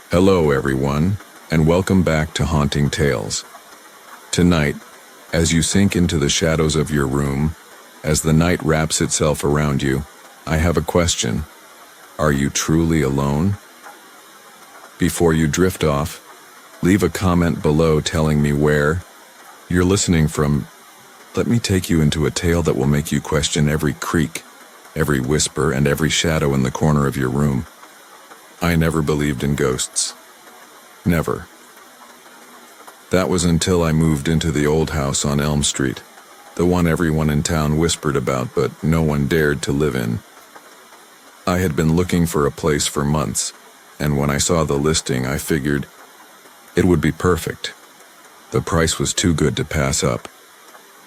Hello, everyone, and welcome back to Haunting Tales. Tonight, as you sink into the shadows of your room, as the night wraps itself around you, I have a question. Are you truly alone? Before you drift off, leave a comment below telling me where you're listening from. Let me take you into a tale that will make you question every creak, every whisper, and every shadow in the corner of your room. I never believed in ghosts. Never. That was until I moved into the old house on Elm Street, the one everyone in town whispered about but no one dared to live in. I had been looking for a place for months, and when I saw the listing, I figured it would be perfect. The price was too good to pass up.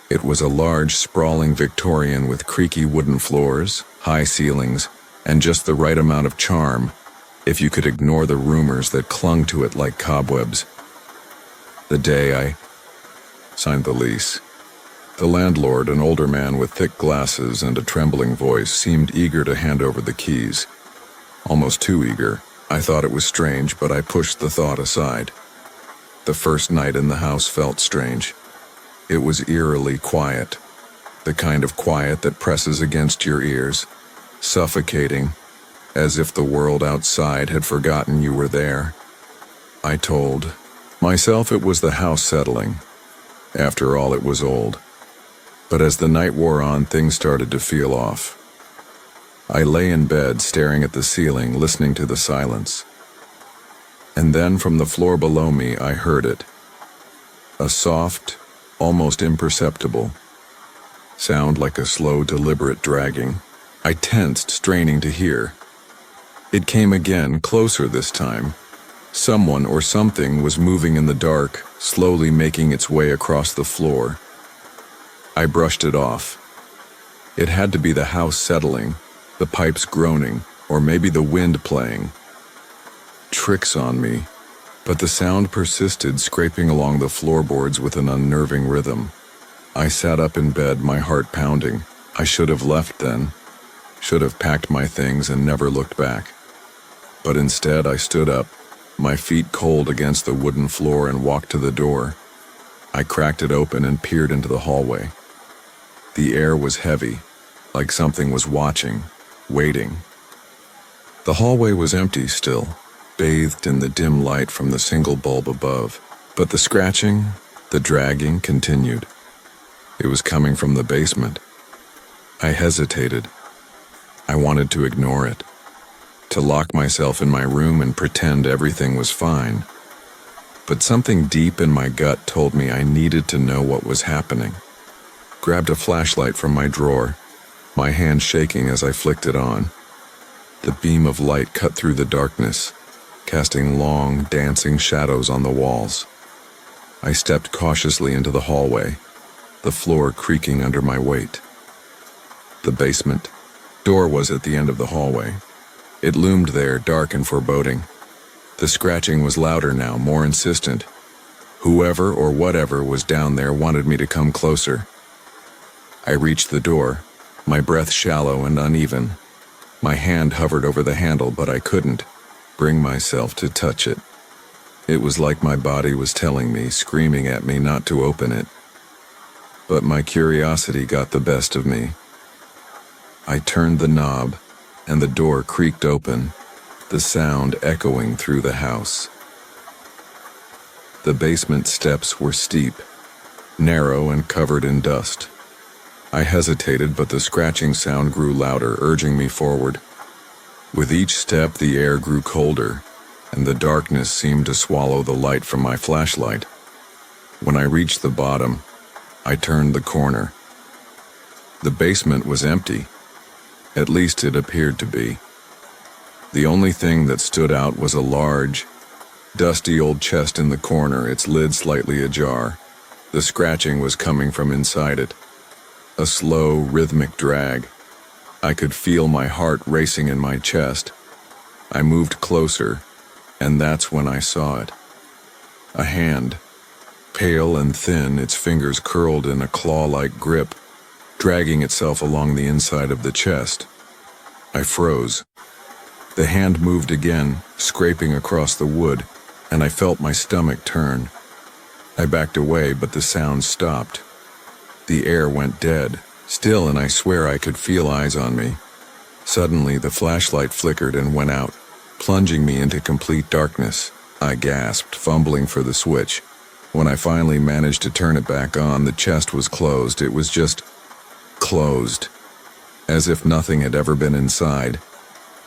It was a large, sprawling Victorian with creaky wooden floors, high ceilings, and just the right amount of charm, if you could ignore the rumors that clung to it like cobwebs. The day I signed the lease, the landlord, an older man with thick glasses and a trembling voice, seemed eager to hand over the keys. Almost too eager. I thought it was strange, but I pushed the thought aside. The first night in the house felt strange. It was eerily quiet, the kind of quiet that presses against your ears, suffocating, as if the world outside had forgotten you were there. I told myself it was the house settling. After all, it was old. But as the night wore on, things started to feel off. I lay in bed, staring at the ceiling, listening to the silence. And then from the floor below me, I heard it. A soft, almost imperceptible sound, like a slow, deliberate dragging. I tensed, straining to hear. It came again, closer this time. Someone or something was moving in the dark, slowly making its way across the floor. I brushed it off. It had to be the house settling, the pipes groaning, or maybe the wind playing tricks on me, but the sound persisted, scraping along the floorboards with an unnerving rhythm. I sat up in bed, my heart pounding. I should have left then, should have packed my things and never looked back. But instead I stood up, my feet cold against the wooden floor, and walked to the door. I cracked it open and peered into the hallway. The air was heavy, like something was watching, waiting. The hallway was empty still, bathed in the dim light from the single bulb above, but the scratching, the dragging continued. It was coming from the basement. I hesitated. I wanted to ignore it, to lock myself in my room and pretend everything was fine. But something deep in my gut told me I needed to know what was happening. Grabbed a flashlight from my drawer, my hand shaking as I flicked it on. The beam of light cut through the darkness, casting long, dancing shadows on the walls. I stepped cautiously into the hallway, the floor creaking under my weight. The basement door was at the end of the hallway. It loomed there, dark and foreboding. The scratching was louder now, more insistent. Whoever or whatever was down there wanted me to come closer. I reached the door, my breath shallow and uneven. My hand hovered over the handle, but I couldn't bring myself to touch it. It was like my body was telling me, screaming at me not to open it. But my curiosity got the best of me. I turned the knob, and the door creaked open, the sound echoing through the house. The basement steps were steep, narrow, and covered in dust. I hesitated, but the scratching sound grew louder, urging me forward. With each step, the air grew colder, and the darkness seemed to swallow the light from my flashlight. When I reached the bottom, I turned the corner. The basement was empty. At least it appeared to be. The only thing that stood out was a large, dusty old chest in the corner, its lid slightly ajar. The scratching was coming from inside it. A slow, rhythmic drag. I could feel my heart racing in my chest. I moved closer, and that's when I saw it. A hand, pale and thin, its fingers curled in a claw-like grip, dragging itself along the inside of the chest. I froze. The hand moved again, scraping across the wood, and I felt my stomach turn. I backed away, but the sound stopped. The air went dead, still, and I swear I could feel eyes on me. Suddenly, the flashlight flickered and went out, plunging me into complete darkness. I gasped, fumbling for the switch. When I finally managed to turn it back on, the chest was closed. It was just closed, as if nothing had ever been inside.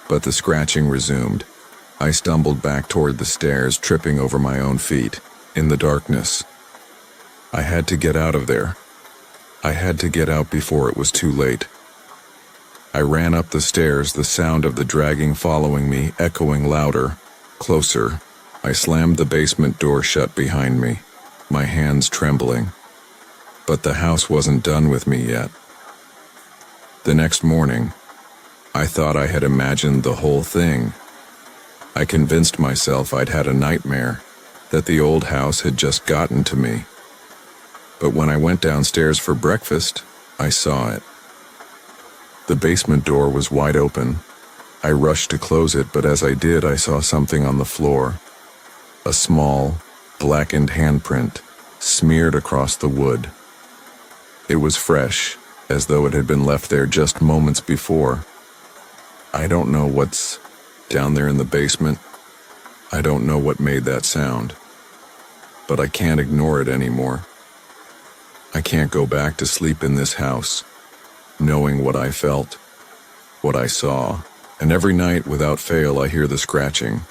But the scratching resumed. I stumbled back toward the stairs, tripping over my own feet. In the darkness, I had to get out of there. I had to get out before it was too late. I ran up the stairs, the sound of the dragging following me, echoing louder, closer. I slammed the basement door shut behind me, my hands trembling. But the house wasn't done with me yet. The next morning, I thought I had imagined the whole thing. I convinced myself I'd had a nightmare, that the old house had just gotten to me. But when I went downstairs for breakfast, I saw it. The basement door was wide open. I rushed to close it, but as I did, I saw something on the floor. A small, blackened handprint, smeared across the wood. It was fresh, as though it had been left there just moments before. I don't know what's down there in the basement. I don't know what made that sound. But I can't ignore it anymore. I can't go back to sleep in this house, knowing what I felt, what I saw, and every night without fail I hear the scratching.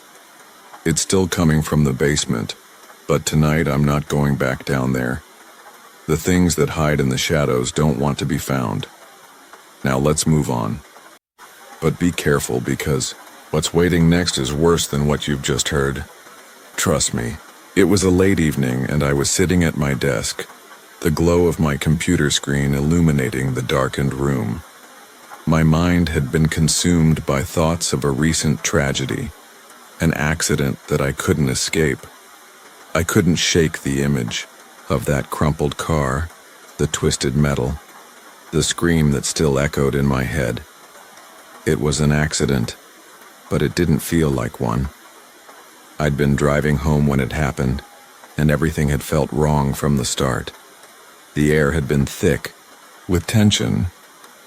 It's still coming from the basement, but tonight I'm not going back down there. The things that hide in the shadows don't want to be found. Now let's move on. But be careful, because what's waiting next is worse than what you've just heard. Trust me. It was a late evening and I was sitting at my desk, the glow of my computer screen illuminating the darkened room. My mind had been consumed by thoughts of a recent tragedy, an accident that I couldn't escape. I couldn't shake the image of that crumpled car, the twisted metal, the scream that still echoed in my head. It was an accident, but it didn't feel like one. I'd been driving home when it happened, and everything had felt wrong from the start. The air had been thick, with tension,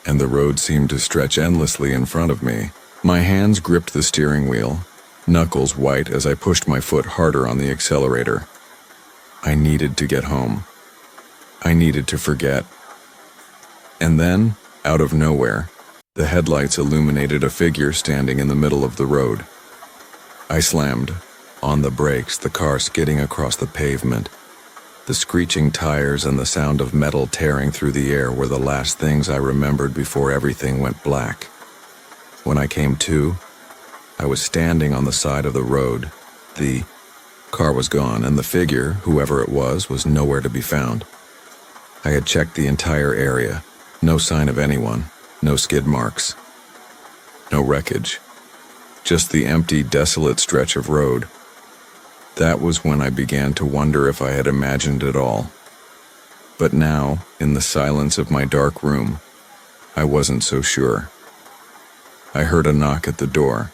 and the road seemed to stretch endlessly in front of me. My hands gripped the steering wheel, knuckles white as I pushed my foot harder on the accelerator. I needed to get home. I needed to forget. And then, out of nowhere, the headlights illuminated a figure standing in the middle of the road. I slammed on the brakes, the car skidding across the pavement. The screeching tires and the sound of metal tearing through the air were the last things I remembered before everything went black. When I came to, I was standing on the side of the road. The car was gone, and the figure, whoever it was nowhere to be found. I had checked the entire area. No sign of anyone, no skid marks, no wreckage. Just the empty, desolate stretch of road. That was when I began to wonder if I had imagined it all. But now, in the silence of my dark room, I wasn't so sure. I heard a knock at the door.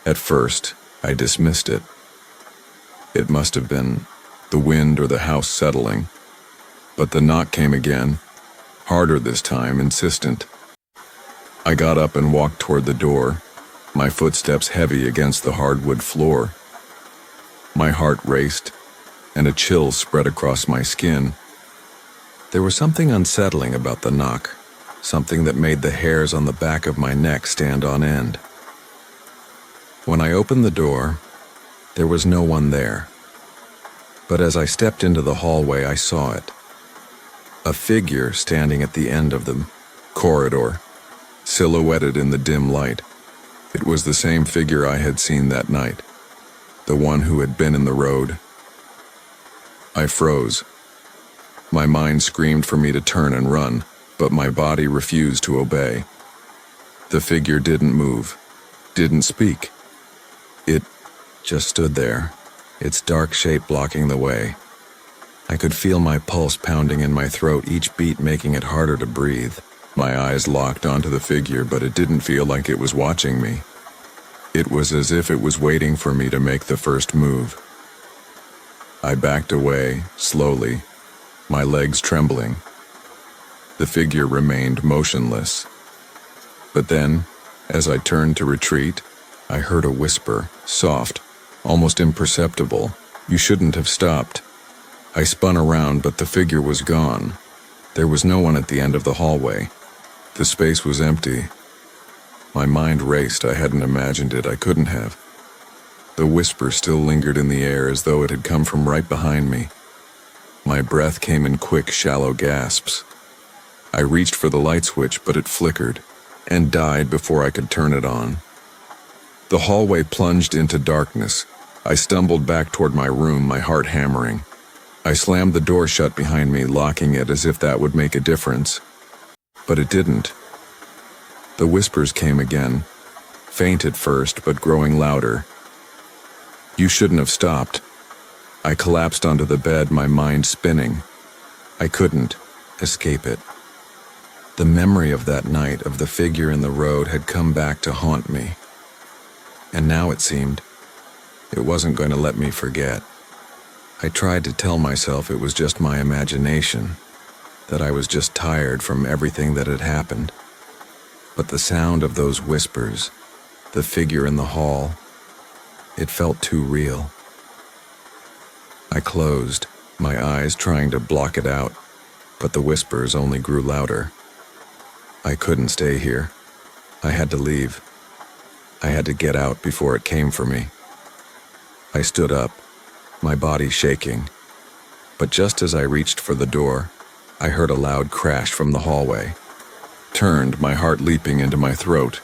At first, I dismissed it. It must have been the wind or the house settling. But the knock came again, harder this time, insistent. I got up and walked toward the door, my footsteps heavy against the hardwood floor. My heart raced, and a chill spread across my skin. There was something unsettling about the knock, something that made the hairs on the back of my neck stand on end. When I opened the door, there was no one there. But as I stepped into the hallway, I saw it. A figure standing at the end of the corridor, silhouetted in the dim light. It was the same figure I had seen that night, the one who had been in the road. I froze. My mind screamed for me to turn and run, but my body refused to obey. The figure didn't move, didn't speak. It just stood there, its dark shape blocking the way. I could feel my pulse pounding in my throat, each beat making it harder to breathe. My eyes locked onto the figure, but it didn't feel like it was watching me. It was as if it was waiting for me to make the first move. I backed away, slowly, my legs trembling. The figure remained motionless. But then, as I turned to retreat, I heard a whisper, soft, almost imperceptible. "You shouldn't have stopped." I spun around, but the figure was gone. There was no one at the end of the hallway. The space was empty. My mind raced. I hadn't imagined it. I couldn't have. The whisper still lingered in the air as though it had come from right behind me. My breath came in quick, shallow gasps. I reached for the light switch, but it flickered and died before I could turn it on. The hallway plunged into darkness. I stumbled back toward my room, my heart hammering. I slammed the door shut behind me, locking it as if that would make a difference. But it didn't. The whispers came again, faint at first, but growing louder. "You shouldn't have stopped." I collapsed onto the bed, my mind spinning. I couldn't escape it. The memory of that night, of the figure in the road, had come back to haunt me. And now it seemed it wasn't going to let me forget. I tried to tell myself it was just my imagination, that I was just tired from everything that had happened. But the sound of those whispers, the figure in the hall, it felt too real. I closed, my eyes trying to block it out, but the whispers only grew louder. I couldn't stay here. I had to leave. I had to get out before it came for me. I stood up, my body shaking. But just as I reached for the door, I heard a loud crash from the hallway. Turned, my heart leaping into my throat.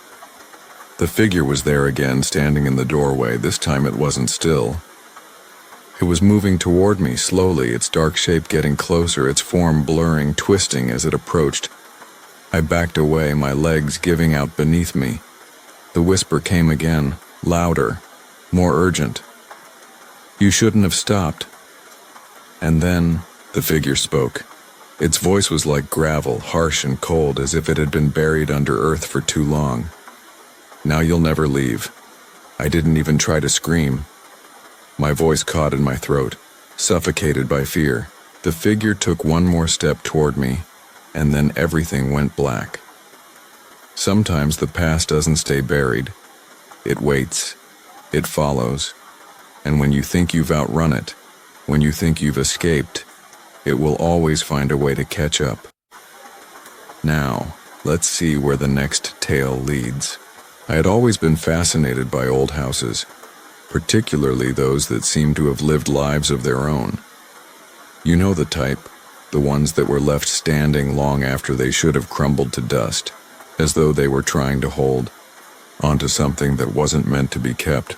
The figure was there again, standing in the doorway. This time it wasn't still. It was moving toward me slowly, its dark shape getting closer, its form blurring, twisting as it approached. I backed away, my legs giving out beneath me. The whisper came again, louder, more urgent. "You shouldn't have stopped." And then the figure spoke. Its voice was like gravel, harsh and cold, as if it had been buried under earth for too long. "Now you'll never leave." I didn't even try to scream. My voice caught in my throat, suffocated by fear. The figure took one more step toward me, and then everything went black. Sometimes the past doesn't stay buried. It waits. It follows. And when you think you've outrun it, when you think you've escaped, it will always find a way to catch up. Now, let's see where the next tale leads. I had always been fascinated by old houses, particularly those that seemed to have lived lives of their own. You know the type, the ones that were left standing long after they should have crumbled to dust, as though they were trying to hold onto something that wasn't meant to be kept.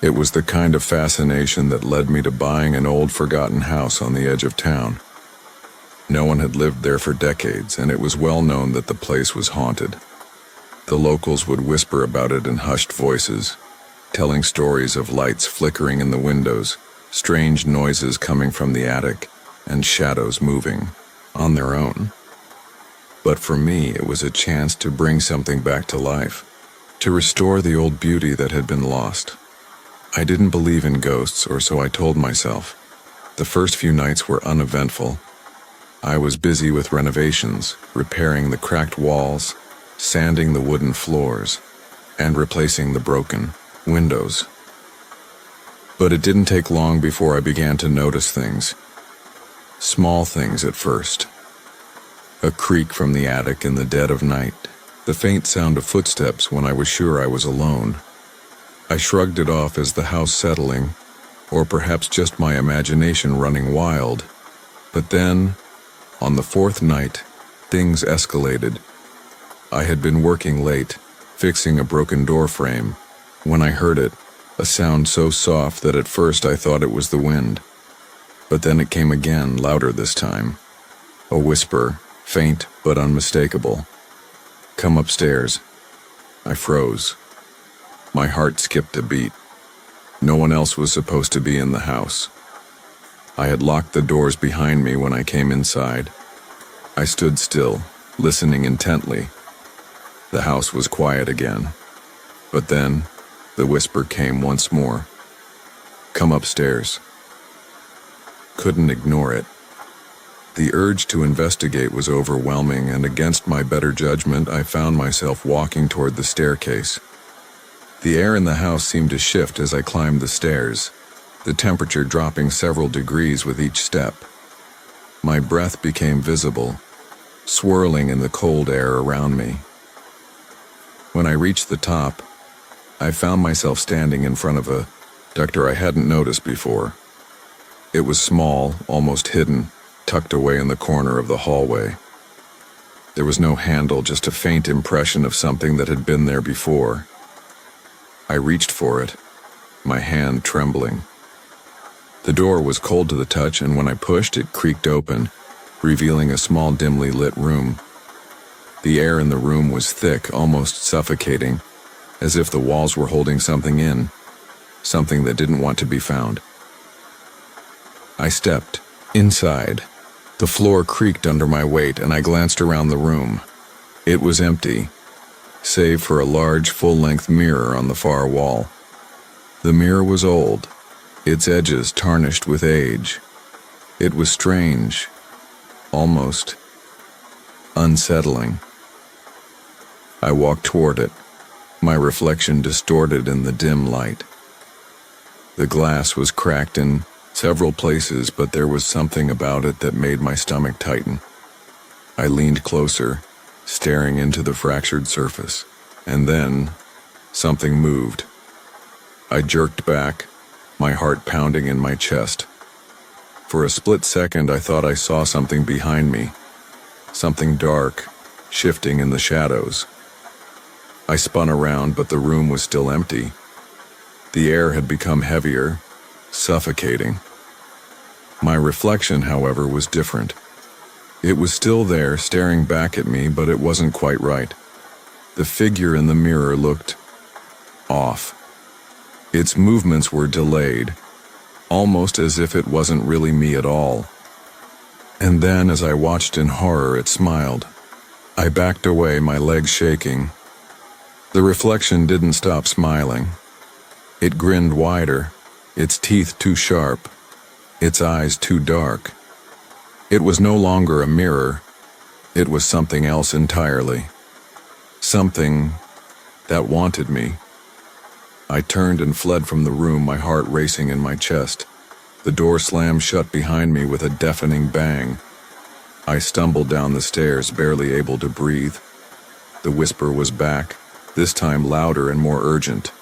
It was the kind of fascination that led me to buying an old forgotten house on the edge of town. No one had lived there for decades, and it was well known that the place was haunted. The locals would whisper about it in hushed voices, telling stories of lights flickering in the windows, strange noises coming from the attic, and shadows moving on their own. But for me, it was a chance to bring something back to life, to restore the old beauty that had been lost. I didn't believe in ghosts, or so I told myself. The first few nights were uneventful. I was busy with renovations, repairing the cracked walls, sanding the wooden floors, and replacing the broken windows. But it didn't take long before I began to notice things. Small things at first. A creak from the attic in the dead of night, the faint sound of footsteps when I was sure I was alone. I shrugged it off as the house settling, or perhaps just my imagination running wild. But then, on the fourth night, things escalated. I had been working late, fixing a broken door frame, when I heard it, a sound so soft that at first I thought it was the wind. But then it came again, louder this time. A whisper, faint but unmistakable. "Come upstairs." I froze. My heart skipped a beat. No one else was supposed to be in the house. I had locked the doors behind me when I came inside. I stood still, listening intently. The house was quiet again. But then, The whisper came once more. "Come upstairs." Couldn't ignore it. The urge to investigate was overwhelming, and against my better judgment, I found myself walking toward the staircase. The air in the house seemed to shift as I climbed the stairs, the temperature dropping several degrees with each step. My breath became visible, swirling in the cold air around me. When I reached the top, I found myself standing in front of a ductor I hadn't noticed before. It was small, almost hidden, tucked away in the corner of the hallway. There was no handle, just a faint impression of something that had been there before. I reached for it, my hand trembling. The door was cold to the touch, and when I pushed, it creaked open, revealing a small, dimly lit room. The air in the room was thick, almost suffocating, as if the walls were holding something in, something that didn't want to be found. I stepped inside. The floor creaked under my weight, and I glanced around the room. It was empty, save for a large, full-length mirror on the far wall. The mirror was old, its edges tarnished with age. It was strange, almost unsettling. I walked toward it, my reflection distorted in the dim light. The glass was cracked in several places, but there was something about it that made my stomach tighten. I leaned closer, staring into the fractured surface, and then something moved. I jerked back, my heart pounding in my chest. For a split second, I thought I saw something behind me, something dark, shifting in the shadows. I spun around, but the room was still empty. The air had become heavier, suffocating. My reflection, however, was different. It was still there, staring back at me, but it wasn't quite right. The figure in the mirror looked off. Its movements were delayed, almost as if it wasn't really me at all. And then, as I watched in horror, it smiled. I backed away, my legs shaking. The reflection didn't stop smiling. It grinned wider, its teeth too sharp, its eyes too dark. It was no longer a mirror. It was something else entirely. Something that wanted me. I turned and fled from the room, my heart racing in my chest. The door slammed shut behind me with a deafening bang. I stumbled down the stairs, barely able to breathe. The whisper was back, this time louder and more urgent.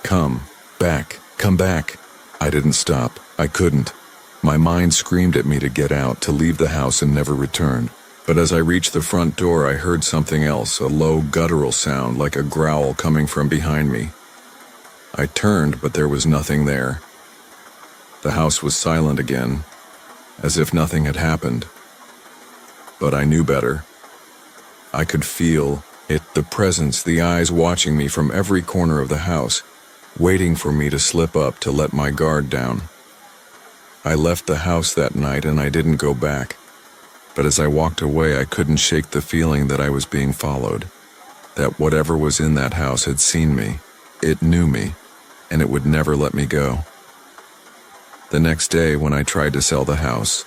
Come back, come back. I didn't stop. I couldn't. My mind screamed at me to get out, to leave the house and never return. But as I reached the front door, I heard something else, a low, guttural sound like a growl coming from behind me. I turned, but there was nothing there. The house was silent again, as if nothing had happened. But I knew better. I could feel it, the presence, the eyes watching me from every corner of the house, waiting for me to slip up, to let my guard down. I left the house that night and I didn't go back. But as I walked away, I couldn't shake the feeling that I was being followed, that whatever was in that house had seen me, it knew me, and it would never let me go. The next day, when I tried to sell the house,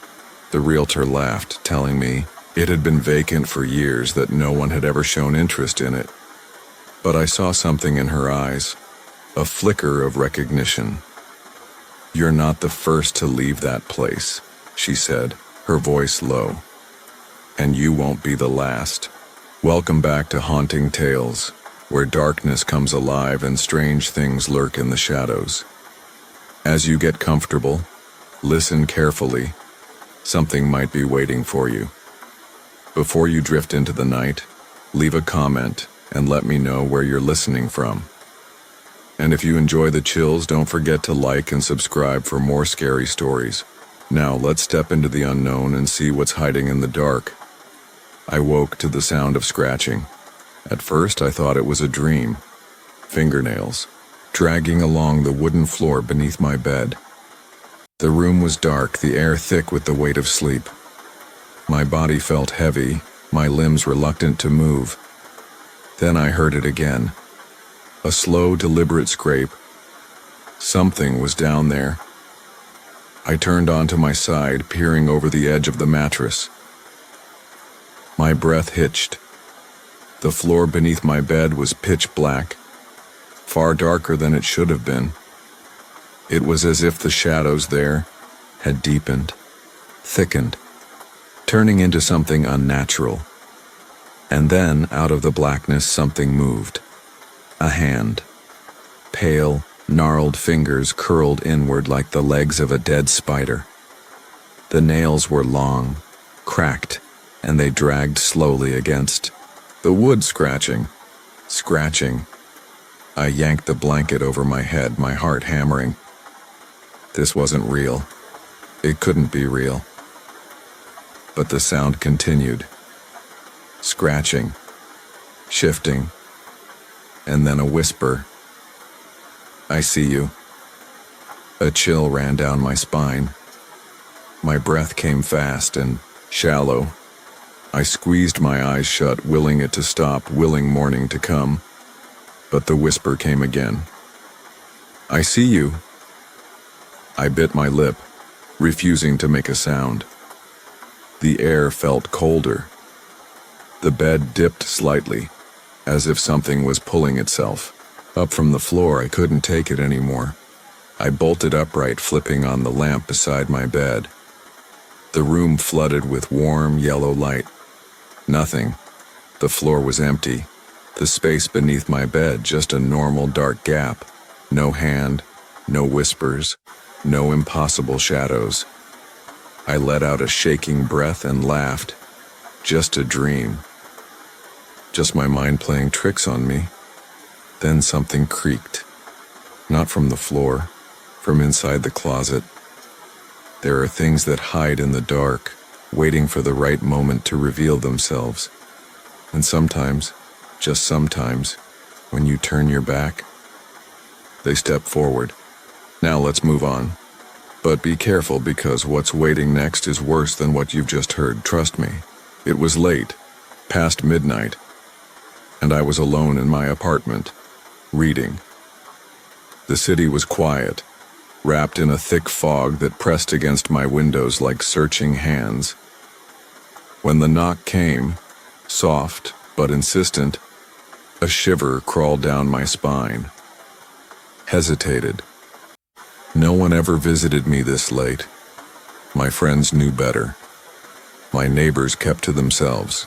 the realtor laughed, telling me it had been vacant for years, that no one had ever shown interest in it. But I saw something in her eyes, a flicker of recognition. "You're not the first to leave that place," she said, her voice low. "And you won't be the last. Welcome back to Haunting Tales, where darkness comes alive and strange things lurk in the shadows. As you get comfortable, listen carefully. Something might be waiting for you. Before you drift into the night, leave a comment and let me know where you're listening from. And if you enjoy the chills, don't forget to like and subscribe for more scary stories. Now let's step into the unknown and see what's hiding in the dark." I woke to the sound of scratching. At first I thought it was a dream. Fingernails, dragging along the wooden floor beneath my bed. The room was dark, the air thick with the weight of sleep. My body felt heavy, my limbs reluctant to move. Then I heard it again. A slow, deliberate scrape. Something was down there. I turned onto my side, peering over the edge of the mattress. My breath hitched. The floor beneath my bed was pitch black, far darker than it should have been. It was as if the shadows there had deepened, thickened, turning into something unnatural. And then, out of the blackness, something moved. A hand. Pale, gnarled fingers curled inward like the legs of a dead spider. The nails were long, cracked, and they dragged slowly against the wood, scratching. I yanked the blanket over my head, my heart hammering. This wasn't real. It couldn't be real. But the sound continued. Scratching, shifting, and then a whisper. I see you. A chill ran down my spine. My breath came fast and shallow. I squeezed my eyes shut, willing it to stop, willing morning to come. But the whisper came again. I see you. I bit my lip, refusing to make a sound. The air felt colder. The bed dipped slightly, as if something was pulling itself up from the floor. I couldn't take it anymore. I bolted upright, flipping on the lamp beside my bed. The room flooded with warm, yellow light. Nothing. The floor was empty. The space beneath my bed, just a normal dark gap. No hand, no whispers, no impossible shadows. I let out a shaking breath and laughed. Just a dream. Just my mind playing tricks on me. Then something creaked. Not from the floor, from inside the closet. There are things that hide in the dark, waiting for the right moment to reveal themselves. And sometimes, just sometimes, when you turn your back, they step forward. Now let's move on. But be careful, because what's waiting next is worse than what you've just heard, trust me. It was late, past midnight, and I was alone in my apartment, reading. The city was quiet, wrapped in a thick fog that pressed against my windows like searching hands. When the knock came, soft but insistent, a shiver crawled down my spine. Hesitated. No one ever visited me this late. My friends knew better. My neighbors kept to themselves.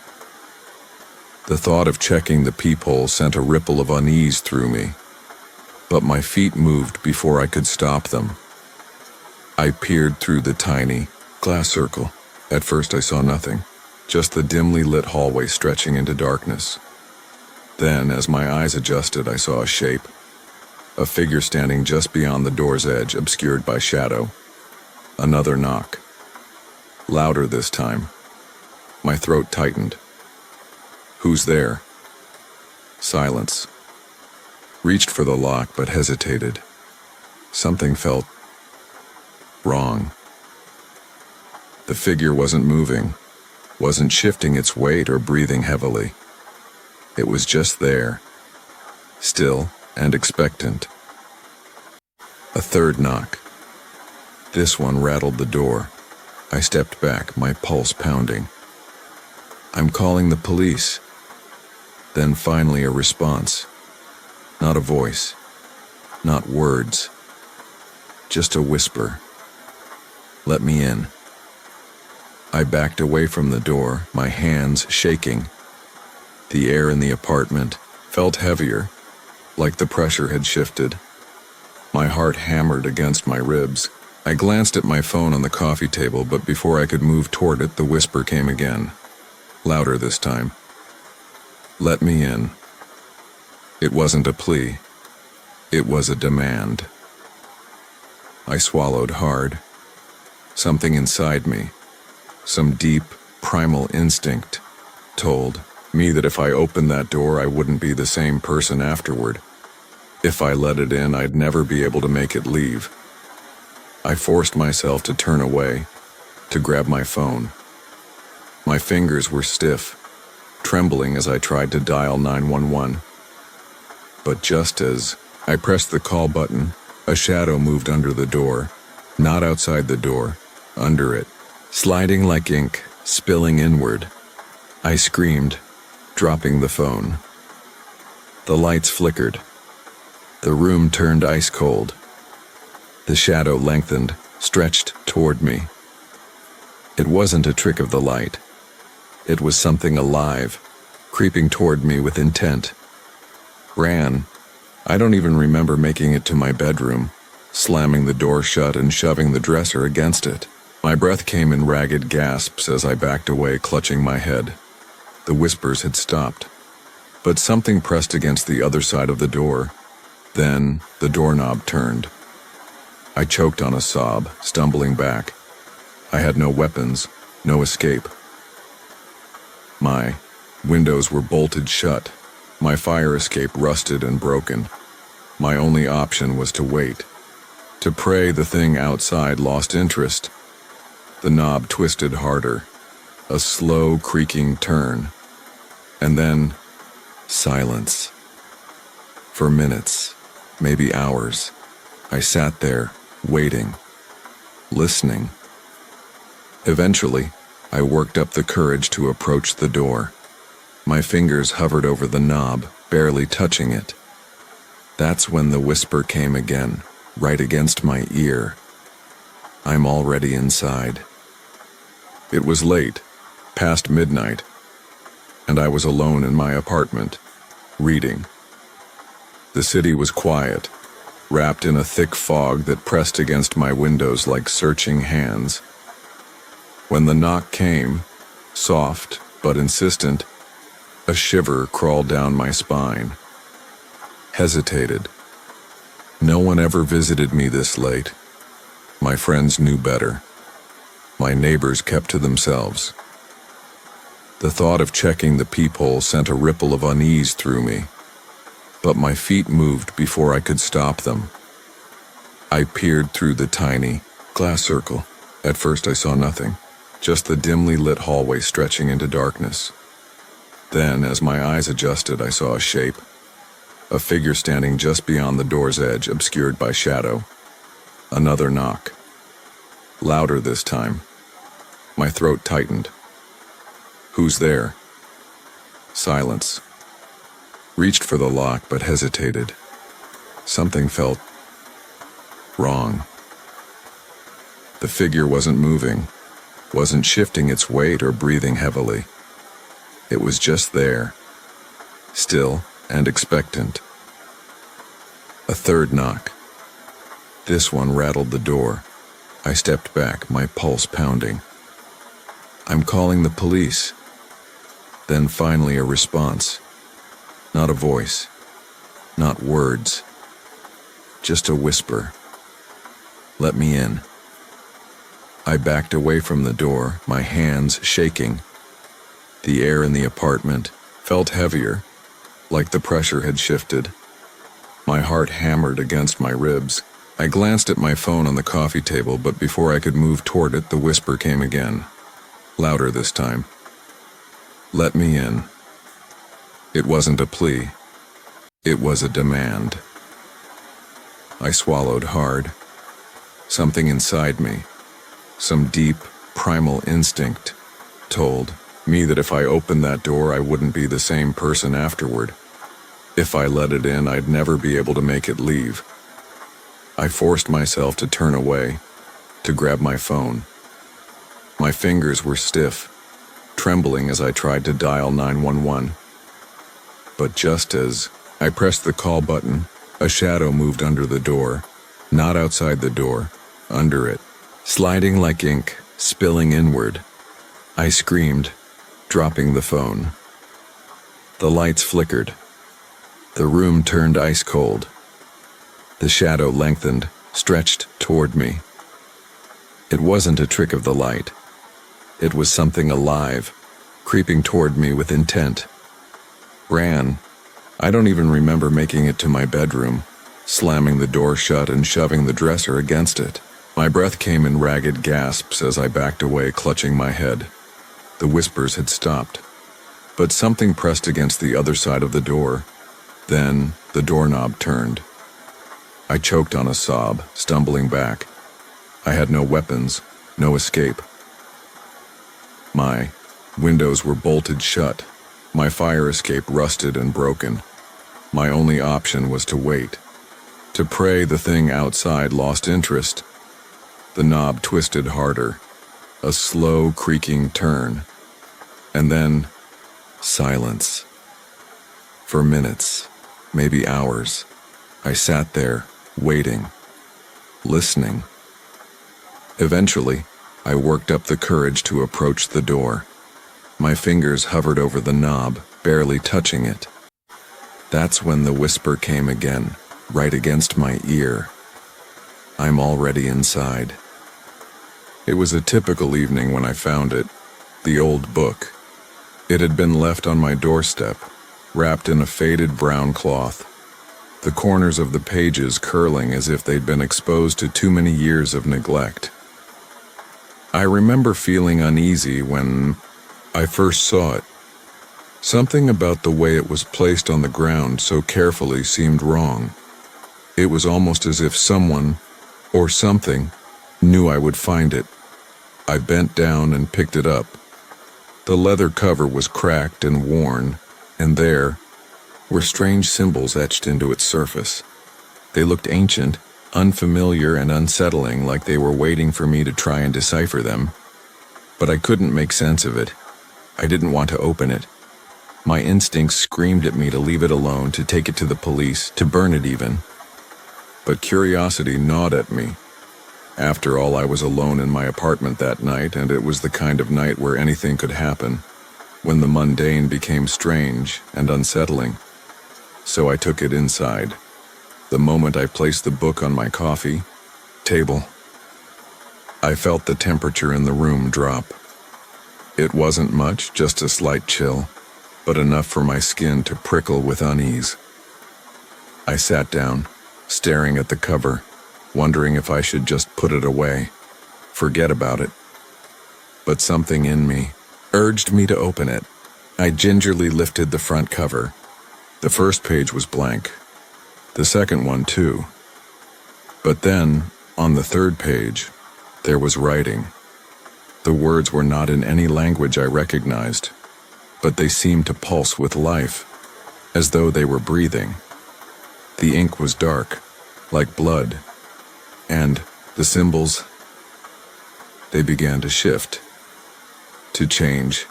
The thought of checking the peephole sent a ripple of unease through me, but my feet moved before I could stop them. I peered through the tiny glass circle. At first I saw nothing, just the dimly lit hallway stretching into darkness. Then, as my eyes adjusted, I saw a shape. A figure standing just beyond the door's edge, obscured by shadow. Another knock. Louder this time. My throat tightened. Who's there? Silence. Reached for the lock, but hesitated. Something felt wrong. The figure wasn't moving, wasn't shifting its weight or breathing heavily. It was just there, still and expectant. A third knock. This one rattled the door. I stepped back, my pulse pounding. I'm calling the police. Then finally a response. Not a voice, not words, just a whisper. Let me in. I backed away from the door, my hands shaking. The air in the apartment felt heavier, like the pressure had shifted. My heart hammered against my ribs. I glanced at my phone on the coffee table, but before I could move toward it, the whisper came again. Louder this time. Let me in. It wasn't a plea. It was a demand. I swallowed hard. Something inside me, some deep, primal instinct, told me that if I opened that door, I wouldn't be the same person afterward. If I let it in, I'd never be able to make it leave. I forced myself to turn away, to grab my phone. My fingers were stiff, trembling as I tried to dial 911. But just as I pressed the call button, a shadow moved under the door, not outside the door, under it, sliding like ink, spilling inward. I screamed, dropping the phone. The lights flickered. The room turned ice cold. The shadow lengthened, stretched toward me. It wasn't a trick of the light. It was something alive, creeping toward me with intent. Ran. I don't even remember making it to my bedroom, slamming the door shut and shoving the dresser against it. My breath came in ragged gasps as I backed away, clutching my head. The whispers had stopped, but something pressed against the other side of the door. Then the doorknob turned. I choked on a sob, stumbling back. I had no weapons, no escape. My windows were bolted shut. My fire escape rusted and broken. My only option was to wait, to pray the thing outside lost interest. The knob twisted harder, a slow creaking turn, and then silence. For minutes, maybe hours, I sat there, waiting, listening. Eventually, I worked up the courage to approach the door. My fingers hovered over the knob, barely touching it. That's when the whisper came again, right against my ear. I'm already inside. It was late, past midnight, and I was alone in my apartment, reading. The city was quiet, wrapped in a thick fog that pressed against my windows like searching hands. When the knock came, soft but insistent, a shiver crawled down my spine. Hesitated. No one ever visited me this late. My friends knew better. My neighbors kept to themselves. The thought of checking the peephole sent a ripple of unease through me, but my feet moved before I could stop them. I peered through the tiny glass circle. At first I saw nothing, just the dimly lit hallway stretching into darkness. Then, as my eyes adjusted, I saw a shape, a figure standing just beyond the door's edge, obscured by shadow. Another knock. Louder this time. My throat tightened. Who's there? Silence. Reached for the lock, but hesitated. Something felt wrong. The figure wasn't moving, wasn't shifting its weight or breathing heavily. It was just there, still and expectant. A third knock. This one rattled the door. I stepped back, my pulse pounding. I'm calling the police. Then finally a response. Not a voice, not words, just a whisper. Let me in. I backed away from the door, my hands shaking. The air in the apartment felt heavier, like the pressure had shifted. My heart hammered against my ribs. I glanced at my phone on the coffee table, but before I could move toward it, the whisper came again. Louder this time. Let me in. It wasn't a plea. It was a demand. I swallowed hard. Something inside me, some deep, primal instinct, told me that if I opened that door, I wouldn't be the same person afterward. If I let it in, I'd never be able to make it leave. I forced myself to turn away, to grab my phone. My fingers were stiff, trembling as I tried to dial 911. But just as I pressed the call button, a shadow moved under the door, not outside the door, under it, sliding like ink, spilling inward. I screamed, dropping the phone. The lights flickered. The room turned ice cold. The shadow lengthened, stretched toward me. It wasn't a trick of the light. It was something alive, creeping toward me with intent. Ran. I don't even remember making it to my bedroom, slamming the door shut and shoving the dresser against it. My breath came in ragged gasps as I backed away, clutching my head. The whispers had stopped, but something pressed against the other side of the door. Then The doorknob turned. I choked on a sob, stumbling back. I had no weapons, no escape. My windows were bolted shut. My fire escape rusted and broken. My only option was to wait. To pray the thing outside lost interest. The knob twisted harder. A slow, creaking turn. And then, silence. For minutes, maybe hours, I sat there, waiting, listening. Eventually, I worked up the courage to approach the door. My fingers hovered over the knob, barely touching it. That's when the whisper came again, right against my ear. I'm already inside. It was a typical evening when I found it, the old book. It had been left on my doorstep, wrapped in a faded brown cloth, the corners of the pages curling as if they'd been exposed to too many years of neglect. I remember feeling uneasy when I first saw it. Something about the way it was placed on the ground so carefully seemed wrong. It was almost as if someone, or something, knew I would find it. I bent down and picked it up. The leather cover was cracked and worn, and there were strange symbols etched into its surface. They looked ancient, unfamiliar, and unsettling, like they were waiting for me to try and decipher them. But I couldn't make sense of it. I didn't want to open it. My instincts screamed at me to leave it alone, to take it to the police, to burn it even. But curiosity gnawed at me. After all, I was alone in my apartment that night, and it was the kind of night where anything could happen, when the mundane became strange and unsettling. So I took it inside. The moment I placed the book on my coffee table, I felt the temperature in the room drop. It wasn't much, just a slight chill, but enough for my skin to prickle with unease. I sat down, staring at the cover, wondering if I should just put it away, forget about it. But something in me urged me to open it. I gingerly lifted the front cover. The first page was blank. The second one too. But then, on the third page, there was writing. The words were not in any language I recognized, but they seemed to pulse with life, as though they were breathing. The ink was dark, like blood, and the symbols, they began to shift, to change.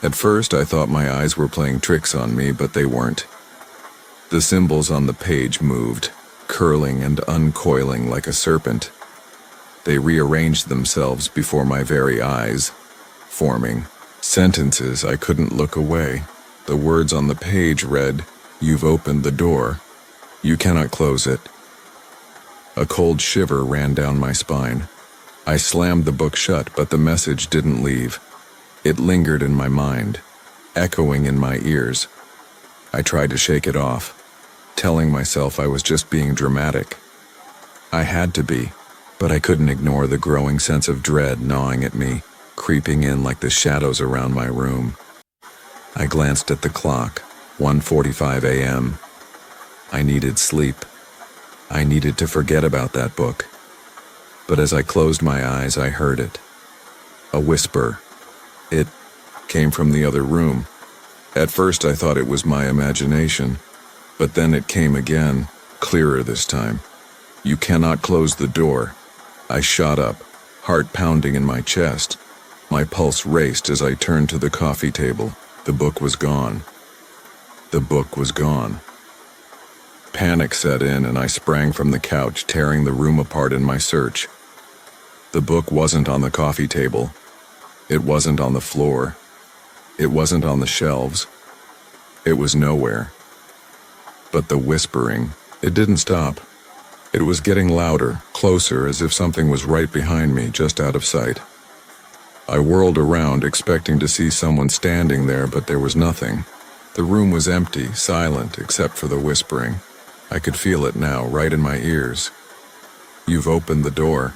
At first, I thought my eyes were playing tricks on me, but they weren't. The symbols on the page moved, curling and uncoiling like a serpent. They rearranged themselves before my very eyes, forming sentences I couldn't look away. The words on the page read, "You've opened the door. You cannot close it." A cold shiver ran down my spine. I slammed the book shut, but the message didn't leave. It lingered in my mind, echoing in my ears. I tried to shake it off, telling myself I was just being dramatic. I had to be, but I couldn't ignore the growing sense of dread gnawing at me, creeping in like the shadows around my room. I glanced at the clock, 1:45 a.m. I needed sleep. I needed to forget about that book. But as I closed my eyes, I heard it. A whisper. It came from the other room. At first I thought it was my imagination, but then it came again, clearer this time. "You cannot close the door." I shot up, heart pounding in my chest. My pulse raced as I turned to the coffee table. The book was gone. The book was gone. Panic set in and I sprang from the couch, tearing the room apart in my search. The book wasn't on the coffee table. It wasn't on the floor. It wasn't on the shelves. It was nowhere. But the whispering, it didn't stop. It was getting louder, closer, as if something was right behind me, just out of sight. I whirled around, expecting to see someone standing there, but there was nothing. The room was empty, silent, except for the whispering. I could feel it now, right in my ears. "You've opened the door."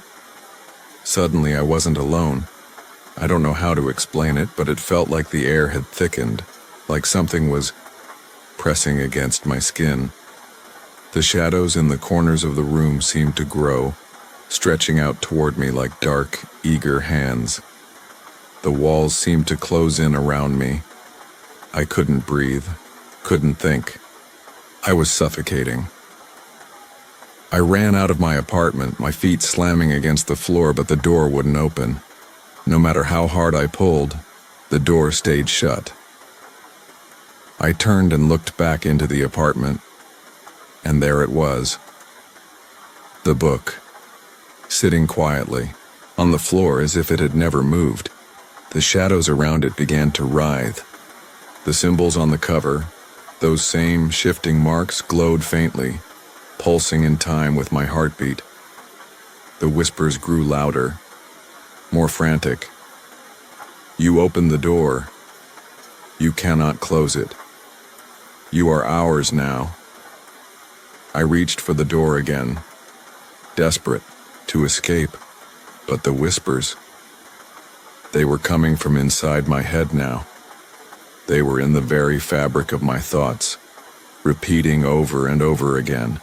Suddenly, I wasn't alone. I don't know how to explain it, but it felt like the air had thickened, like something was pressing against my skin. The shadows in the corners of the room seemed to grow, stretching out toward me like dark, eager hands. The walls seemed to close in around me. I couldn't breathe, couldn't think. I was suffocating. I ran out of my apartment, my feet slamming against the floor, but the door wouldn't open. No matter how hard I pulled, the door stayed shut. I turned and looked back into the apartment, and there it was. The book, sitting quietly, on the floor as if it had never moved. The shadows around it began to writhe. The symbols on the cover, those same shifting marks, glowed faintly, pulsing in time with my heartbeat. The whispers grew louder, more frantic. You open the door. You cannot close it. You are ours now. I reached for the door again, desperate to escape, but the whispers, they were coming from inside my head now. They were in the very fabric of my thoughts, repeating over and over again.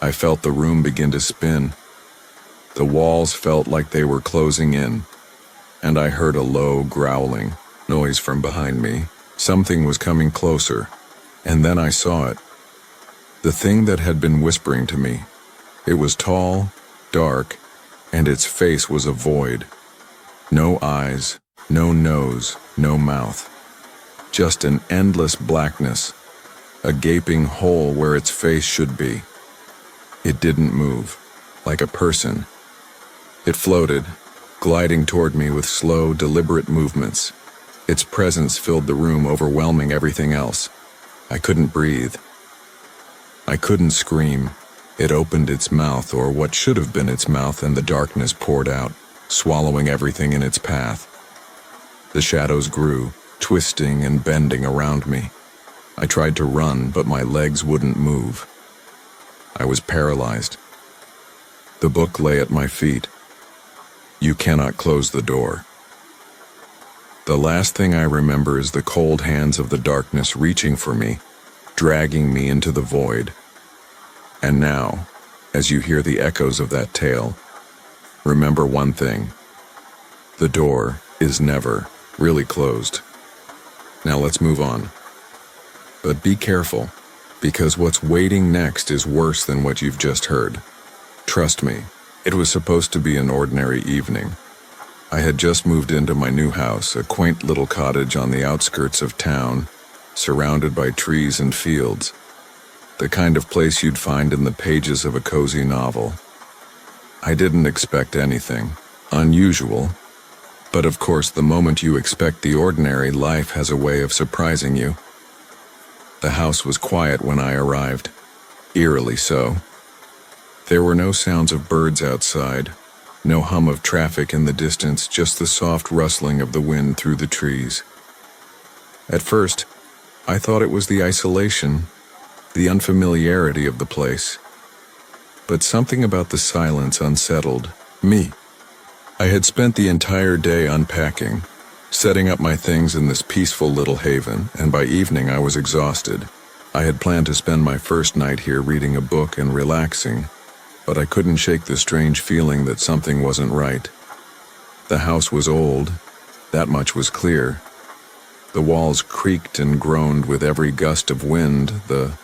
I felt the room begin to spin. The walls felt like they were closing in, and I heard a low, growling noise from behind me. Something was coming closer, and then I saw it. The thing that had been whispering to me. It was tall, dark, and its face was a void. No eyes, no nose, no mouth. Just an endless blackness, a gaping hole where its face should be. It didn't move, like a person. It floated, gliding toward me with slow, deliberate movements. Its presence filled the room, overwhelming everything else. I couldn't breathe. I couldn't scream. It opened its mouth, or what should have been its mouth, and the darkness poured out, swallowing everything in its path. The shadows grew, twisting and bending around me. I tried to run, but my legs wouldn't move. I was paralyzed. The book lay at my feet. You cannot close the door. The last thing I remember is the cold hands of the darkness reaching for me, dragging me into the void. And now, as you hear the echoes of that tale, remember one thing. The door is never really closed. Now let's move on. But be careful, because what's waiting next is worse than what you've just heard. Trust me, it was supposed to be an ordinary evening. I had just moved into my new house, a quaint little cottage on the outskirts of town, surrounded by trees and fields. The kind of place you'd find in the pages of a cozy novel. I didn't expect anything unusual, but of course the moment you expect the ordinary, life has a way of surprising you. The house was quiet when I arrived, eerily so. There were no sounds of birds outside, no hum of traffic in the distance, just the soft rustling of the wind through the trees. At first, I thought it was the isolation, the unfamiliarity of the place. But something about the silence unsettled me. I had spent the entire day unpacking, setting up my things in this peaceful little haven, and by evening I was exhausted. I had planned to spend my first night here reading a book and relaxing, but I couldn't shake the strange feeling that something wasn't right. The house was old, that much was clear. The walls creaked and groaned with every gust of wind, the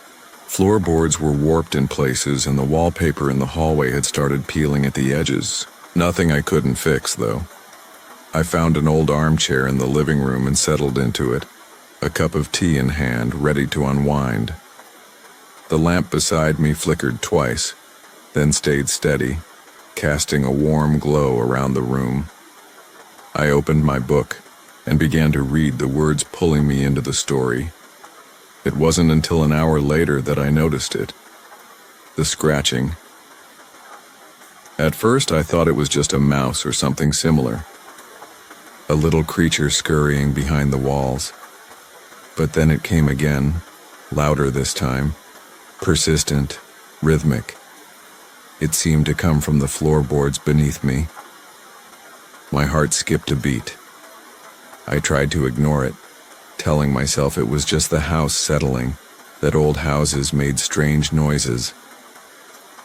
floorboards were warped in places, and the wallpaper in the hallway had started peeling at the edges. Nothing I couldn't fix, though. I found an old armchair in the living room and settled into it, a cup of tea in hand, ready to unwind. The lamp beside me flickered twice, then stayed steady, casting a warm glow around the room. I opened my book and began to read, the words pulling me into the story. It wasn't until an hour later that I noticed it. The scratching. At first I thought it was just a mouse or something similar, a little creature scurrying behind the walls. But then it came again, louder this time, persistent, rhythmic. It seemed to come from the floorboards beneath me. My heart skipped a beat. I tried to ignore it, telling myself it was just the house settling, that old houses made strange noises.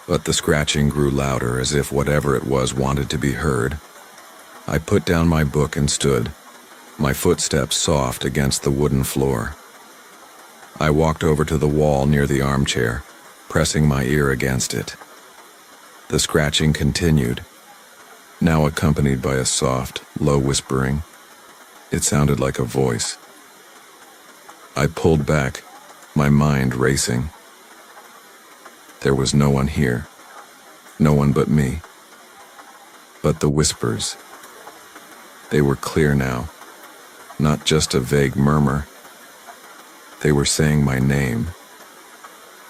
But the scratching grew louder, as if whatever it was wanted to be heard. I put down my book and stood, my footsteps soft against the wooden floor. I walked over to the wall near the armchair, pressing my ear against it. The scratching continued, now accompanied by a soft, low whispering. It sounded like a voice. I pulled back, my mind racing. There was no one here, no one but me. But the whispers, they were clear now, not just a vague murmur. They were saying my name.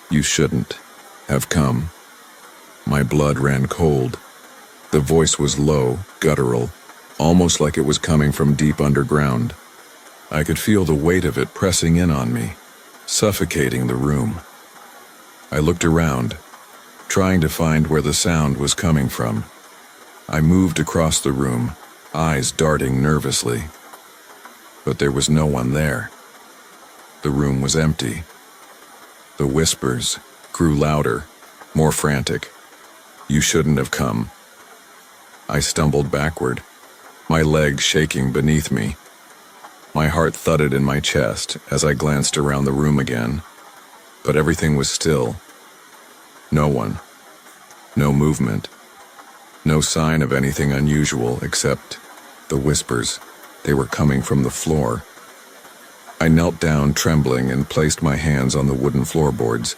You shouldn't have come. My blood ran cold. The voice was low, guttural, almost like it was coming from deep underground. I could feel the weight of it pressing in on me, suffocating the room. I looked around, trying to find where the sound was coming from. I moved across the room, eyes darting nervously. But there was no one there. The room was empty. The whispers grew louder, more frantic. You shouldn't have come. I stumbled backward, my legs shaking beneath me. My heart thudded in my chest as I glanced around the room again, but everything was still. No one, no movement, no sign of anything unusual except the whispers. They were coming from the floor. I knelt down, trembling, and placed my hands on the wooden floorboards.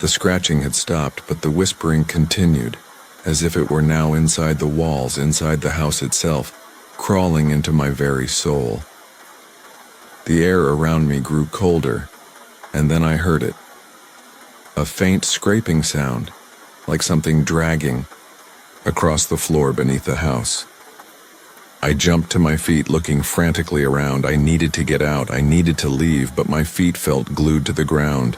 The scratching had stopped, but the whispering continued, as if it were now inside the walls, inside the house itself, crawling into my very soul. The air around me grew colder, and then I heard it. A faint scraping sound, like something dragging across the floor beneath the house. I jumped to my feet, looking frantically around. I needed to get out, I needed to leave, but my feet felt glued to the ground.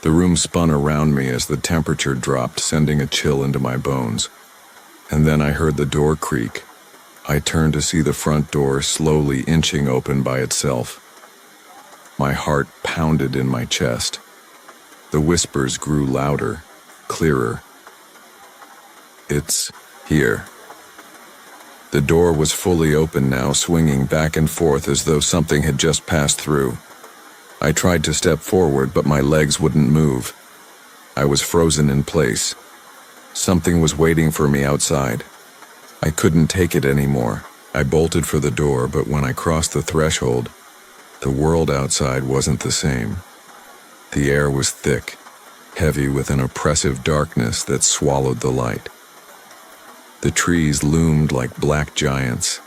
The room spun around me as the temperature dropped, sending a chill into my bones. And then I heard the door creak. I turned to see the front door slowly inching open by itself. My heart pounded in my chest. The whispers grew louder, clearer. It's here. The door was fully open now, swinging back and forth as though something had just passed through. I tried to step forward, but my legs wouldn't move. I was frozen in place. Something was waiting for me outside. I couldn't take it anymore. I bolted for the door, but when I crossed the threshold, the world outside wasn't the same. The air was thick, heavy with an oppressive darkness that swallowed the light. The trees loomed like black giants,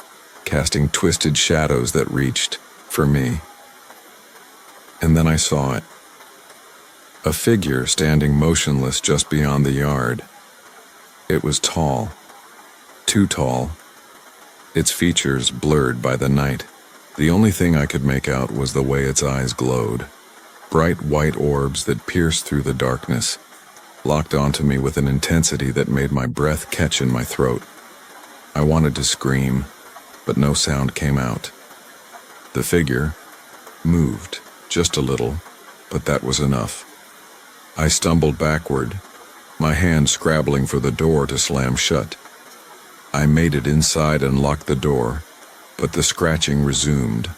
casting twisted shadows that reached for me. And then I saw it. A figure standing motionless just beyond the yard. It was tall, too tall, its features blurred by the night. The only thing I could make out was the way its eyes glowed, bright white orbs that pierced through the darkness, locked onto me with an intensity that made my breath catch in my throat. I wanted to scream, but no sound came out. The figure moved, just a little, but that was enough. I stumbled backward, my hand scrabbling for the door to slam shut. I made it inside and locked the door, but the scratching resumed,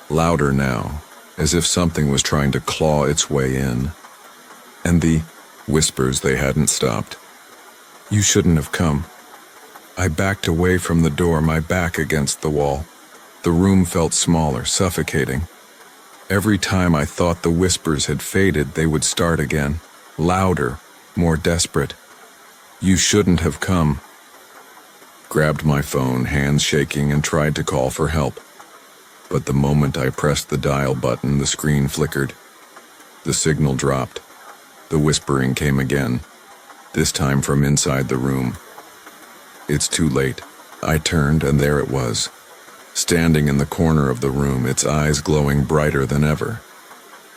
louder now, as if something was trying to claw its way in. And the whispers, they hadn't stopped. You shouldn't have come. I backed away from the door, my back against the wall. The room felt smaller, suffocating. Every time I thought the whispers had faded, they would start again, louder, more desperate. You shouldn't have come. Grabbed my phone, hands shaking, and tried to call for help. But the moment I pressed the dial button, the screen flickered. The signal dropped. The whispering came again, this time from inside the room. It's too late. I turned, and there it was, standing in the corner of the room, its eyes glowing brighter than ever.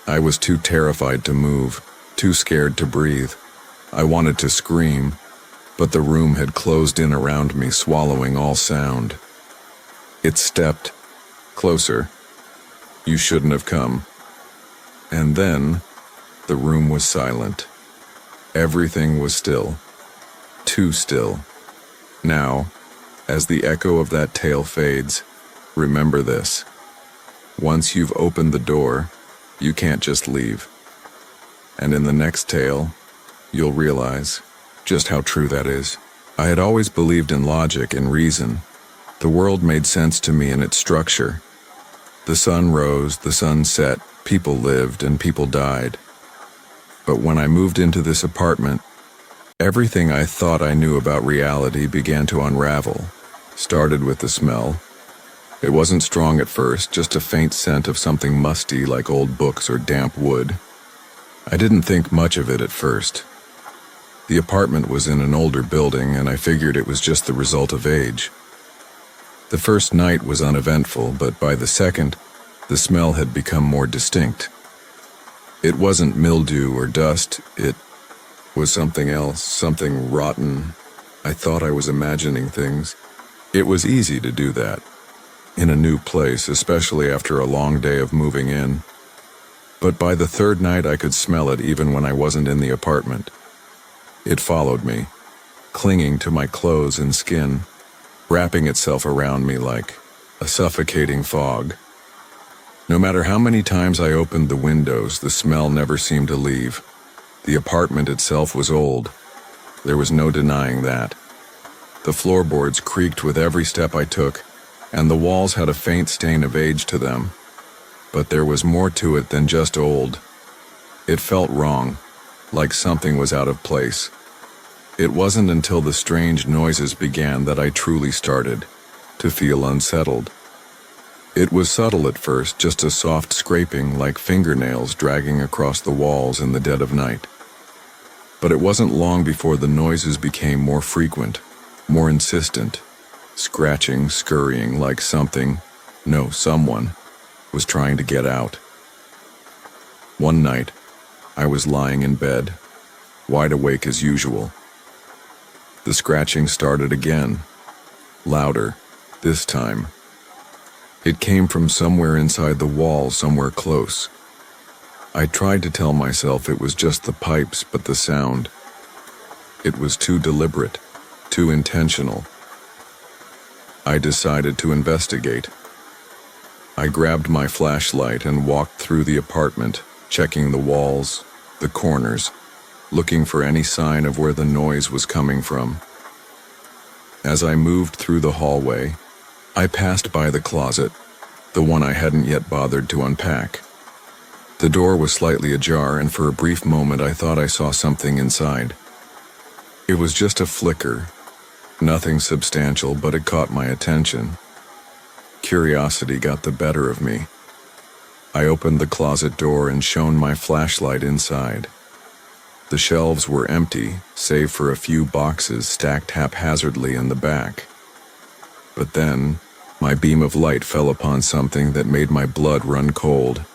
I was too terrified to move, too scared to breathe. I wanted to scream, but the room had closed in around me, swallowing all sound. It stepped closer, You shouldn't have come. And then, the room was silent. Everything was still. Too still. Now, as the echo of that tale fades, remember this. Once you've opened the door, you can't just leave. And in the next tale, you'll realize just how true that is. I had always believed in logic and reason. The world made sense to me in its structure. The sun rose, the sun set, people lived, and people died. But when I moved into this apartment, everything I thought I knew about reality began to unravel. Started with the smell. It wasn't strong at first, just a faint scent of something musty like old books or damp wood. I didn't think much of it at first. The apartment was in an older building, and I figured it was just the result of age. The first night was uneventful, but by the second, the smell had become more distinct. It wasn't mildew or dust, it was something else, something rotten. I thought I was imagining things. It was easy to do that, in a new place, especially after a long day of moving in. But by the third night I could smell it even when I wasn't in the apartment. It followed me, clinging to my clothes and skin, wrapping itself around me like a suffocating fog. No matter how many times I opened the windows, the smell never seemed to leave. The apartment itself was old. There was no denying that. The floorboards creaked with every step I took, and the walls had a faint stain of age to them. But there was more to it than just old. It felt wrong, like something was out of place. It wasn't until the strange noises began that I truly started to feel unsettled. It was subtle at first, just a soft scraping like fingernails dragging across the walls in the dead of night. But it wasn't long before the noises became more frequent, more insistent, scratching, scurrying like something, no, someone, was trying to get out. One night, I was lying in bed, wide awake as usual. The scratching started again, louder, this time. It came from somewhere inside the wall, somewhere close. I tried to tell myself it was just the pipes, but the sound, it was too deliberate, too intentional. I decided to investigate. I grabbed my flashlight and walked through the apartment, checking the walls, the corners, looking for any sign of where the noise was coming from. As I moved through the hallway, I passed by the closet, the one I hadn't yet bothered to unpack. The door was slightly ajar, and for a brief moment I thought I saw something inside. It was just a flicker, nothing substantial, but it caught my attention. Curiosity got the better of me. I opened the closet door and shone my flashlight inside. The shelves were empty, save for a few boxes stacked haphazardly in the back. But then, my beam of light fell upon something that made my blood run cold.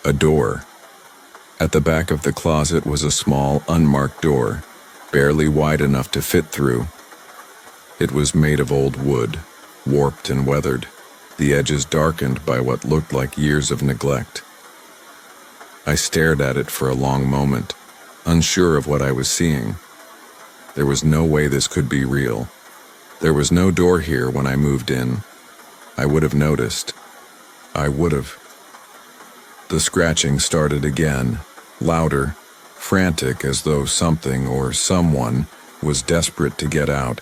A door. At the back of the closet was a small, unmarked door, barely wide enough to fit through. It was made of old wood, warped and weathered, the edges darkened by what looked like years of neglect. I stared at it for a long moment, unsure of what I was seeing. There was no way this could be real. There was no door here when I moved in. I would have noticed. I would have. The scratching started again, louder, frantic, as though something or someone was desperate to get out.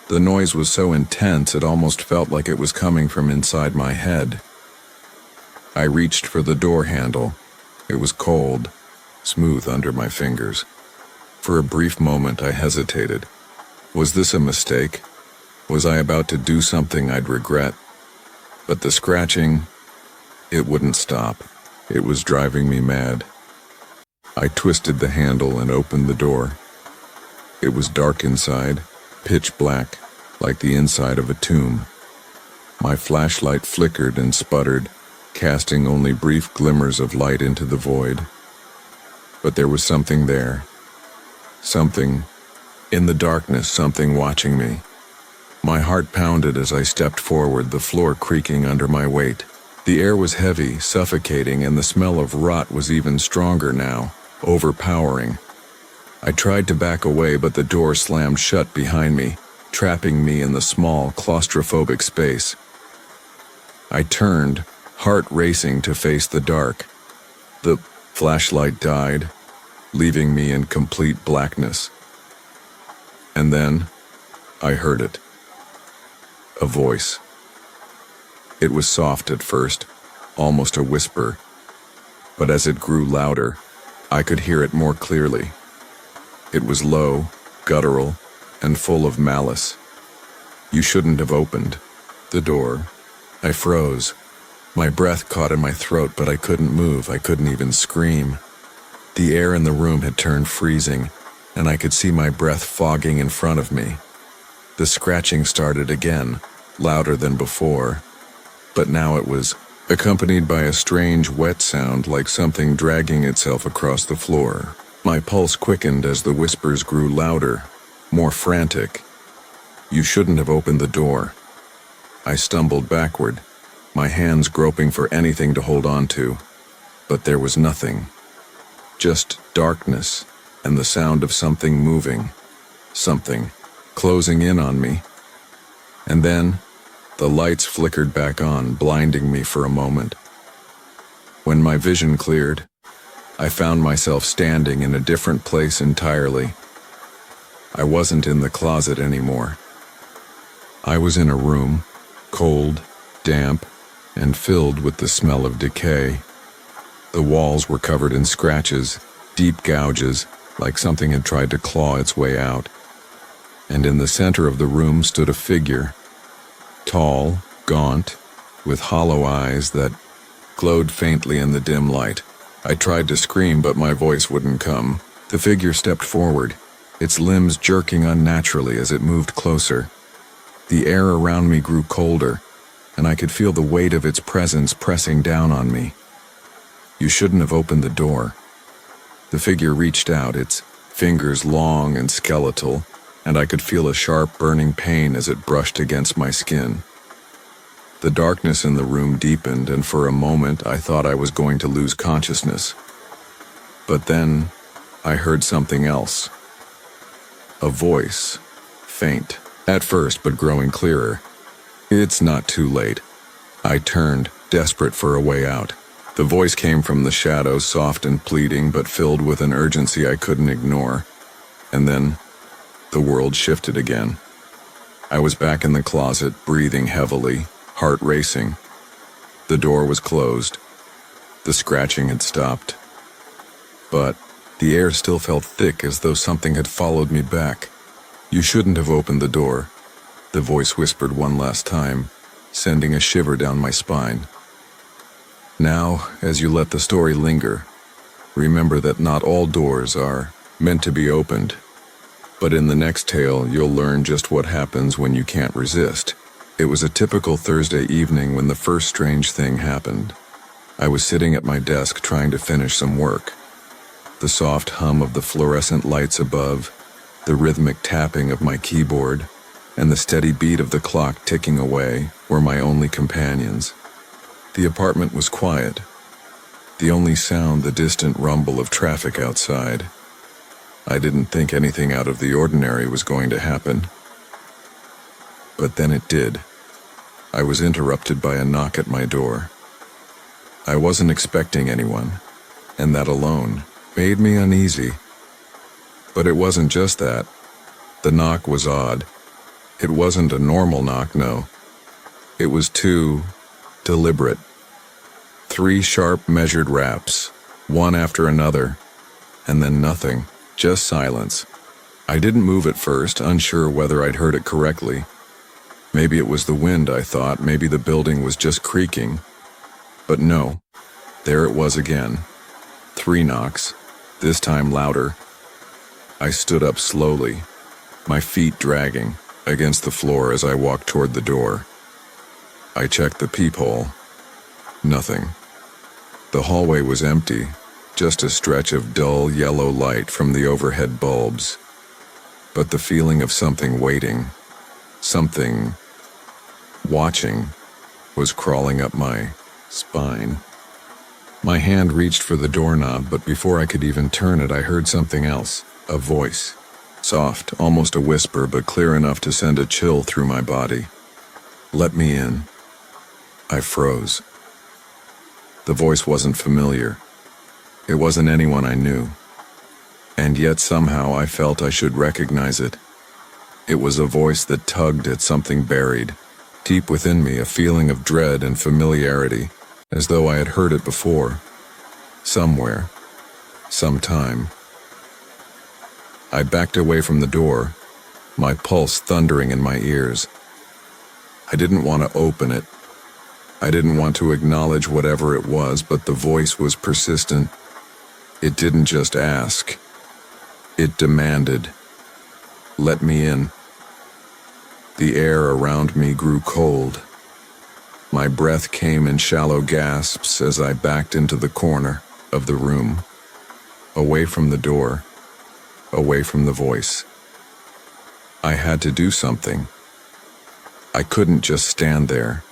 The noise was so intense it almost felt like it was coming from inside my head. I reached for the door handle. It was cold, smooth under my fingers. For a brief moment I hesitated. Was this a mistake? Was I about to do something I'd regret? But the scratching, it wouldn't stop. It was driving me mad. I twisted the handle and opened the door. It was dark inside, pitch black, like the inside of a tomb. My flashlight flickered and sputtered, casting only brief glimmers of light into the void. But there was something there. Something, in the darkness, something watching me. My heart pounded as I stepped forward, the floor creaking under my weight. The air was heavy, suffocating, and the smell of rot was even stronger now, overpowering. I tried to back away, but the door slammed shut behind me, trapping me in the small, claustrophobic space. I turned, heart racing, to face the dark. The flashlight died, leaving me in complete blackness. And then, I heard it. A voice. It was soft at first, almost a whisper, but as it grew louder, I could hear it more clearly. It was low, guttural, and full of malice. You shouldn't have opened the door. I froze. My breath caught in my throat, but I couldn't move. I couldn't even scream. The air in the room had turned freezing, and I could see my breath fogging in front of me. The scratching started again, louder than before, but now it was accompanied by a strange wet sound, like something dragging itself across the floor. My pulse quickened as the whispers grew louder, more frantic. You shouldn't have opened the door. I stumbled backward, my hands groping for anything to hold on to, but there was nothing. Just darkness and the sound of something moving, something closing in on me. And then, the lights flickered back on, blinding me for a moment. When my vision cleared, I found myself standing in a different place entirely. I wasn't in the closet anymore. I was in a room, cold, damp, and filled with the smell of decay. The walls were covered in scratches, deep gouges, like something had tried to claw its way out. And in the center of the room stood a figure, tall, gaunt, with hollow eyes that glowed faintly in the dim light. I tried to scream, but my voice wouldn't come. The figure stepped forward, its limbs jerking unnaturally as it moved closer. The air around me grew colder, and I could feel the weight of its presence pressing down on me. You shouldn't have opened the door. The figure reached out, its fingers long and skeletal, and I could feel a sharp, burning pain as it brushed against my skin. The darkness in the room deepened, and for a moment I thought I was going to lose consciousness. But then I heard something else. A voice, faint at first but growing clearer. It's not too late. I turned, desperate for a way out. The voice came from the shadows, soft and pleading, but filled with an urgency I couldn't ignore. And then the world shifted again. I was back in the closet, breathing heavily, heart racing. The door was closed. The scratching had stopped. But the air still felt thick, as though something had followed me back. You shouldn't have opened the door, the voice whispered one last time, sending a shiver down my spine. Now, as you let the story linger, remember that not all doors are meant to be opened. But in the next tale, you'll learn just what happens when you can't resist. It was a typical Thursday evening when the first strange thing happened. I was sitting at my desk trying to finish some work. The soft hum of the fluorescent lights above, the rhythmic tapping of my keyboard, and the steady beat of the clock ticking away were my only companions. The apartment was quiet. The only sound, the distant rumble of traffic outside. I didn't think anything out of the ordinary was going to happen. But then it did. I was interrupted by a knock at my door. I wasn't expecting anyone, and that alone made me uneasy. But it wasn't just that. The knock was odd. It wasn't a normal knock, no. It was too deliberate. 3 sharp, measured raps, one after another, and then nothing, just silence. I didn't move at first, unsure whether I'd heard it correctly. Maybe it was the wind, I thought. Maybe the building was just creaking. But no, there it was again. 3 knocks, this time louder. I stood up slowly, my feet dragging against the floor as I walked toward the door. I checked the peephole. Nothing. The hallway was empty, just a stretch of dull yellow light from the overhead bulbs. But the feeling of something waiting, something watching, was crawling up my spine. My hand reached for the doorknob, but before I could even turn it, I heard something else. A voice. Soft, almost a whisper, but clear enough to send a chill through my body. "Let me in." I froze. The voice wasn't familiar. It wasn't anyone I knew. And yet somehow I felt I should recognize it. It was a voice that tugged at something buried, deep within me, a feeling of dread and familiarity, as though I had heard it before. Somewhere. Sometime. I backed away from the door, my pulse thundering in my ears. I didn't want to open it. I didn't want to acknowledge whatever it was, but the voice was persistent. It didn't just ask. It demanded. Let me in. The air around me grew cold. My breath came in shallow gasps as I backed into the corner of the room, away from the door, away from the voice. I had to do something. I couldn't just stand there.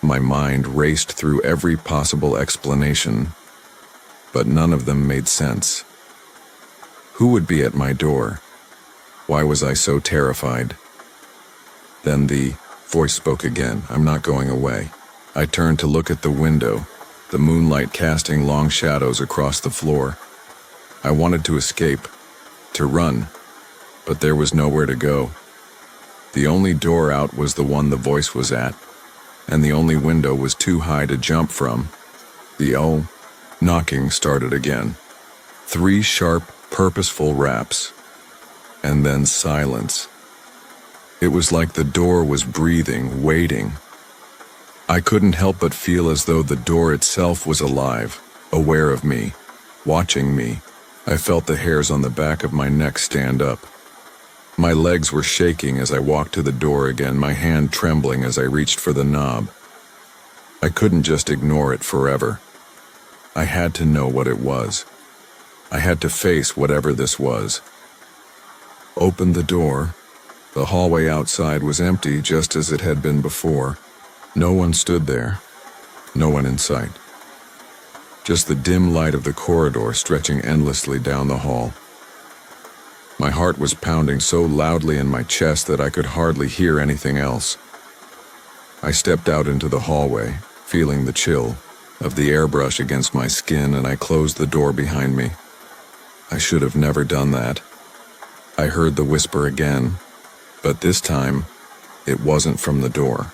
My mind raced through every possible explanation, but none of them made sense. Who would be at my door? Why was I so terrified? Then the voice spoke again. "I'm not going away." I turned to look at the window, the moonlight casting long shadows across the floor. I wanted to escape, to run, but there was nowhere to go. The only door out was the one the voice was at, and the only window was too high to jump from. The knocking started again. 3 sharp, purposeful raps, and then silence. It was like the door was breathing, waiting. I couldn't help but feel as though the door itself was alive, aware of me, watching me. I felt the hairs on the back of my neck stand up. My legs were shaking as I walked to the door again, my hand trembling as I reached for the knob. I couldn't just ignore it forever. I had to know what it was. I had to face whatever this was. Opened the door. The hallway outside was empty, just as it had been before. No one stood there. No one in sight. Just the dim light of the corridor stretching endlessly down the hall. My heart was pounding so loudly in my chest that I could hardly hear anything else. I stepped out into the hallway, feeling the chill of the airbrush against my skin, and I closed the door behind me. I should have never done that. I heard the whisper again, but this time, it wasn't from the door.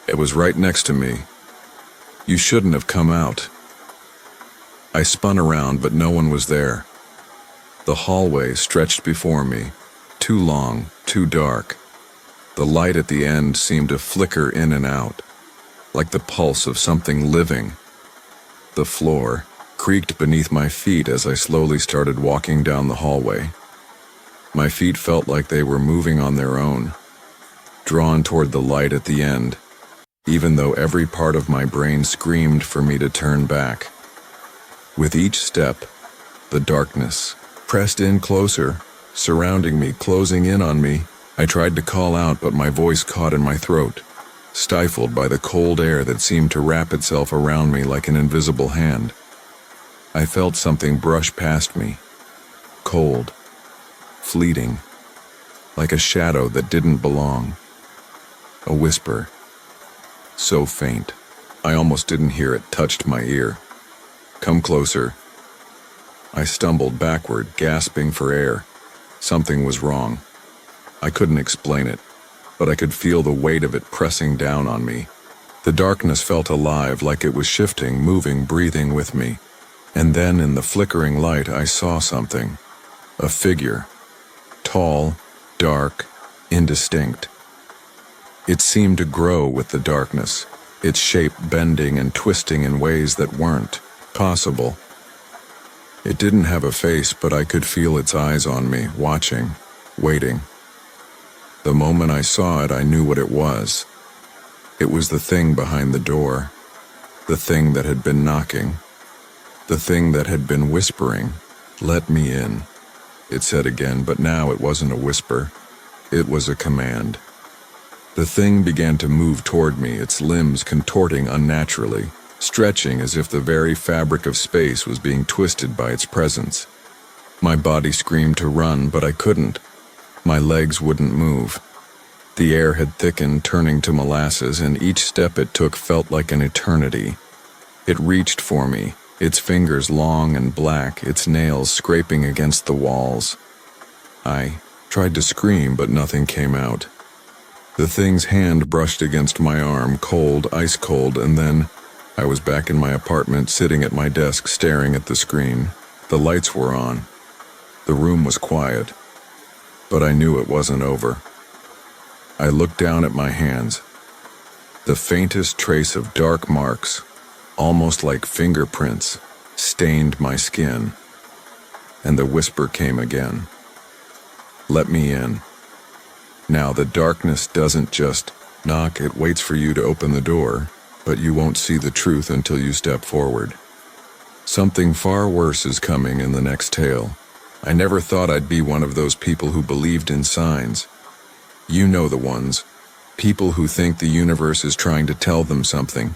It was right next to me. "You shouldn't have come out." I spun around, but no one was there. The hallway stretched before me, too long, too dark. The light at the end seemed to flicker in and out, like the pulse of something living. The floor creaked beneath my feet as I slowly started walking down the hallway. My feet felt like they were moving on their own, drawn toward the light at the end, even though every part of my brain screamed for me to turn back. With each step, the darkness pressed in closer, surrounding me, closing in on me. I tried to call out, but my voice caught in my throat, stifled by the cold air that seemed to wrap itself around me like an invisible hand. I felt something brush past me, cold, fleeting, like a shadow that didn't belong. A whisper, so faint, I almost didn't hear it, touched my ear. "Come closer." I stumbled backward, gasping for air. Something was wrong. I couldn't explain it, but I could feel the weight of it pressing down on me. The darkness felt alive, like it was shifting, moving, breathing with me. And then in the flickering light, I saw something. A figure. Tall, dark, indistinct. It seemed to grow with the darkness, its shape bending and twisting in ways that weren't possible. It didn't have a face, but I could feel its eyes on me, watching, waiting. The moment I saw it, I knew what it was. It was the thing behind the door, the thing that had been knocking, the thing that had been whispering, "Let me in," it said again, but now it wasn't a whisper. It was a command. The thing began to move toward me, its limbs contorting unnaturally, stretching as if the very fabric of space was being twisted by its presence. My body screamed to run, but I couldn't. My legs wouldn't move. The air had thickened, turning to molasses, and each step it took felt like an eternity. It reached for me, its fingers long and black, its nails scraping against the walls. I tried to scream, but nothing came out. The thing's hand brushed against my arm, cold, ice cold, and then I was back in my apartment, sitting at my desk, staring at the screen. The lights were on. The room was quiet, but I knew it wasn't over. I looked down at my hands. The faintest trace of dark marks, almost like fingerprints, stained my skin. And the whisper came again. Let me in. Now the darkness doesn't just knock, it waits for you to open the door, but you won't see the truth until you step forward. Something far worse is coming in the next tale. I never thought I'd be one of those people who believed in signs. You know the ones. People who think the universe is trying to tell them something,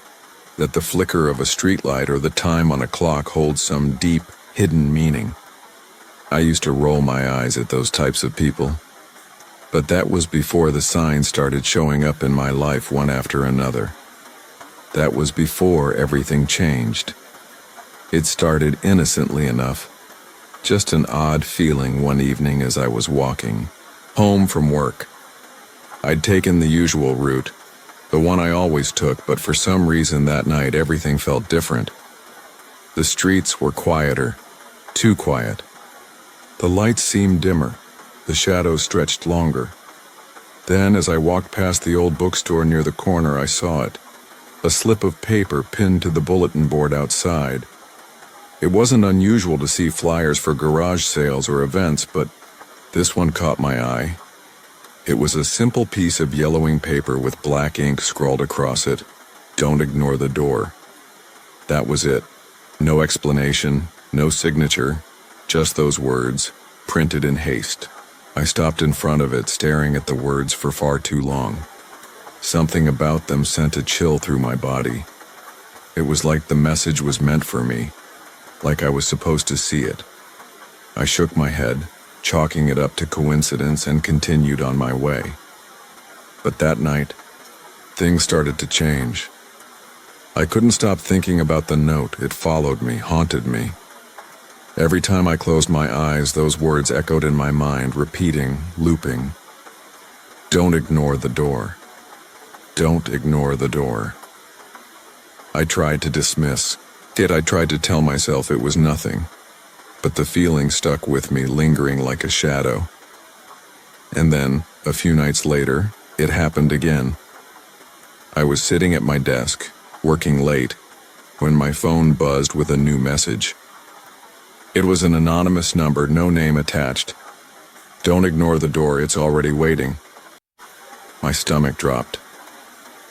that the flicker of a streetlight or the time on a clock holds some deep, hidden meaning. I used to roll my eyes at those types of people. But that was before the signs started showing up in my life one after another. That was before everything changed. It started innocently enough. Just an odd feeling one evening as I was walking home from work. I'd taken the usual route, the one I always took, but for some reason that night everything felt different. The streets were quieter, too quiet. The lights seemed dimmer, the shadows stretched longer. Then, as I walked past the old bookstore near the corner, I saw it, a slip of paper pinned to the bulletin board outside. It wasn't unusual to see flyers for garage sales or events, but this one caught my eye. It was a simple piece of yellowing paper with black ink scrawled across it. Don't ignore the door. That was it. No explanation, no signature, just those words, printed in haste. I stopped in front of it, staring at the words for far too long. Something about them sent a chill through my body. It was like the message was meant for me, like I was supposed to see it. I shook my head, chalking it up to coincidence, and continued on my way. But that night, things started to change. I couldn't stop thinking about the note. It followed me, haunted me. Every time I closed my eyes, those words echoed in my mind, repeating, looping. Don't ignore the door. Don't ignore the door. I tried to dismiss it. I tried to tell myself it was nothing. But the feeling stuck with me, lingering like a shadow. And then, a few nights later, it happened again. I was sitting at my desk, working late, when my phone buzzed with a new message. It was an anonymous number, no name attached. Don't ignore the door, it's already waiting. My stomach dropped.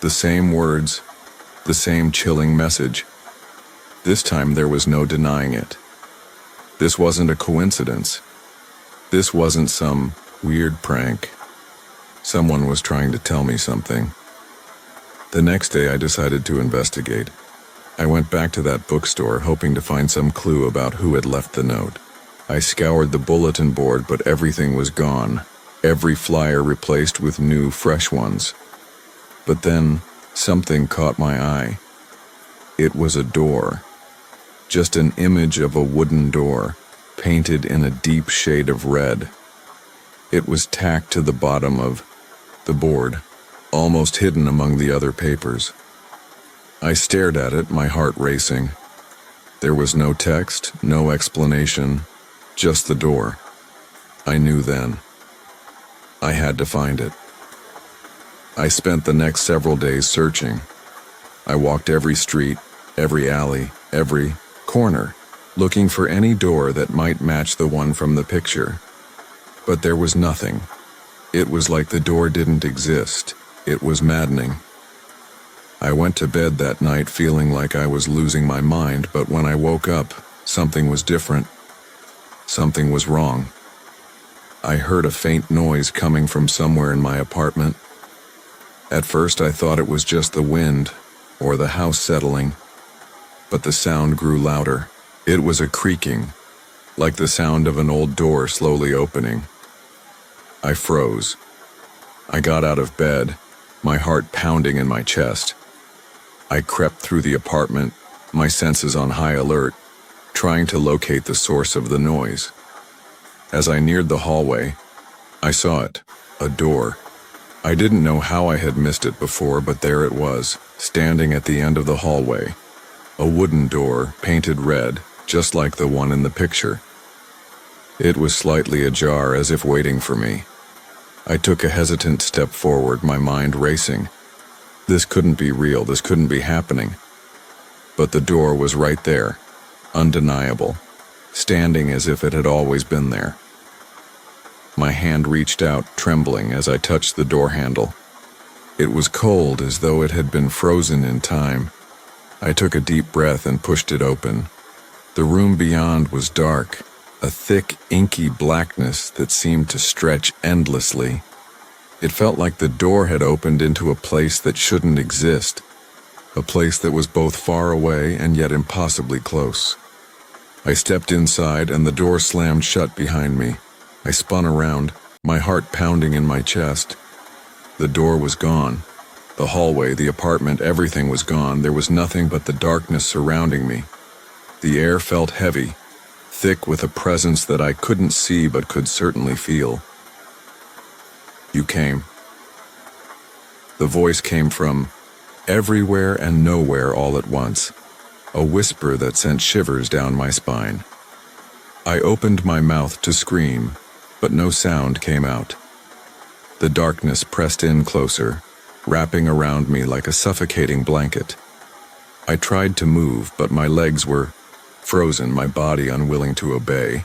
The same words, the same chilling message. This time there was no denying it. This wasn't a coincidence. This wasn't some weird prank. Someone was trying to tell me something. The next day I decided to investigate. I went back to that bookstore, hoping to find some clue about who had left the note. I scoured the bulletin board, but everything was gone. Every flyer replaced with new, fresh ones. But then, something caught my eye. It was a door. Just an image of a wooden door, painted in a deep shade of red. It was tacked to the bottom of the board, almost hidden among the other papers. I stared at it, my heart racing. There was no text, no explanation, just the door. I knew then. I had to find it. I spent the next several days searching. I walked every street, every alley, every corner, looking for any door that might match the one from the picture. But there was nothing. It was like the door didn't exist. It was maddening. I went to bed that night feeling like I was losing my mind, but when I woke up, something was different. Something was wrong. I heard a faint noise coming from somewhere in my apartment. At first I thought it was just the wind or the house settling, but the sound grew louder. It was a creaking, like the sound of an old door slowly opening. I froze. I got out of bed, my heart pounding in my chest. I crept through the apartment, my senses on high alert, trying to locate the source of the noise. As I neared the hallway, I saw it, a door. I didn't know how I had missed it before, but there it was, standing at the end of the hallway. A wooden door, painted red, just like the one in the picture. It was slightly ajar, as if waiting for me. I took a hesitant step forward, my mind racing. This couldn't be real, this couldn't be happening. But the door was right there, undeniable, standing as if it had always been there. My hand reached out, trembling, as I touched the door handle. It was cold, as though it had been frozen in time. I took a deep breath and pushed it open. The room beyond was dark, a thick, inky blackness that seemed to stretch endlessly. It felt like the door had opened into a place that shouldn't exist, a place that was both far away and yet impossibly close. I stepped inside and the door slammed shut behind me. I spun around, my heart pounding in my chest. The door was gone. The hallway, the apartment, everything was gone. There was nothing but the darkness surrounding me. The air felt heavy, thick with a presence that I couldn't see but could certainly feel. You came. The voice came from everywhere and nowhere all at once, a whisper that sent shivers down my spine. I opened my mouth to scream, but no sound came out. The darkness pressed in closer, wrapping around me like a suffocating blanket. I tried to move, but my legs were frozen, my body unwilling to obey.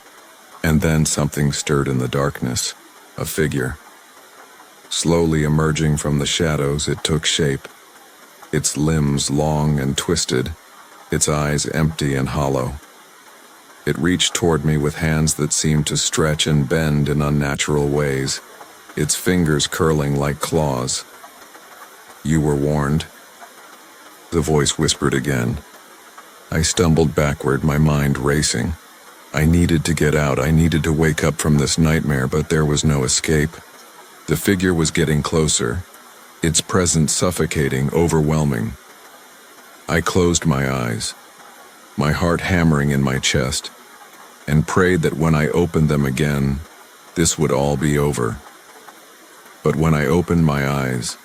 And then something stirred in the darkness, a figure. Slowly emerging from the shadows, it took shape, its limbs long and twisted, its eyes empty and hollow. It reached toward me with hands that seemed to stretch and bend in unnatural ways, its fingers curling like claws. You were warned, the voice whispered again. I stumbled backward, my mind racing. I needed to get out, I needed to wake up from this nightmare, but there was no escape. The figure was getting closer, its presence suffocating, overwhelming. I closed my eyes, my heart hammering in my chest, and prayed that when I opened them again, this would all be over. But when I opened my eyes,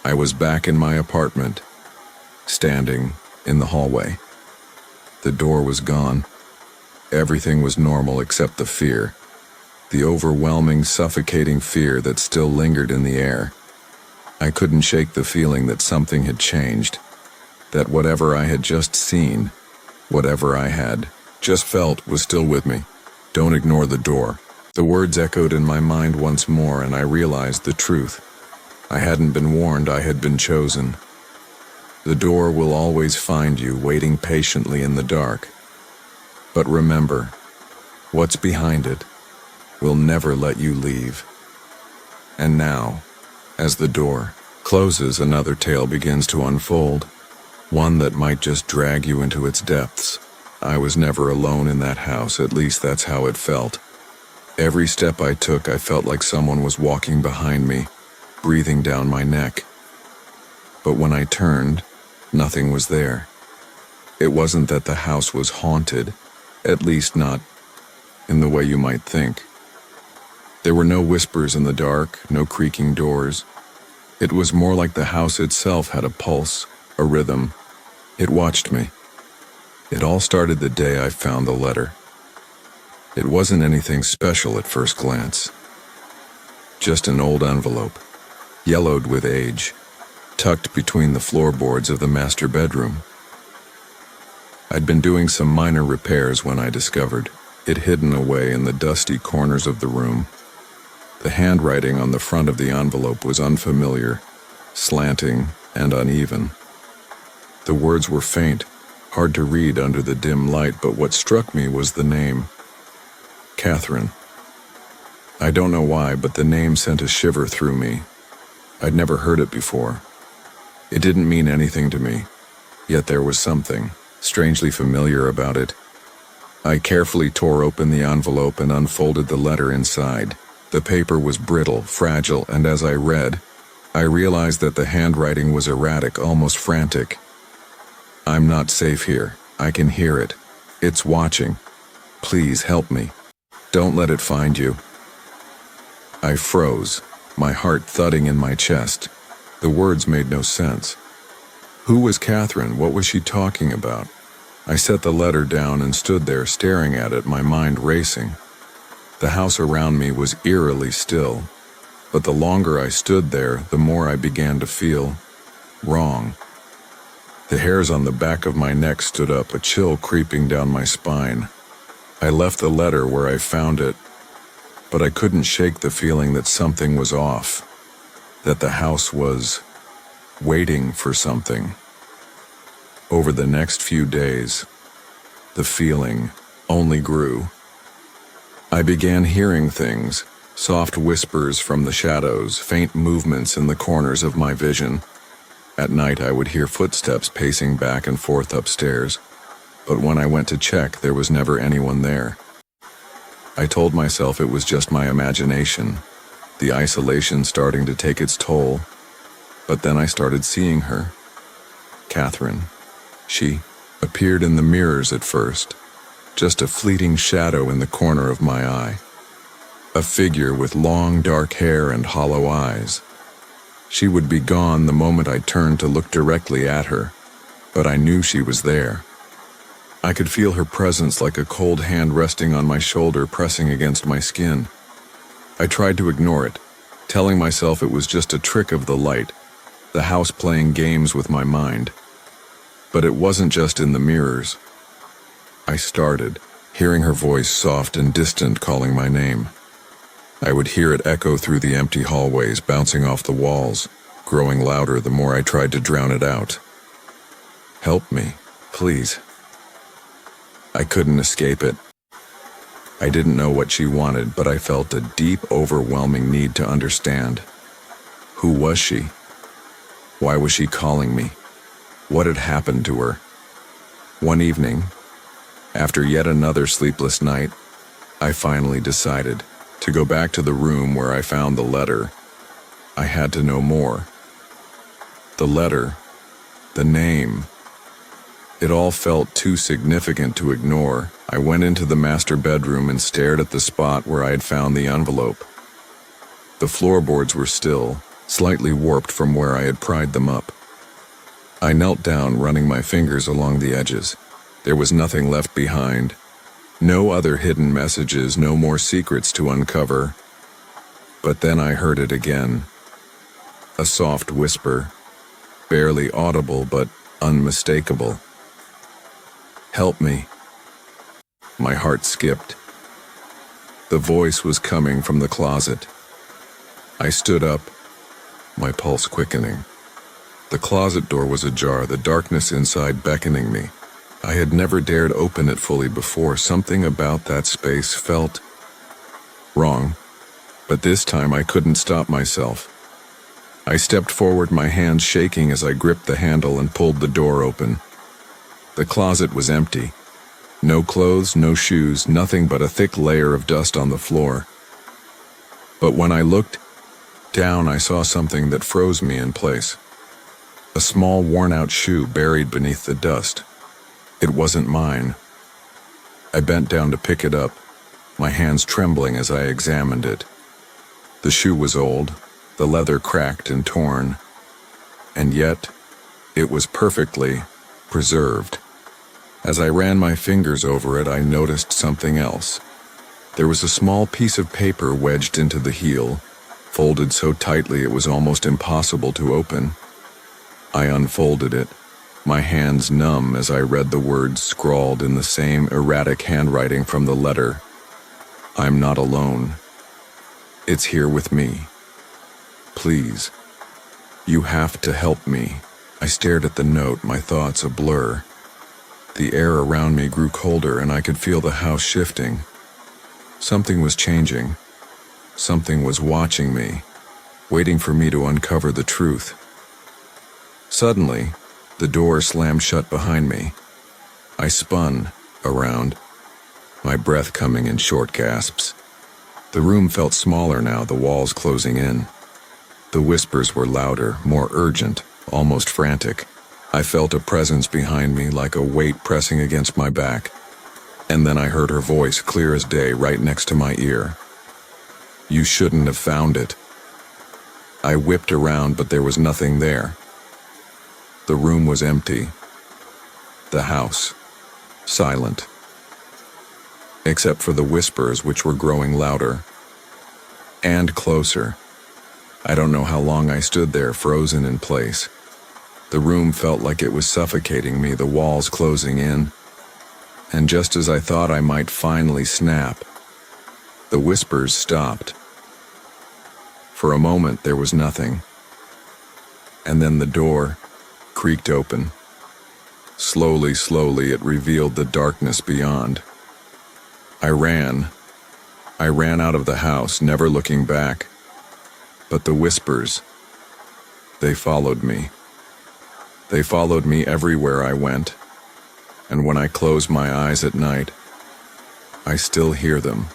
I was back in my apartment, standing in the hallway. The door was gone. Everything was normal except the fear, the overwhelming, suffocating fear that still lingered in the air. I couldn't shake the feeling that something had changed, that whatever I had just seen, whatever I had just felt was still with me. Don't ignore the door. The words echoed in my mind once more, and I realized the truth. I hadn't been warned, I had been chosen. The door will always find you, waiting patiently in the dark. But remember, what's behind it will never let you leave. And now, as the door closes, another tale begins to unfold, one that might just drag you into its depths. I was never alone in that house, at least that's how it felt. Every step I took, I felt like someone was walking behind me, breathing down my neck. But when I turned, nothing was there. It wasn't that the house was haunted, at least not in the way you might think. There were no whispers in the dark, no creaking doors. It was more like the house itself had a pulse, a rhythm. It watched me. It all started the day I found the letter. It wasn't anything special at first glance. Just an old envelope, yellowed with age, tucked between the floorboards of the master bedroom. I'd been doing some minor repairs when I discovered it hidden away in the dusty corners of the room. The handwriting on the front of the envelope was unfamiliar, slanting, and uneven. The words were faint, hard to read under the dim light, but what struck me was the name, Catherine. I don't know why, but the name sent a shiver through me. I'd never heard it before. It didn't mean anything to me, yet there was something strangely familiar about it. I carefully tore open the envelope and unfolded the letter inside. The paper was brittle, fragile, and as I read, I realized that the handwriting was erratic, almost frantic. "I'm not safe here. I can hear it. It's watching. Please help me. Don't let it find you." I froze, my heart thudding in my chest. The words made no sense. Who was Catherine? What was she talking about? I set the letter down and stood there staring at it, my mind racing. The house around me was eerily still, but the longer I stood there, the more I began to feel wrong. The hairs on the back of my neck stood up, a chill creeping down my spine. I left the letter where I found it, but I couldn't shake the feeling that something was off, that the house was waiting for something. Over the next few days, the feeling only grew. I began hearing things, soft whispers from the shadows, faint movements in the corners of my vision. At night I would hear footsteps pacing back and forth upstairs, but when I went to check, there was never anyone there. I told myself it was just my imagination, the isolation starting to take its toll, but then I started seeing her. Catherine. She appeared in the mirrors at first, just a fleeting shadow in the corner of my eye. A figure with long dark hair and hollow eyes. She would be gone the moment I turned to look directly at her, but I knew she was there. I could feel her presence like a cold hand resting on my shoulder, pressing against my skin. I tried to ignore it, telling myself it was just a trick of the light, the house playing games with my mind. But it wasn't just in the mirrors. I started hearing her voice, soft and distant, calling my name. I would hear it echo through the empty hallways, bouncing off the walls, growing louder the more I tried to drown it out. "Help me, please." I couldn't escape it. I didn't know what she wanted, but I felt a deep, overwhelming need to understand. Who was she? Why was she calling me? What had happened to her? One evening, after yet another sleepless night, I finally decided to go back to the room where I found the letter. I had to know more. The letter, the name. It all felt too significant to ignore. I went into the master bedroom and stared at the spot where I had found the envelope. The floorboards were still, slightly warped from where I had pried them up. I knelt down, running my fingers along the edges. There was nothing left behind. No other hidden messages, no more secrets to uncover. But then I heard it again. A soft whisper, barely audible but unmistakable. "Help me." My heart skipped. The voice was coming from the closet. I stood up, my pulse quickening. The closet door was ajar, the darkness inside beckoning me. I had never dared open it fully before. Something about that space felt wrong, but this time I couldn't stop myself. I stepped forward, my hands shaking as I gripped the handle and pulled the door open. The closet was empty. No clothes, no shoes, nothing but a thick layer of dust on the floor. But when I looked down, I saw something that froze me in place. A small, worn-out shoe buried beneath the dust. It wasn't mine. I bent down to pick it up, my hands trembling as I examined it. The shoe was old, the leather cracked and torn, and yet it was perfectly preserved. As I ran my fingers over it, I noticed something else. There was a small piece of paper wedged into the heel, folded so tightly it was almost impossible to open. I unfolded it, my hands numb as I read the words scrawled in the same erratic handwriting from the letter. "I'm not alone. It's here with me. Please, you have to help me." I stared at the note, my thoughts a blur. The air around me grew colder and I could feel the house shifting. Something was changing. Something was watching me. waiting for me to uncover the truth. Suddenly, the door slammed shut behind me. I spun around, my breath coming in short gasps. The room felt smaller now, the walls closing in. The whispers were louder, more urgent, almost frantic. I felt a presence behind me, like a weight pressing against my back. And then I heard her voice, clear as day, right next to my ear. "You shouldn't have found it." I whipped around, but there was nothing there. The room was empty. The house, silent. Except for the whispers, which were growing louder. And closer. I don't know how long I stood there, frozen in place. The room felt like it was suffocating me, the walls closing in. And just as I thought I might finally snap, the whispers stopped. For a moment there was nothing. And then the door creaked open. Slowly, slowly it revealed the darkness beyond. I ran out of the house, never looking back. But the whispers, they followed me. They followed me everywhere I went. And when I close my eyes at night, I still hear them,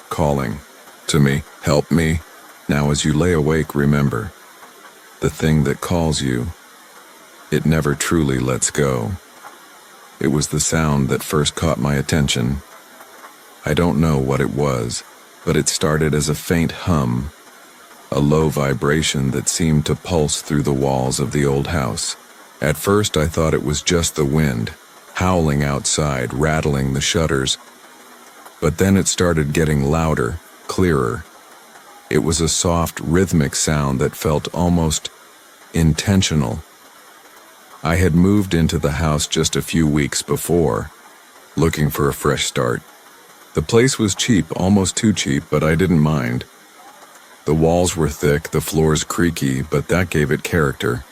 calling to me, "Help me." Now as you lay awake, remember, the thing that calls you, it never truly lets go. It was the sound that first caught my attention. I don't know what it was, but it started as a faint hum, a low vibration that seemed to pulse through the walls of the old house. At first I thought it was just the wind, howling outside, rattling the shutters. But then it started getting louder, clearer. It was a soft, rhythmic sound that felt almost intentional. I had moved into the house just a few weeks before, looking for a fresh start. The place was cheap, almost too cheap, but I didn't mind. The walls were thick, the floors creaky, but that gave it character.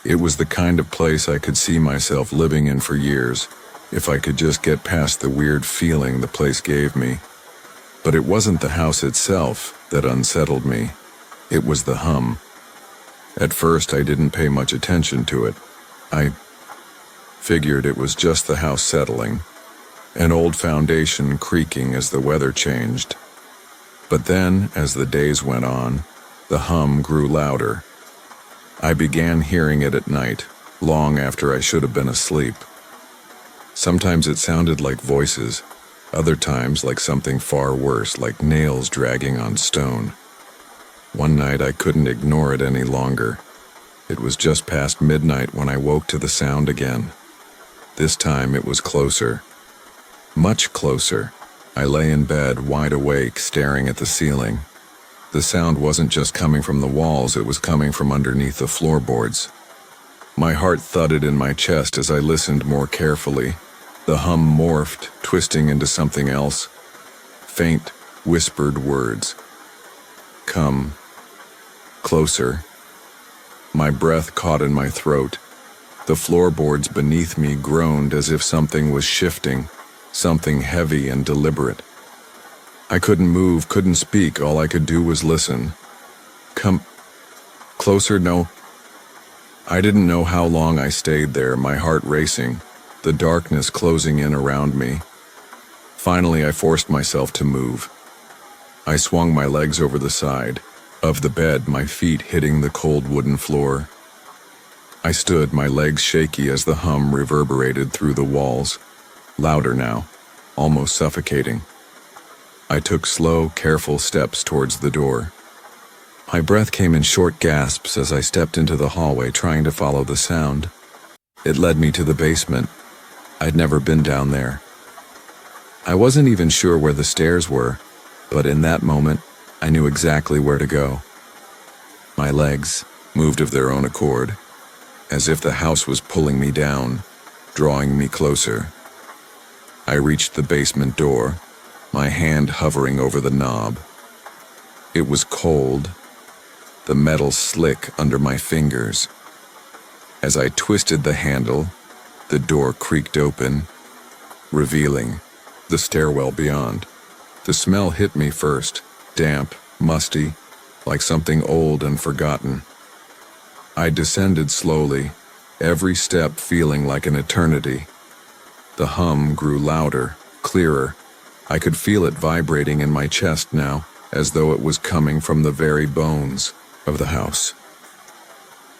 It was the kind of place I could see myself living in for years, if I could just get past the weird feeling the place gave me. But it wasn't the house itself that unsettled me. It was the hum. At first I didn't pay much attention to it. I figured it was just the house settling, an old foundation creaking as the weather changed. But then, as the days went on, the hum grew louder. I began hearing it at night, long after I should have been asleep. Sometimes it sounded like voices, other times like something far worse, like nails dragging on stone. One night I couldn't ignore it any longer. It was just past midnight when I woke to the sound again. This time it was closer. Much closer. I lay in bed, wide awake, staring at the ceiling. The sound wasn't just coming from the walls, it was coming from underneath the floorboards. My heart thudded in my chest as I listened more carefully. The hum morphed, twisting into something else. Faint, whispered words. "Come. Closer." My breath caught in my throat. The floorboards beneath me groaned as if something was shifting, something heavy and deliberate. I couldn't move, couldn't speak, all I could do was listen. "Come. Closer, no." I didn't know how long I stayed there, my heart racing, the darkness closing in around me. Finally, I forced myself to move. I swung my legs over the side of the bed, my feet hitting the cold wooden floor. I stood, my legs shaky as the hum reverberated through the walls, louder now, almost suffocating. I took slow, careful steps towards the door. My breath came in short gasps as I stepped into the hallway, trying to follow the sound. It led me to the basement. I'd never been down there. I wasn't even sure where the stairs were, but in that moment, I knew exactly where to go. My legs moved of their own accord, as if the house was pulling me down, drawing me closer. I reached the basement door, my hand hovering over the knob. It was cold, the metal slick under my fingers. As I twisted the handle, the door creaked open, revealing the stairwell beyond. The smell hit me first, damp, musty, like something old and forgotten. I descended slowly, every step feeling like an eternity. The hum grew louder, clearer. I could feel it vibrating in my chest now, as though it was coming from the very bones of the house.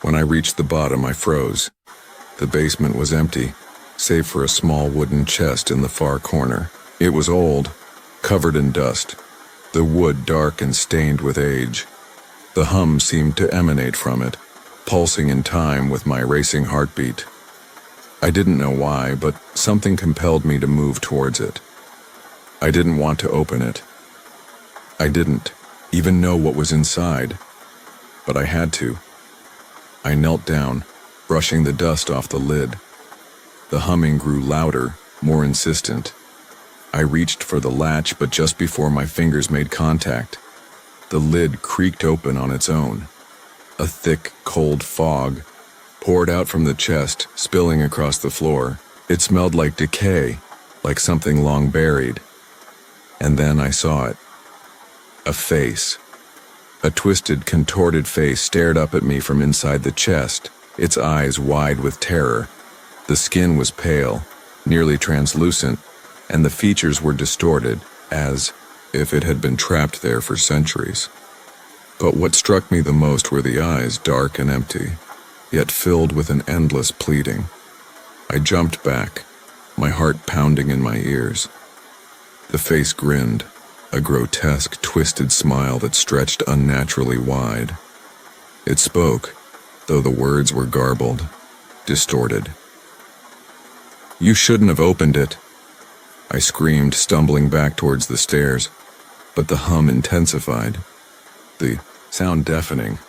When I reached the bottom, I froze. The basement was empty, save for a small wooden chest in the far corner. It was old, covered in dust, the wood dark and stained with age. The hum seemed to emanate from it, pulsing in time with my racing heartbeat. I didn't know why, but something compelled me to move towards it. I didn't want to open it. I didn't even know what was inside, but I had to. I knelt down, brushing the dust off the lid. The humming grew louder, more insistent. I reached for the latch, but just before my fingers made contact, the lid creaked open on its own. A thick, cold fog poured out from the chest, spilling across the floor. It smelled like decay, like something long buried. And then I saw it. A face. A twisted, contorted face stared up at me from inside the chest, its eyes wide with terror. The skin was pale, nearly translucent, and the features were distorted, as if it had been trapped there for centuries. But what struck me the most were the eyes, dark and empty, yet filled with an endless pleading. I jumped back, my heart pounding in my ears. The face grinned, a grotesque, twisted smile that stretched unnaturally wide. It spoke, though the words were garbled, distorted. "You shouldn't have opened it," I screamed, stumbling back towards the stairs, but the hum intensified, the sound deafening.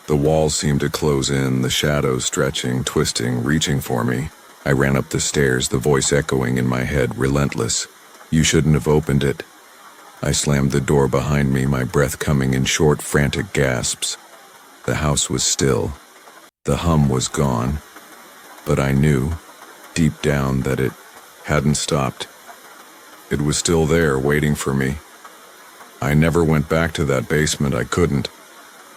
The walls seemed to close in, the shadows stretching, twisting, reaching for me. I ran up the stairs, the voice echoing in my head, relentless. "You shouldn't have opened it." I slammed the door behind me, my breath coming in short, frantic gasps. The house was still. The hum was gone. But I knew, deep down, that it hadn't stopped. It was still there, waiting for me. I never went back to that basement, I couldn't.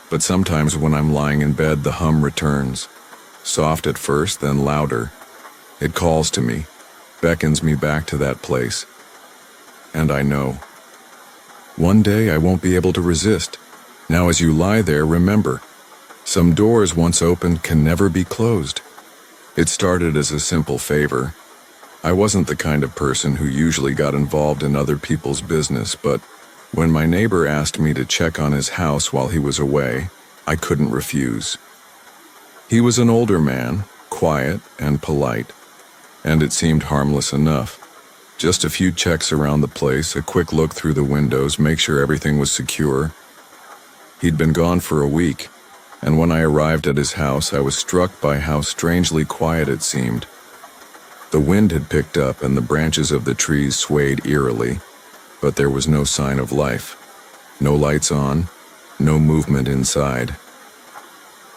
But sometimes when I'm lying in bed, the hum returns. Soft at first, then louder. It calls to me, beckons me back to that place. And I know. One day I won't be able to resist. Now as you lie there, remember, some doors once opened can never be closed. It started as a simple favor. I wasn't the kind of person who usually got involved in other people's business, but when my neighbor asked me to check on his house while he was away, I couldn't refuse. He was an older man, quiet and polite, and it seemed harmless enough. Just a few checks around the place, a quick look through the windows, make sure everything was secure. He'd been gone for a week, and when I arrived at his house, I was struck by how strangely quiet it seemed. The wind had picked up and the branches of the trees swayed eerily, but there was no sign of life. No lights on, no movement inside.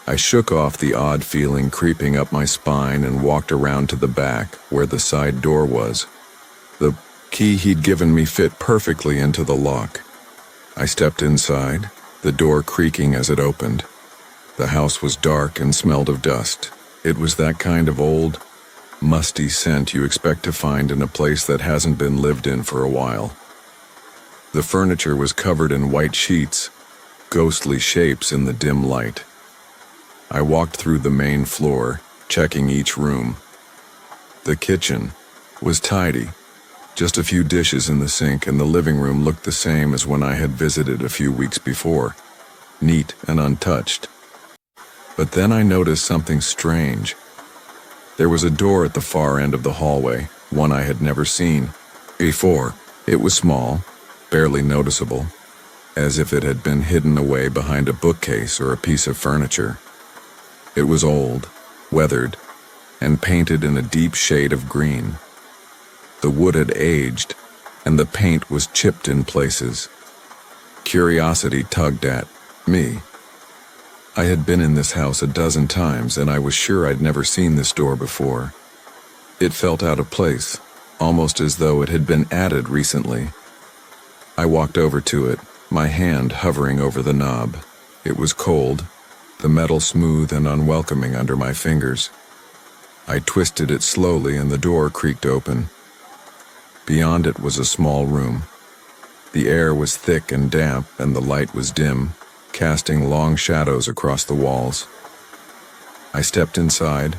I shook off the odd feeling creeping up my spine and walked around to the back, where the side door was. The key he'd given me fit perfectly into the lock. I stepped inside, the door creaking as it opened. The house was dark and smelled of dust. It was that kind of old, musty scent you expect to find in a place that hasn't been lived in for a while. The furniture was covered in white sheets, ghostly shapes in the dim light. I walked through the main floor, checking each room. The kitchen was tidy, just a few dishes in the sink, and the living room looked the same as when I had visited a few weeks before, neat and untouched. But then I noticed something strange. There was a door at the far end of the hallway, one I had never seen before. It was small, barely noticeable, as if it had been hidden away behind a bookcase or a piece of furniture. It was old, weathered, and painted in a deep shade of green. The wood had aged, and the paint was chipped in places. Curiosity tugged at me. I had been in this house a dozen times, and I was sure I'd never seen this door before. It felt out of place, almost as though it had been added recently. I walked over to it, my hand hovering over the knob. It was cold, the metal smooth and unwelcoming under my fingers. I twisted it slowly and the door creaked open. Beyond it was a small room. The air was thick and damp and the light was dim, casting long shadows across the walls. I stepped inside.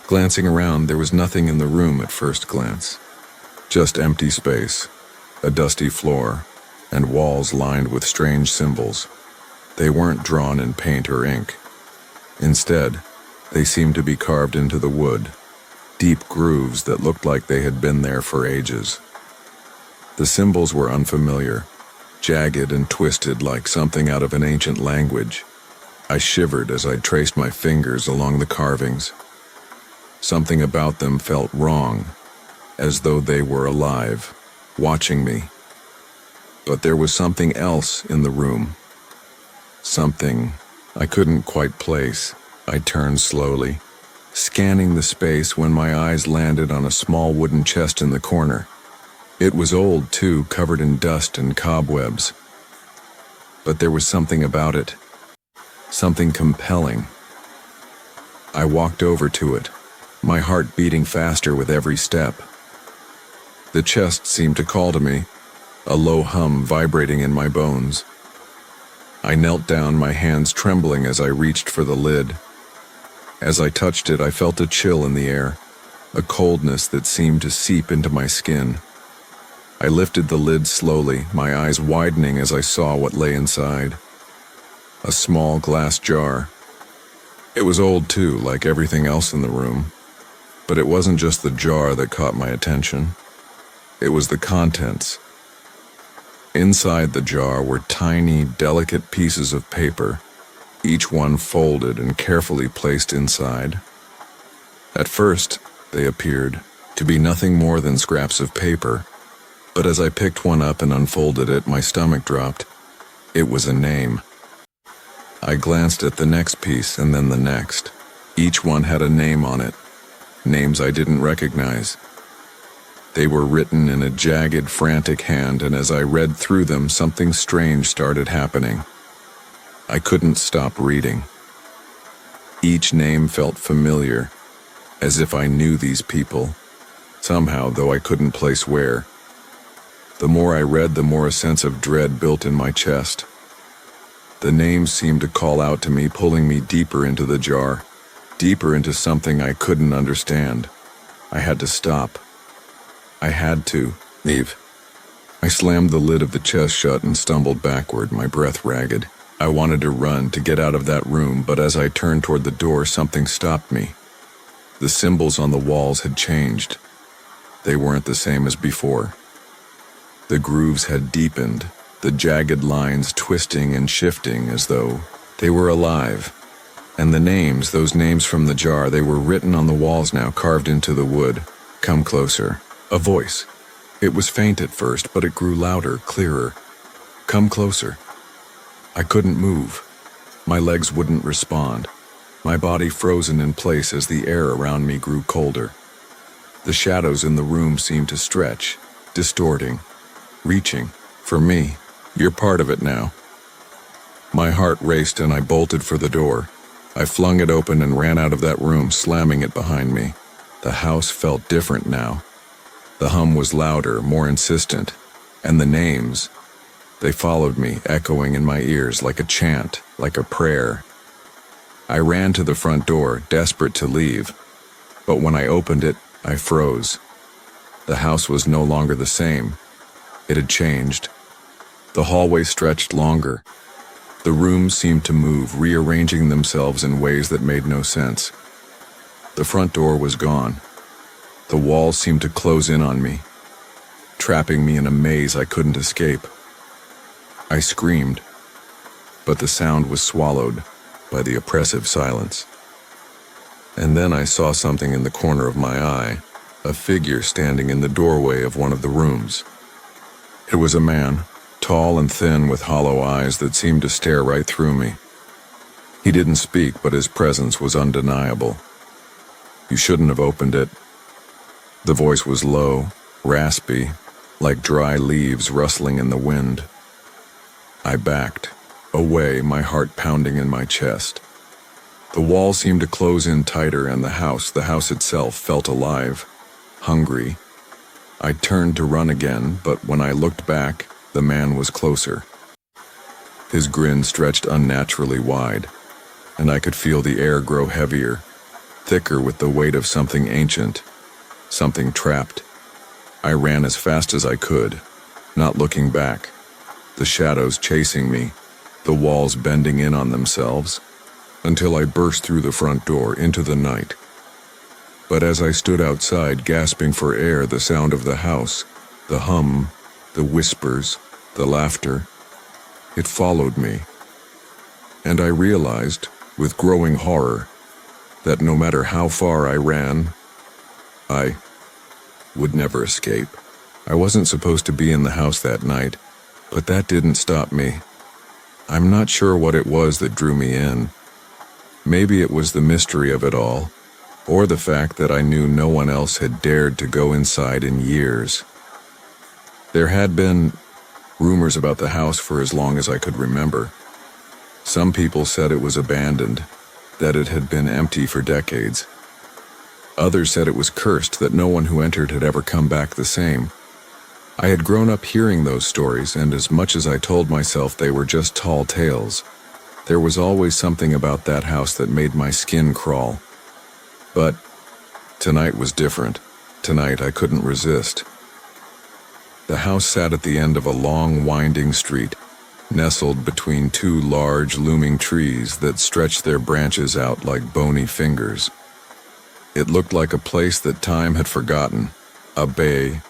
Glancing around, there was nothing in the room at first glance. Just empty space, a dusty floor, and walls lined with strange symbols. They weren't drawn in paint or ink. Instead, they seemed to be carved into the wood, deep grooves that looked like they had been there for ages. The symbols were unfamiliar, jagged and twisted like something out of an ancient language. I shivered as I traced my fingers along the carvings. Something about them felt wrong, as though they were alive, watching me. But there was something else in the room. Something I couldn't quite place. I turned slowly, scanning the space when my eyes landed on a small wooden chest in the corner. It was old, too, covered in dust and cobwebs. But there was something about it, something compelling. I walked over to it, my heart beating faster with every step. The chest seemed to call to me, a low hum vibrating in my bones. I knelt down, my hands trembling as I reached for the lid. As I touched it, I felt a chill in the air, a coldness that seemed to seep into my skin. I lifted the lid slowly, my eyes widening as I saw what lay inside. A small glass jar. It was old too, like everything else in the room. But it wasn't just the jar that caught my attention. It was the contents. Inside the jar were tiny, delicate pieces of paper, each one folded and carefully placed inside. At first, they appeared to be nothing more than scraps of paper, but as I picked one up and unfolded it, my stomach dropped. It was a name. I glanced at the next piece and then the next. Each one had a name on it, names I didn't recognize. They were written in a jagged, frantic hand, and as I read through them, something strange started happening. I couldn't stop reading. Each name felt familiar, as if I knew these people, somehow, though I couldn't place where. The more I read, the more a sense of dread built in my chest. The names seemed to call out to me, pulling me deeper into the jar, deeper into something I couldn't understand. I had to stop. I had to leave. I slammed the lid of the chest shut and stumbled backward, my breath ragged. I wanted to run, to get out of that room, but as I turned toward the door, something stopped me. The symbols on the walls had changed. They weren't the same as before. The grooves had deepened, the jagged lines twisting and shifting as though they were alive. And the names, those names from the jar, they were written on the walls now, carved into the wood. Come closer. A voice. It was faint at first, but it grew louder, clearer. Come closer. I couldn't move. My legs wouldn't respond. My body frozen in place as the air around me grew colder. The shadows in the room seemed to stretch, distorting, reaching. For me, you're part of it now. My heart raced and I bolted for the door. I flung it open and ran out of that room, slamming it behind me. The house felt different now. The hum was louder, more insistent, and the names, they followed me, echoing in my ears like a chant, like a prayer. I ran to the front door, desperate to leave, but when I opened it, I froze. The house was no longer the same. It had changed. The hallway stretched longer. The rooms seemed to move, rearranging themselves in ways that made no sense. The front door was gone. The walls seemed to close in on me, trapping me in a maze I couldn't escape. I screamed, but the sound was swallowed by the oppressive silence. And then I saw something in the corner of my eye, a figure standing in the doorway of one of the rooms. It was a man, tall and thin with hollow eyes that seemed to stare right through me. He didn't speak, but his presence was undeniable. You shouldn't have opened it. The voice was low, raspy, like dry leaves rustling in the wind. I backed, away, my heart pounding in my chest. The wall seemed to close in tighter, and the house itself felt alive, hungry. I turned to run again, but when I looked back, the man was closer. His grin stretched unnaturally wide, and I could feel the air grow heavier, thicker with the weight of something ancient, something trapped. I ran as fast as I could, not looking back, the shadows chasing me, the walls bending in on themselves, until I burst through the front door into the night. But as I stood outside, gasping for air, the sound of the house, the hum, the whispers, the laughter, it followed me. And I realized, with growing horror, that no matter how far I ran, I would never escape. I wasn't supposed to be in the house that night, but that didn't stop me. I'm not sure what it was that drew me in. Maybe it was the mystery of it all, or the fact that I knew no one else had dared to go inside in years. There had been rumors about the house for as long as I could remember. Some people said it was abandoned, that it had been empty for decades. Others said it was cursed, that no one who entered had ever come back the same. I had grown up hearing those stories, and as much as I told myself they were just tall tales, there was always something about that house that made my skin crawl. But tonight was different. Tonight I couldn't resist. The house sat at the end of a long, winding street, nestled between two large, looming trees that stretched their branches out like bony fingers. It looked like a place that time had forgotten, a bay,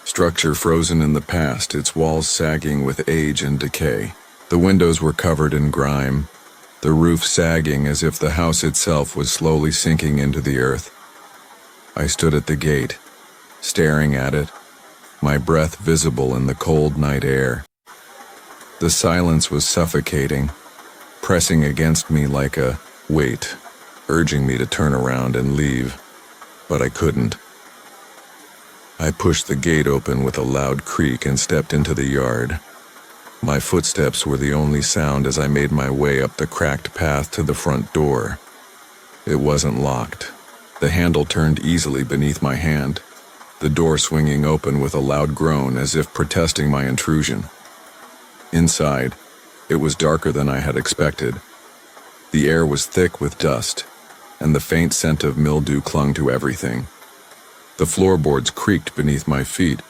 structure frozen in the past, its walls sagging with age and decay. The windows were covered in grime, the roof sagging as if the house itself was slowly sinking into the earth. I stood at the gate, staring at it, my breath visible in the cold night air. The silence was suffocating, pressing against me like a weight, urging me to turn around and leave, but I couldn't. I pushed the gate open with a loud creak and stepped into the yard. My footsteps were the only sound as I made my way up the cracked path to the front door. It wasn't locked. The handle turned easily beneath my hand, the door swinging open with a loud groan as if protesting my intrusion. Inside, it was darker than I had expected. The air was thick with dust, and the faint scent of mildew clung to everything. The floorboards creaked beneath my feet,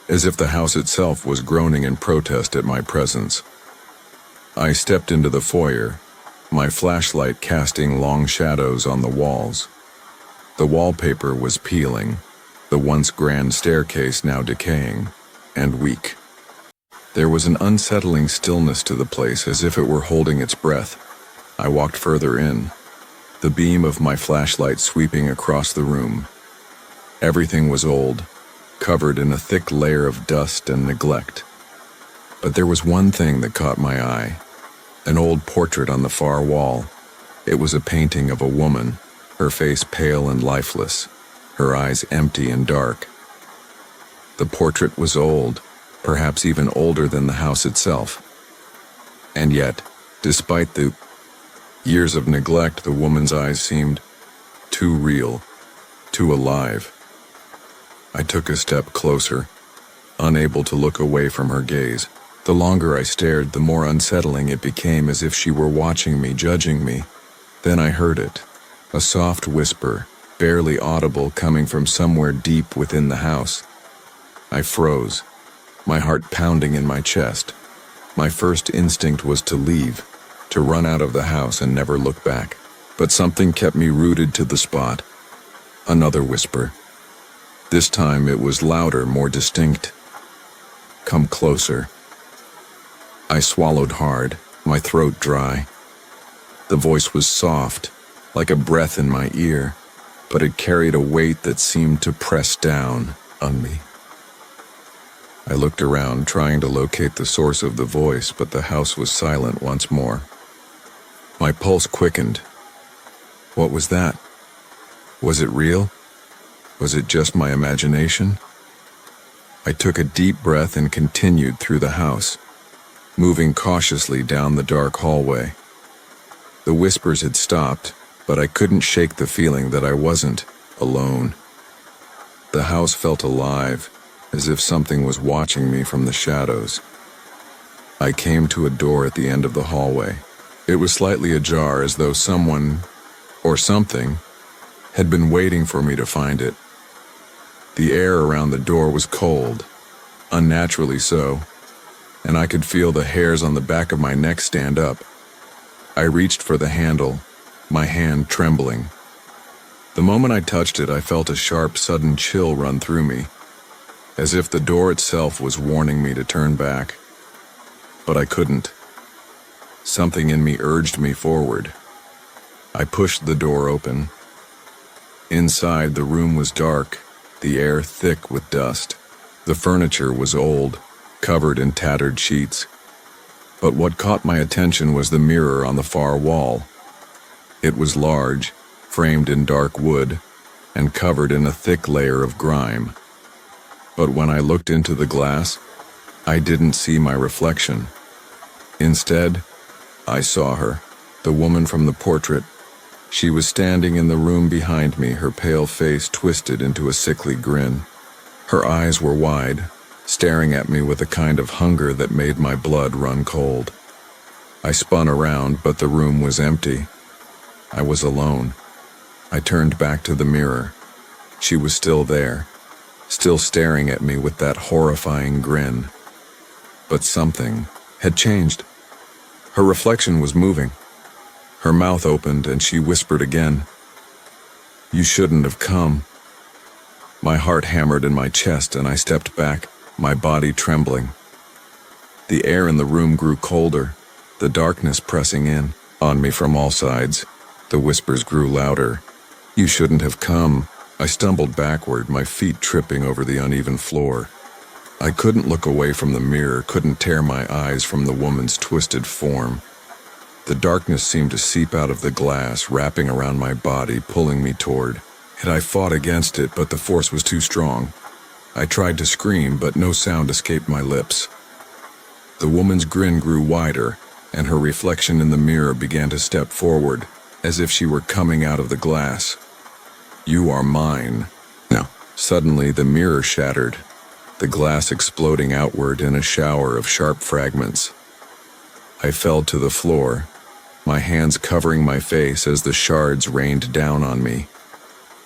as if the house itself was groaning in protest at my presence. I stepped into the foyer, my flashlight casting long shadows on the walls. The wallpaper was peeling, the once grand staircase now decaying, and weak. There was an unsettling stillness to the place, as if it were holding its breath. I walked further in, the beam of my flashlight sweeping across the room. Everything was old, covered in a thick layer of dust and neglect. But there was one thing that caught my eye, an old portrait on the far wall. It was a painting of a woman, her face pale and lifeless, her eyes empty and dark. The portrait was old, perhaps even older than the house itself. And yet, despite the years of neglect, the woman's eyes seemed too real, too alive. I took a step closer, unable to look away from her gaze. The longer I stared, the more unsettling it became, as if she were watching me, judging me. Then I heard it, a soft whisper, barely audible, coming from somewhere deep within the house. I froze, my heart pounding in my chest. My first instinct was to leave, to run out of the house and never look back. But something kept me rooted to the spot. Another whisper. This time it was louder, more distinct. Come closer. I swallowed hard, my throat dry. The voice was soft, like a breath in my ear, but it carried a weight that seemed to press down on me. I looked around, trying to locate the source of the voice, but the house was silent once more. My pulse quickened. What was that? Was it real? Was it just my imagination? I took a deep breath and continued through the house. moving cautiously down the dark hallway. The whispers had stopped, but I couldn't shake the feeling that I wasn't alone. The house felt alive, as if something was watching me from the shadows. I came to a door at the end of the hallway. It was slightly ajar, as though someone, or something, had been waiting for me to find it. The air around the door was cold, unnaturally so, and I could feel the hairs on the back of my neck stand up. I reached for the handle, my hand trembling. The moment I touched it, I felt a sharp, sudden chill run through me, as if the door itself was warning me to turn back. But I couldn't. Something in me urged me forward. I pushed the door open. Inside, the room was dark, the air thick with dust. The furniture was old, covered in tattered sheets. But what caught my attention was the mirror on the far wall. It was large, framed in dark wood, and covered in a thick layer of grime. But when I looked into the glass, I didn't see my reflection. Instead, I saw her, the woman from the portrait. She was standing in the room behind me, her pale face twisted into a sickly grin. Her eyes were wide, staring at me with a kind of hunger that made my blood run cold. I spun around, but the room was empty. I was alone. I turned back to the mirror. She was still there, still staring at me with that horrifying grin. But something had changed. Her reflection was moving. Her mouth opened and she whispered again, "You shouldn't have come." My heart hammered in my chest and I stepped back, my body trembling. The air in the room grew colder, the darkness pressing in on me from all sides. The whispers grew louder. "You shouldn't have come." I stumbled backward, my feet tripping over the uneven floor. I couldn't look away from the mirror, couldn't tear my eyes from the woman's twisted form. The darkness seemed to seep out of the glass, wrapping around my body, pulling me toward it. I fought against it, but the force was too strong. I tried to scream, but no sound escaped my lips. The woman's grin grew wider, and her reflection in the mirror began to step forward, as if she were coming out of the glass. "You are mine." No. Suddenly, the mirror shattered, the glass exploding outward in a shower of sharp fragments. I fell to the floor, my hands covering my face as the shards rained down on me.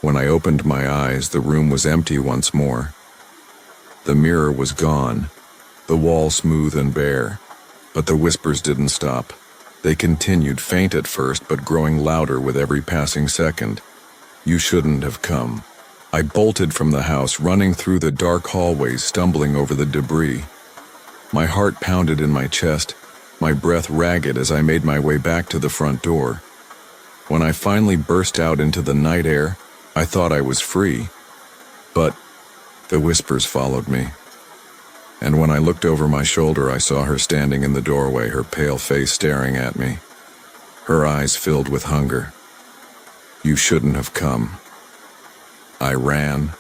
When I opened my eyes, the room was empty once more. The mirror was gone, the wall smooth and bare, but the whispers didn't stop. They continued, faint at first, but growing louder with every passing second. "You shouldn't have come." I bolted from the house, running through the dark hallways, stumbling over the debris. My heart pounded in my chest, my breath ragged as I made my way back to the front door. When I finally burst out into the night air, I thought I was free. But the whispers followed me. And when I looked over my shoulder, I saw her standing in the doorway, her pale face staring at me, her eyes filled with hunger. "You shouldn't have come." I ran,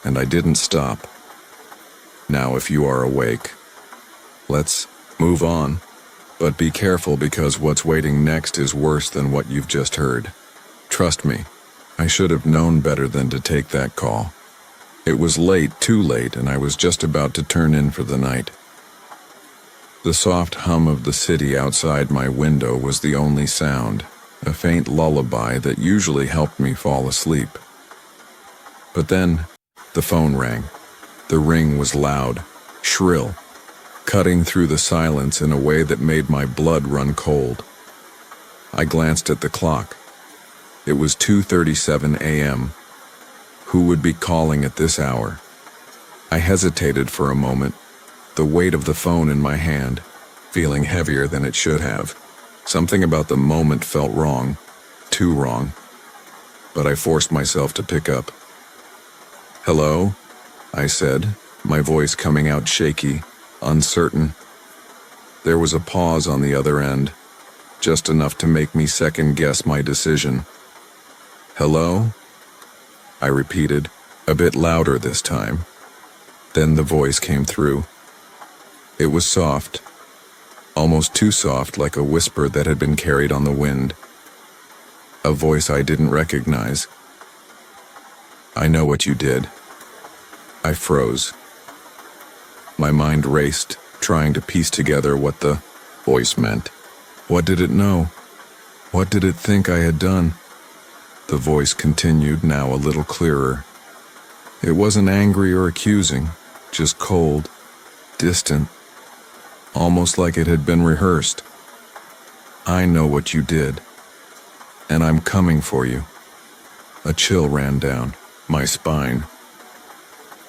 and I didn't stop. Now, if you are awake, let's move on. But be careful, because what's waiting next is worse than what you've just heard. Trust me, I should have known better than to take that call. It was late, too late, and I was just about to turn in for the night. The soft hum of the city outside my window was the only sound, a faint lullaby that usually helped me fall asleep. But then, the phone rang. The ring was loud, shrill, cutting through the silence in a way that made my blood run cold. I glanced at the clock. It was 2:37 a.m. Who would be calling at this hour? I hesitated for a moment, the weight of the phone in my hand, feeling heavier than it should have. Something about the moment felt wrong, too wrong. But I forced myself to pick up. "Hello?" I said, my voice coming out shaky, uncertain. There was a pause on the other end, just enough to make me second-guess my decision. "Hello?" I repeated, a bit louder this time. Then the voice came through. It was soft, almost too soft, like a whisper that had been carried on the wind. A voice I didn't recognize. "I know what you did." I froze. My mind raced, trying to piece together what the voice meant. What did it know? What did it think I had done? The voice continued, now a little clearer. It wasn't angry or accusing, just cold, distant, almost like it had been rehearsed. "I know what you did, and I'm coming for you." A chill ran down my spine.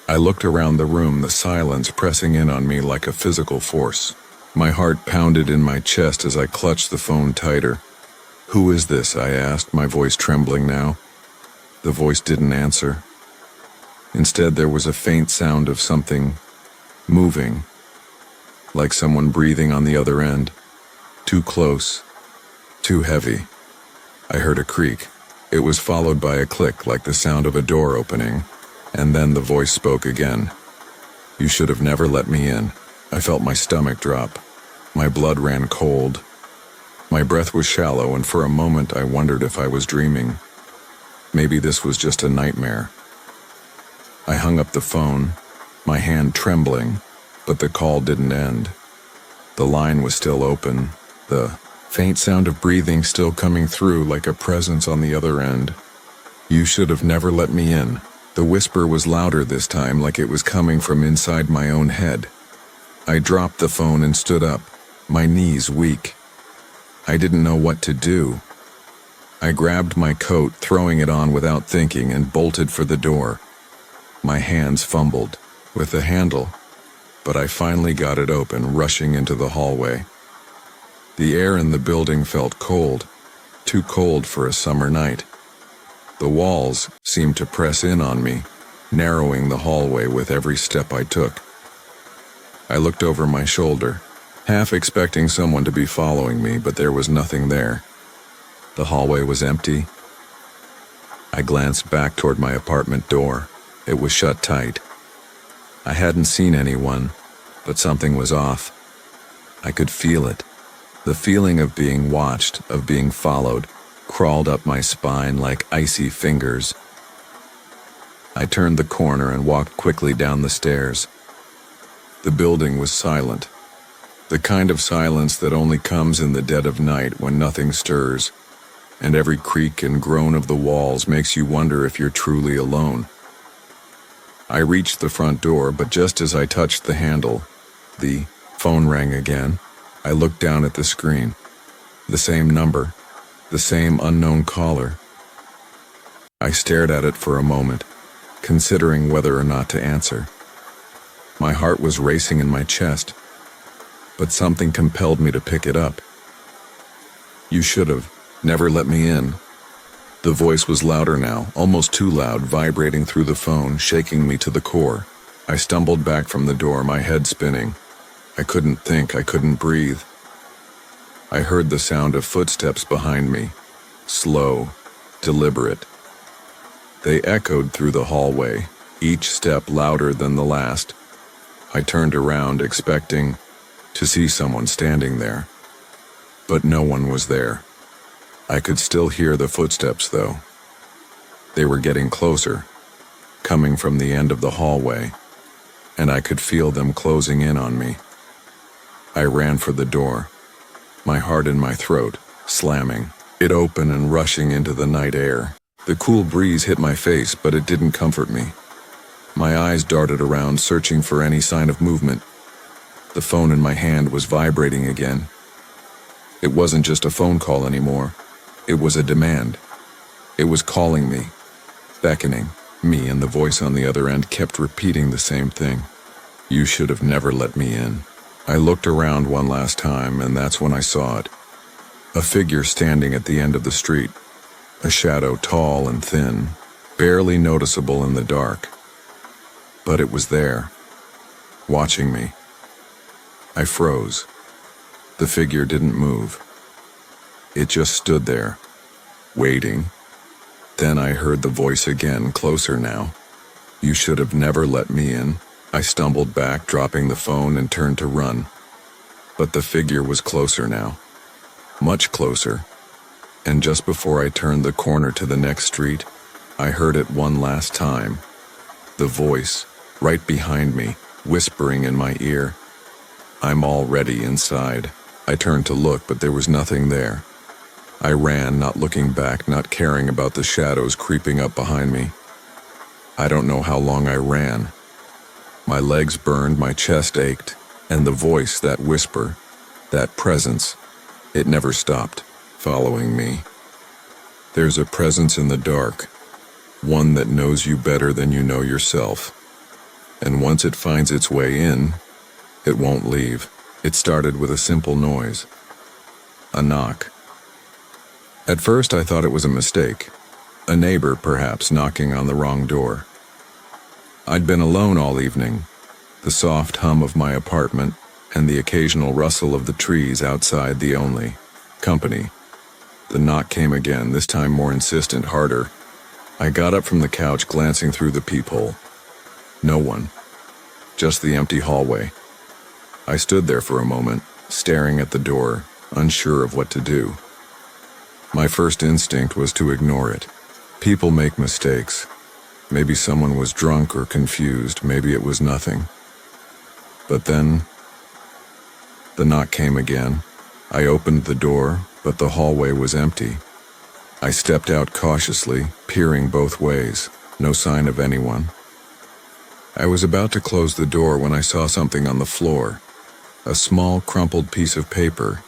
I looked around the room, the silence pressing in on me like a physical force. My heart pounded in my chest as I clutched the phone tighter. "Who is this?" I asked, my voice trembling now. The voice didn't answer. Instead, there was a faint sound of something moving, like someone breathing on the other end. Too close, too heavy. I heard a creak. It was followed by a click, like the sound of a door opening, and then the voice spoke again. "You should have never let me in." I felt my stomach drop. My blood ran cold. My breath was shallow, and for a moment I wondered if I was dreaming. Maybe this was just a nightmare. I hung up the phone, my hand trembling, but the call didn't end. The line was still open, the faint sound of breathing still coming through like a presence on the other end. "You should have never let me in." The whisper was louder this time, like it was coming from inside my own head. I dropped the phone and stood up, my knees weak. I didn't know what to do. I grabbed my coat, throwing it on without thinking, and bolted for the door. My hands fumbled with the handle, but I finally got it open, rushing into the hallway. The air in the building felt cold, too cold for a summer night. The walls seemed to press in on me, narrowing the hallway with every step I took. I looked over my shoulder, half expecting someone to be following me, but there was nothing there. The hallway was empty. I glanced back toward my apartment door. It was shut tight. I hadn't seen anyone, but something was off. I could feel it. The feeling of being watched, of being followed, crawled up my spine like icy fingers. I turned the corner and walked quickly down the stairs. The building was silent, the kind of silence that only comes in the dead of night when nothing stirs, and every creak and groan of the walls makes you wonder if you're truly alone. I reached the front door, but just as I touched the handle, the phone rang again. I looked down at the screen. The same number, the same unknown caller. I stared at it for a moment, considering whether or not to answer. My heart was racing in my chest, but something compelled me to pick it up. "You should have never let me in." The voice was louder now, almost too loud, vibrating through the phone, shaking me to the core. I stumbled back from the door, my head spinning. I couldn't think, I couldn't breathe. I heard the sound of footsteps behind me, slow, deliberate. They echoed through the hallway, each step louder than the last. I turned around, expecting to see someone standing there, but no one was there. I could still hear the footsteps, though. They were getting closer, coming from the end of the hallway, and I could feel them closing in on me. I ran for the door, my heart in my throat, slamming it open and rushing into the night air. The cool breeze hit my face, but it didn't comfort me. My eyes darted around, searching for any sign of movement. The phone in my hand was vibrating again. It wasn't just a phone call anymore. It was a demand. It was calling me, beckoning me, and the voice on the other end kept repeating the same thing. "You should have never let me in." I looked around one last time, and that's when I saw it. A figure standing at the end of the street. A shadow, tall and thin, barely noticeable in the dark. But it was there, watching me. I froze. The figure didn't move. It just stood there, waiting. Then I heard the voice again, closer now. "You should have never let me in." I stumbled back, dropping the phone, and turned to run. But the figure was closer now, much closer, and just before I turned the corner to the next street, I heard it one last time. The voice, right behind me, whispering in my ear. I'm already inside. I turned to look, but there was nothing there. I ran, not looking back, not caring about the shadows creeping up behind me. I don't know how long I ran. My legs burned, my chest ached, and the voice, that whisper, that presence, it never stopped, following me. There's a presence in the dark, one that knows you better than you know yourself. And once it finds its way in, it won't leave. It started with a simple noise. A knock. At first I thought it was a mistake. A neighbor, perhaps, knocking on the wrong door. I'd been alone all evening. The soft hum of my apartment and the occasional rustle of the trees outside the only company. The knock came again, this time more insistent, harder. I got up from the couch, glancing through the peephole. No one. Just the empty hallway. I stood there for a moment, staring at the door, unsure of what to do. My first instinct was to ignore it. People make mistakes. Maybe someone was drunk or confused, maybe it was nothing. But then, the knock came again. I opened the door, but the hallway was empty. I stepped out cautiously, peering both ways. No sign of anyone. I was about to close the door when I saw something on the floor. A small, crumpled piece of paper.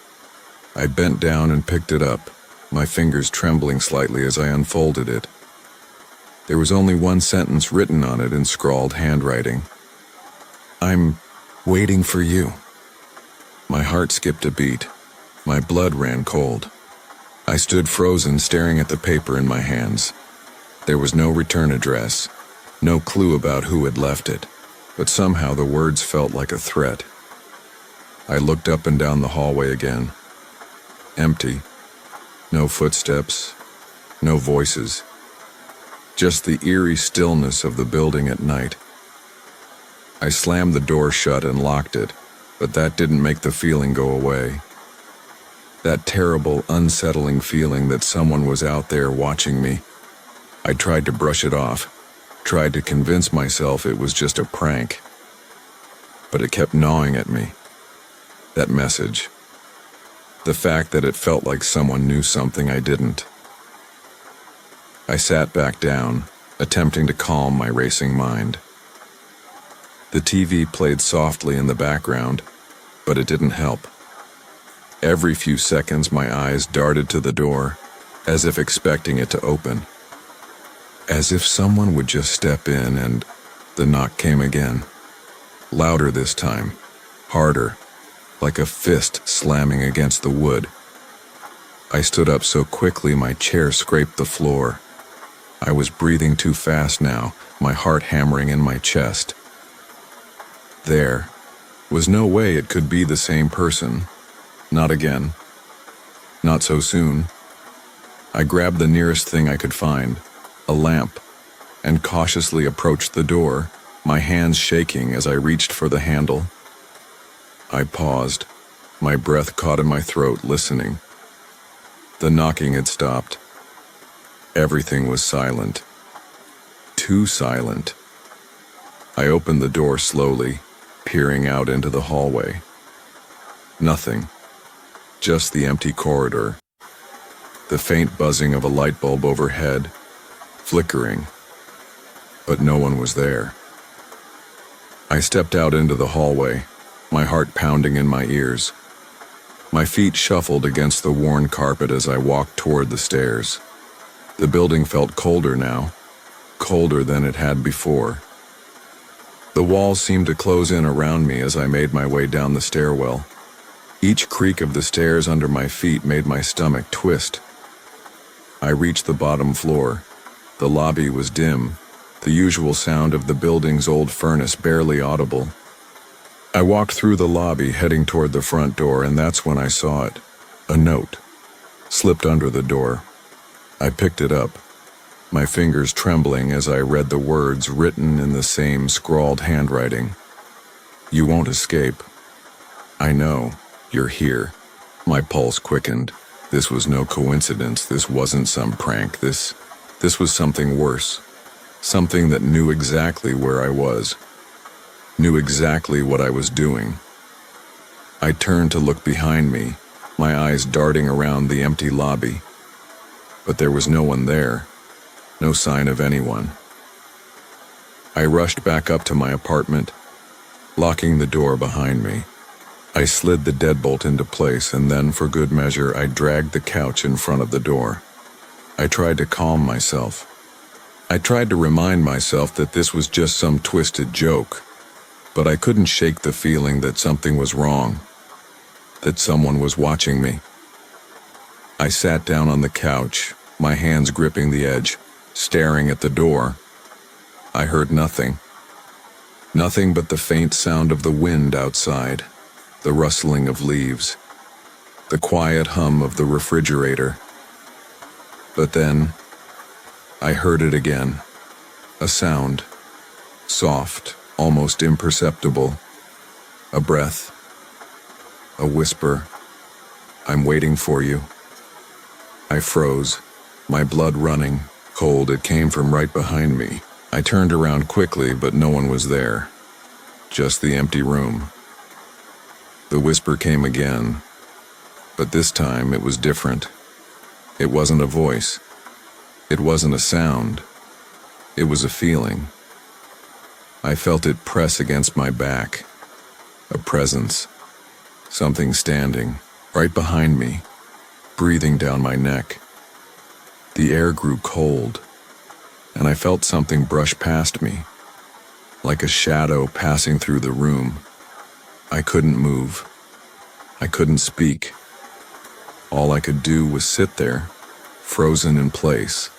I bent down and picked it up, my fingers trembling slightly as I unfolded it. There was only one sentence written on it in scrawled handwriting. I'm waiting for you. My heart skipped a beat. My blood ran cold. I stood frozen, staring at the paper in my hands. There was no return address, no clue about who had left it, but somehow the words felt like a threat. I looked up and down the hallway again. Empty. No footsteps, no voices. Just the eerie stillness of the building at night. I slammed the door shut and locked it, but that didn't make the feeling go away. That terrible, unsettling feeling that someone was out there watching me. I tried to brush it off, tried to convince myself it was just a prank. But it kept gnawing at me. That message. The fact that it felt like someone knew something I didn't. I sat back down, attempting to calm my racing mind. The TV played softly in the background, but it didn't help. Every few seconds my eyes darted to the door, as if expecting it to open. As if someone would just step in, and the knock came again. Louder this time, harder, like a fist slamming against the wood. I stood up so quickly my chair scraped the floor. I was breathing too fast now, my heart hammering in my chest. There was no way it could be the same person. Not again. Not so soon. I grabbed the nearest thing I could find, a lamp, and cautiously approached the door, my hands shaking as I reached for the handle. I paused, my breath caught in my throat, listening. The knocking had stopped. Everything was silent. Too silent. I opened the door slowly, peering out into the hallway. Nothing. Just the empty corridor. The faint buzzing of a light bulb overhead, flickering. But no one was there. I stepped out into the hallway, my heart pounding in my ears. My feet shuffled against the worn carpet as I walked toward the stairs. The building felt colder now, colder than it had before. The walls seemed to close in around me as I made my way down the stairwell. Each creak of the stairs under my feet made my stomach twist. I reached the bottom floor. The lobby was dim, the usual sound of the building's old furnace barely audible. I walked through the lobby, heading toward the front door, and that's when I saw it. A note, slipped under the door. I picked it up, my fingers trembling as I read the words written in the same scrawled handwriting. You won't escape. I know. You're here. My pulse quickened. This was no coincidence. This wasn't some prank. This was something worse. Something that knew exactly where I was. Knew exactly what I was doing. I turned to look behind me, my eyes darting around the empty lobby. But there was no one there. No sign of anyone. I rushed back up to my apartment, locking the door behind me. I slid the deadbolt into place, and then, for good measure, I dragged the couch in front of the door. I tried to calm myself. I tried to remind myself that this was just some twisted joke, but I couldn't shake the feeling that something was wrong, that someone was watching me. I sat down on the couch, my hands gripping the edge, staring at the door. I heard nothing. Nothing but the faint sound of the wind outside, the rustling of leaves, the quiet hum of the refrigerator. But then, I heard it again. A sound, soft, almost imperceptible. A breath. A whisper. I'm waiting for you. I froze, my blood running, cold. It came from right behind me. I turned around quickly, but no one was there. Just the empty room. The whisper came again, but this time it was different. It wasn't a voice. It wasn't a sound. It was a feeling. I felt it press against my back. A presence. Something standing, right behind me, breathing down my neck. The air grew cold, and I felt something brush past me, like a shadow passing through the room. I couldn't move. I couldn't speak. All I could do was sit there, frozen in place.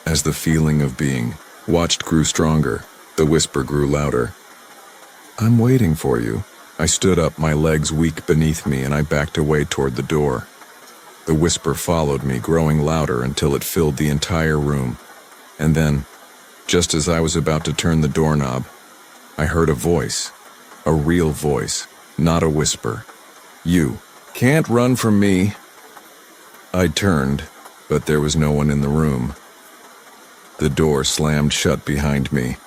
As the feeling of being watched grew stronger, the whisper grew louder. I'm waiting for you. I stood up, my legs weak beneath me, and I backed away toward the door. The whisper followed me, growing louder until it filled the entire room. And then, just as I was about to turn the doorknob, I heard a voice. A real voice, not a whisper. You can't run from me. I turned, but there was no one in the room. The door slammed shut behind me.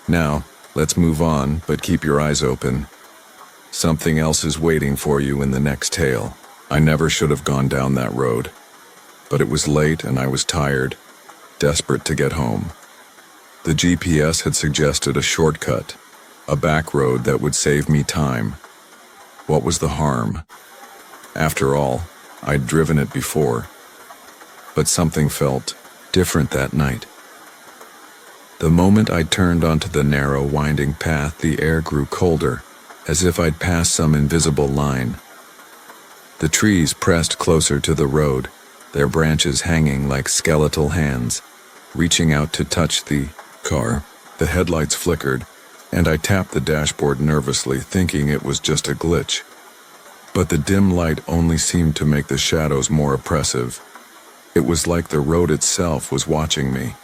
Now, let's move on, but keep your eyes open. Something else is waiting for you in the next tale. I never should have gone down that road. But it was late and I was tired, desperate to get home. The GPS had suggested a shortcut. A back road that would save me time. What was the harm? After all, I'd driven it before. But something felt different that night. The moment I turned onto the narrow, winding path, the air grew colder, as if I'd passed some invisible line. The trees pressed closer to the road, their branches hanging like skeletal hands, reaching out to touch the car. The headlights flickered, and I tapped the dashboard nervously, thinking it was just a glitch. But the dim light only seemed to make the shadows more oppressive. It was like the road itself was watching me.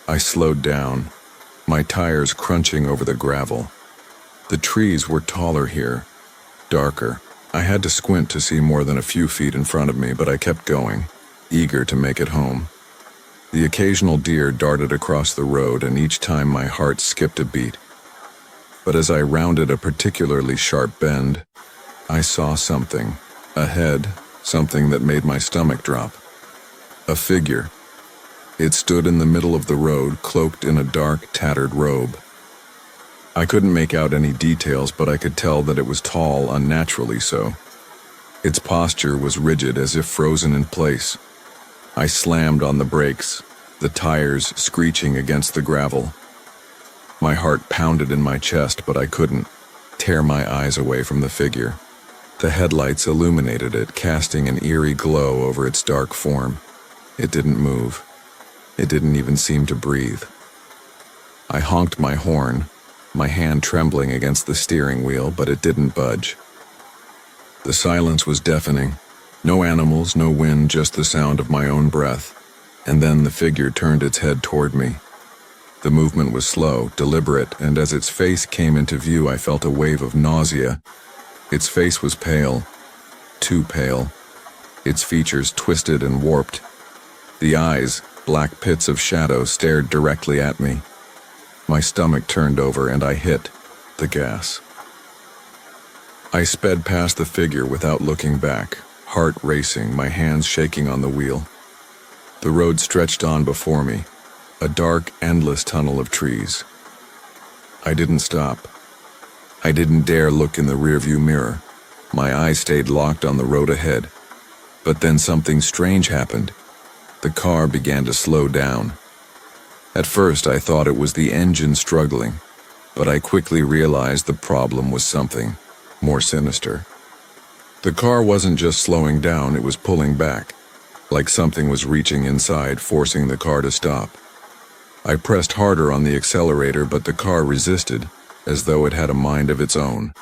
I slowed down, my tires crunching over the gravel. The trees were taller here, darker. I had to squint to see more than a few feet in front of me, but I kept going, eager to make it home. The occasional deer darted across the road, and each time my heart skipped a beat. But as I rounded a particularly sharp bend, I saw something. Ahead, something that made my stomach drop. A figure. It stood in the middle of the road, cloaked in a dark, tattered robe. I couldn't make out any details, but I could tell that it was tall, unnaturally so. Its posture was rigid, as if frozen in place. I slammed on the brakes, the tires screeching against the gravel. My heart pounded in my chest, but I couldn't tear my eyes away from the figure. The headlights illuminated it, casting an eerie glow over its dark form. It didn't move. It didn't even seem to breathe. I honked my horn, my hand trembling against the steering wheel, but it didn't budge. The silence was deafening. No animals, no wind, just the sound of my own breath. And then the figure turned its head toward me. The movement was slow, deliberate, and as its face came into view, I felt a wave of nausea. Its face was pale, too pale, its features twisted and warped. The eyes, black pits of shadow, stared directly at me. My stomach turned over and I hit the gas. I sped past the figure without looking back, heart racing, my hands shaking on the wheel. The road stretched on before me, a dark, endless tunnel of trees. I didn't stop. I didn't dare look in the rearview mirror. My eyes stayed locked on the road ahead. But then something strange happened. The car began to slow down. At first I thought it was the engine struggling, but I quickly realized the problem was something more sinister. The car wasn't just slowing down, it was pulling back, like something was reaching inside, forcing the car to stop. I pressed harder on the accelerator, but the car resisted, as though it had a mind of its own.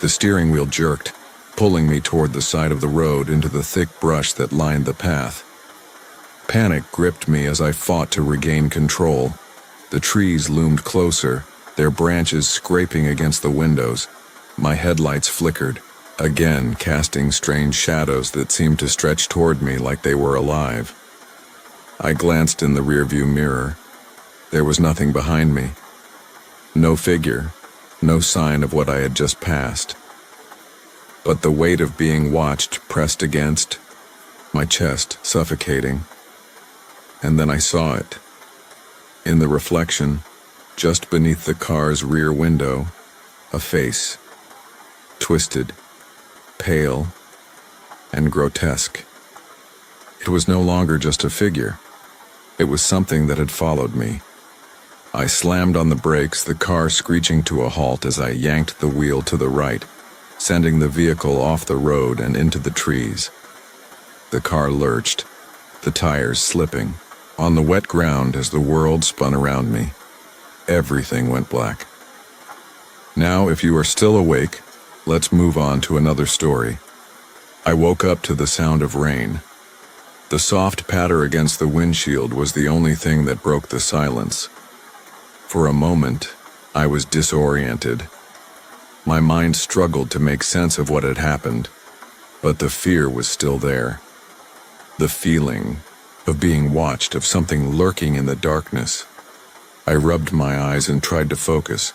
The steering wheel jerked, pulling me toward the side of the road into the thick brush that lined the path. Panic gripped me as I fought to regain control. The trees loomed closer, their branches scraping against the windows. My headlights flickered, again casting strange shadows that seemed to stretch toward me like they were alive. I glanced in the rearview mirror. There was nothing behind me. No figure, no sign of what I had just passed. But the weight of being watched pressed against my chest, suffocating. And then I saw it. In the reflection, just beneath the car's rear window, a face. Twisted, pale, and grotesque. It was no longer just a figure. It was something that had followed me. I slammed on the brakes, the car screeching to a halt as I yanked the wheel to the right, sending the vehicle off the road and into the trees. The car lurched, the tires slipping, on the wet ground as the world spun around me. Everything went black. Now, if you are still awake, let's move on to another story. I woke up to the sound of rain. The soft patter against the windshield was the only thing that broke the silence. For a moment, I was disoriented. My mind struggled to make sense of what had happened, but the fear was still there. The feeling of being watched, of something lurking in the darkness. I rubbed my eyes and tried to focus.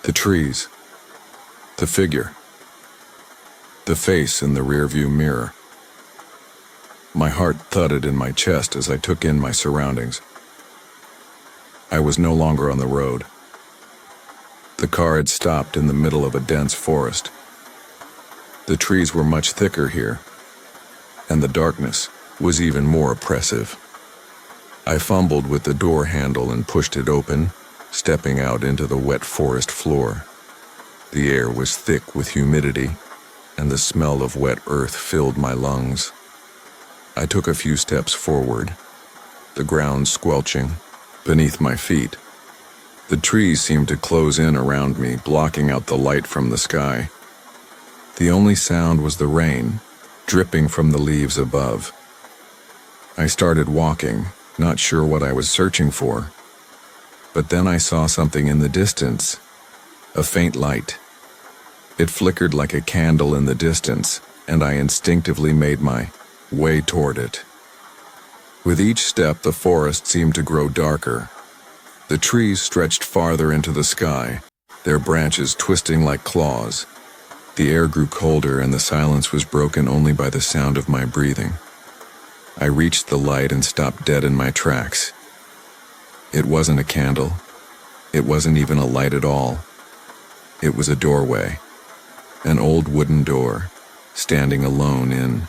The trees. The figure. The face in the rearview mirror. My heart thudded in my chest as I took in my surroundings. I was no longer on the road. The car had stopped in the middle of a dense forest. The trees were much thicker here, and the darkness was even more oppressive. I fumbled with the door handle and pushed it open, stepping out into the wet forest floor. The air was thick with humidity, and the smell of wet earth filled my lungs. I took a few steps forward, the ground squelching beneath my feet. The trees seemed to close in around me, blocking out the light from the sky. The only sound was the rain, dripping from the leaves above. I started walking, not sure what I was searching for. But then I saw something in the distance, a faint light. It flickered like a candle in the distance, and I instinctively made my way toward it. With each step, the forest seemed to grow darker. The trees stretched farther into the sky, their branches twisting like claws. The air grew colder and the silence was broken only by the sound of my breathing. I reached the light and stopped dead in my tracks. It wasn't a candle. It wasn't even a light at all. It was a doorway, an old wooden door, standing alone in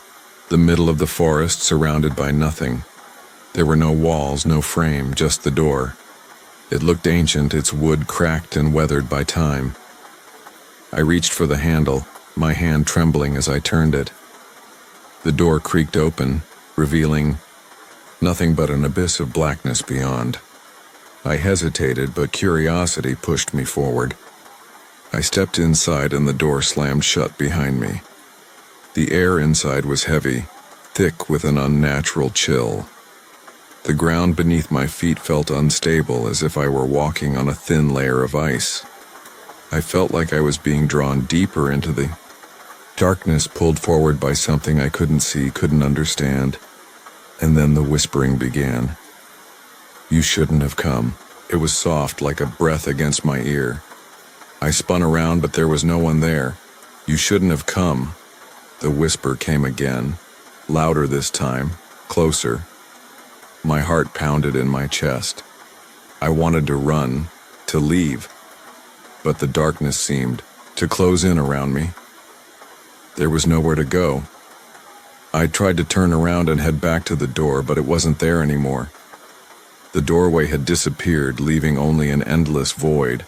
the middle of the forest, surrounded by nothing. There were no walls, no frame, just the door. It looked ancient, its wood cracked and weathered by time. I reached for the handle, my hand trembling as I turned it. The door creaked open, revealing nothing but an abyss of blackness beyond. I hesitated, but curiosity pushed me forward. I stepped inside and the door slammed shut behind me. The air inside was heavy, thick with an unnatural chill. The ground beneath my feet felt unstable, as if I were walking on a thin layer of ice. I felt like I was being drawn deeper into the Darkness pulled forward by something I couldn't see, couldn't understand, and then the whispering began. You shouldn't have come. It was soft, like a breath against my ear. I spun around, but there was no one there. You shouldn't have come. The whisper came again, louder this time, closer. My heart pounded in my chest. I wanted to run, to leave, but the darkness seemed to close in around me. There was nowhere to go. I tried to turn around and head back to the door, but it wasn't there anymore. The doorway had disappeared, leaving only an endless void.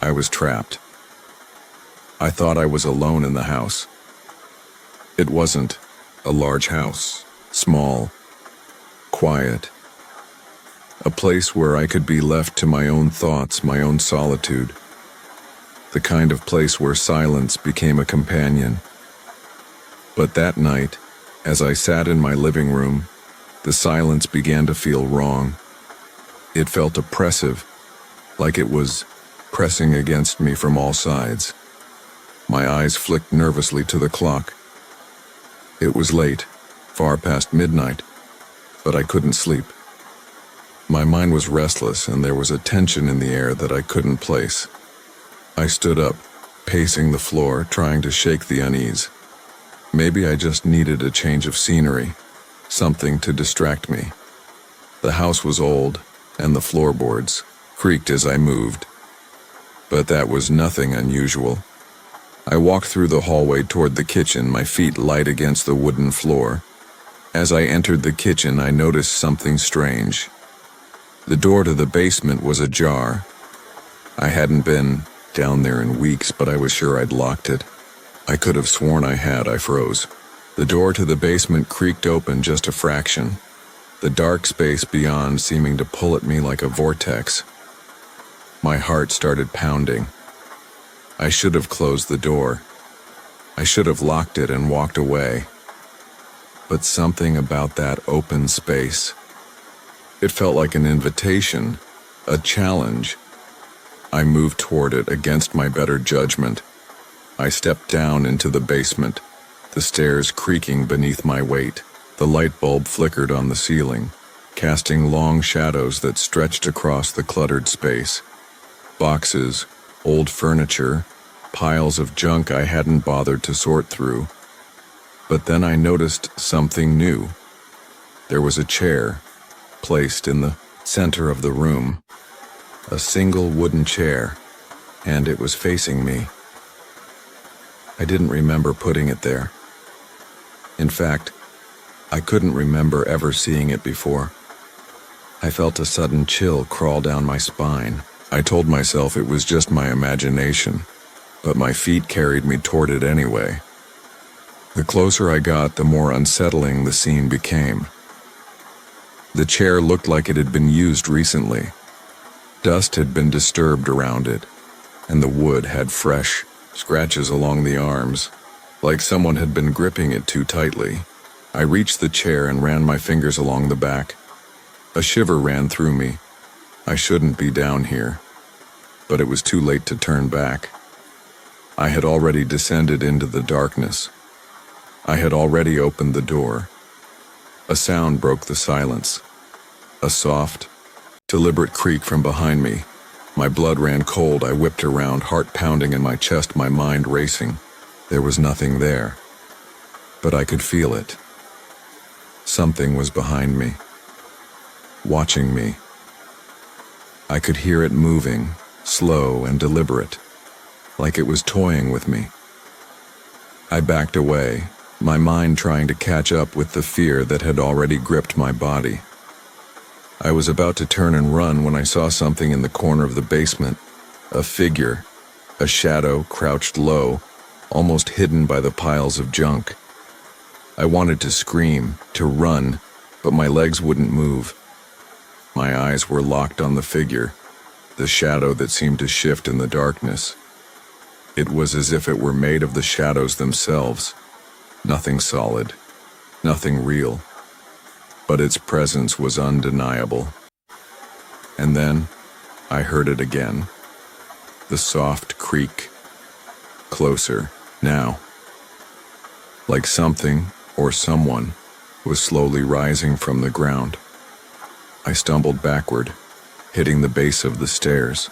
I was trapped. I thought I was alone in the house. It wasn't a large house, small, quiet. A place where I could be left to my own thoughts, my own solitude. The kind of place where silence became a companion. But that night, as I sat in my living room, the silence began to feel wrong. It felt oppressive, like it was pressing against me from all sides. My eyes flicked nervously to the clock. It was late, far past midnight, but I couldn't sleep. My mind was restless, and there was a tension in the air that I couldn't place. I stood up, pacing the floor, trying to shake the unease. Maybe I just needed a change of scenery, something to distract me. The house was old, and the floorboards creaked as I moved. But that was nothing unusual. I walked through the hallway toward the kitchen, my feet light against the wooden floor. As I entered the kitchen, I noticed something strange. The door to the basement was ajar. I hadn't been down there in weeks, but I was sure I'd locked it. I could have sworn I had. I froze. The door to the basement creaked open just a fraction, the dark space beyond seeming to pull at me like a vortex. My heart started pounding. I should have closed the door. I should have locked it and walked away. But something about that open space, it felt like an invitation, a challenge. I moved toward it against my better judgment. I stepped down into the basement, the stairs creaking beneath my weight. The light bulb flickered on the ceiling, casting long shadows that stretched across the cluttered space. Boxes, old furniture, piles of junk I hadn't bothered to sort through. But then I noticed something new. There was a chair, placed in the center of the room. A single wooden chair, and it was facing me. I didn't remember putting it there. In fact, I couldn't remember ever seeing it before. I felt a sudden chill crawl down my spine. I told myself it was just my imagination, but my feet carried me toward it anyway. The closer I got, the more unsettling the scene became. The chair looked like it had been used recently. Dust had been disturbed around it, and the wood had fresh scratches along the arms, like someone had been gripping it too tightly. I reached the chair and ran my fingers along the back. A shiver ran through me. I shouldn't be down here, but it was too late to turn back. I had already descended into the darkness. I had already opened the door. A sound broke the silence. A soft, deliberate creak from behind me. My blood ran cold. I whipped around, heart pounding in my chest, my mind racing. There was nothing there, but I could feel it. Something was behind me, watching me. I could hear it moving, slow and deliberate, like it was toying with me. I backed away, my mind trying to catch up with the fear that had already gripped my body. I was about to turn and run when I saw something in the corner of the basement. A figure, a shadow crouched low, almost hidden by the piles of junk. I wanted to scream, to run, but my legs wouldn't move. My eyes were locked on the figure, the shadow that seemed to shift in the darkness. It was as if it were made of the shadows themselves. Nothing solid, nothing real, but its presence was undeniable. And then I heard it again. The soft creak. Closer, now, like something or someone was slowly rising from the ground. I stumbled backward, hitting the base of the stairs.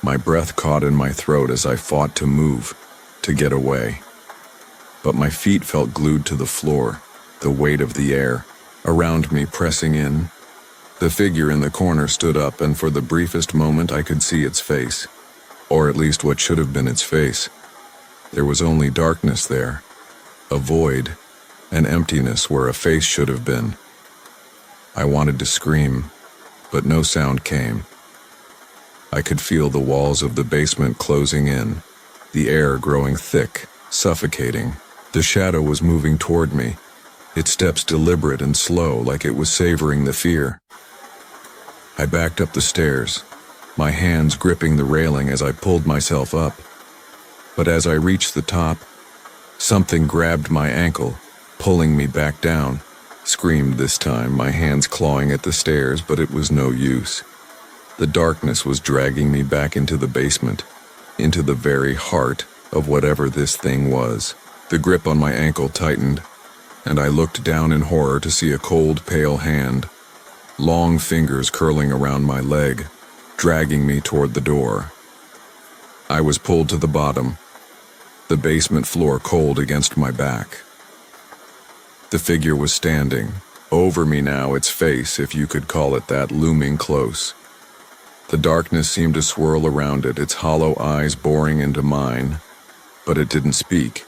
My breath caught in my throat as I fought to move, to get away. But my feet felt glued to the floor, the weight of the air around me pressing in. The figure in the corner stood up, and for the briefest moment I could see its face, or at least what should have been its face. There was only darkness there, a void, an emptiness where a face should have been. I wanted to scream, but no sound came. I could feel the walls of the basement closing in, the air growing thick, suffocating. The shadow was moving toward me, its steps deliberate and slow, like it was savoring the fear. I backed up the stairs, my hands gripping the railing as I pulled myself up. But as I reached the top, something grabbed my ankle, pulling me back down. Screamed this time, my hands clawing at the stairs, but it was no use. The darkness was dragging me back into the basement, into the very heart of whatever this thing was. The grip on my ankle tightened, and I looked down in horror to see a cold, pale hand, long fingers curling around my leg, dragging me toward the door. I was pulled to the bottom, the basement floor cold against my back. The figure was standing, over me now, its face, if you could call it that, looming close. The darkness seemed to swirl around it, its hollow eyes boring into mine, but it didn't speak.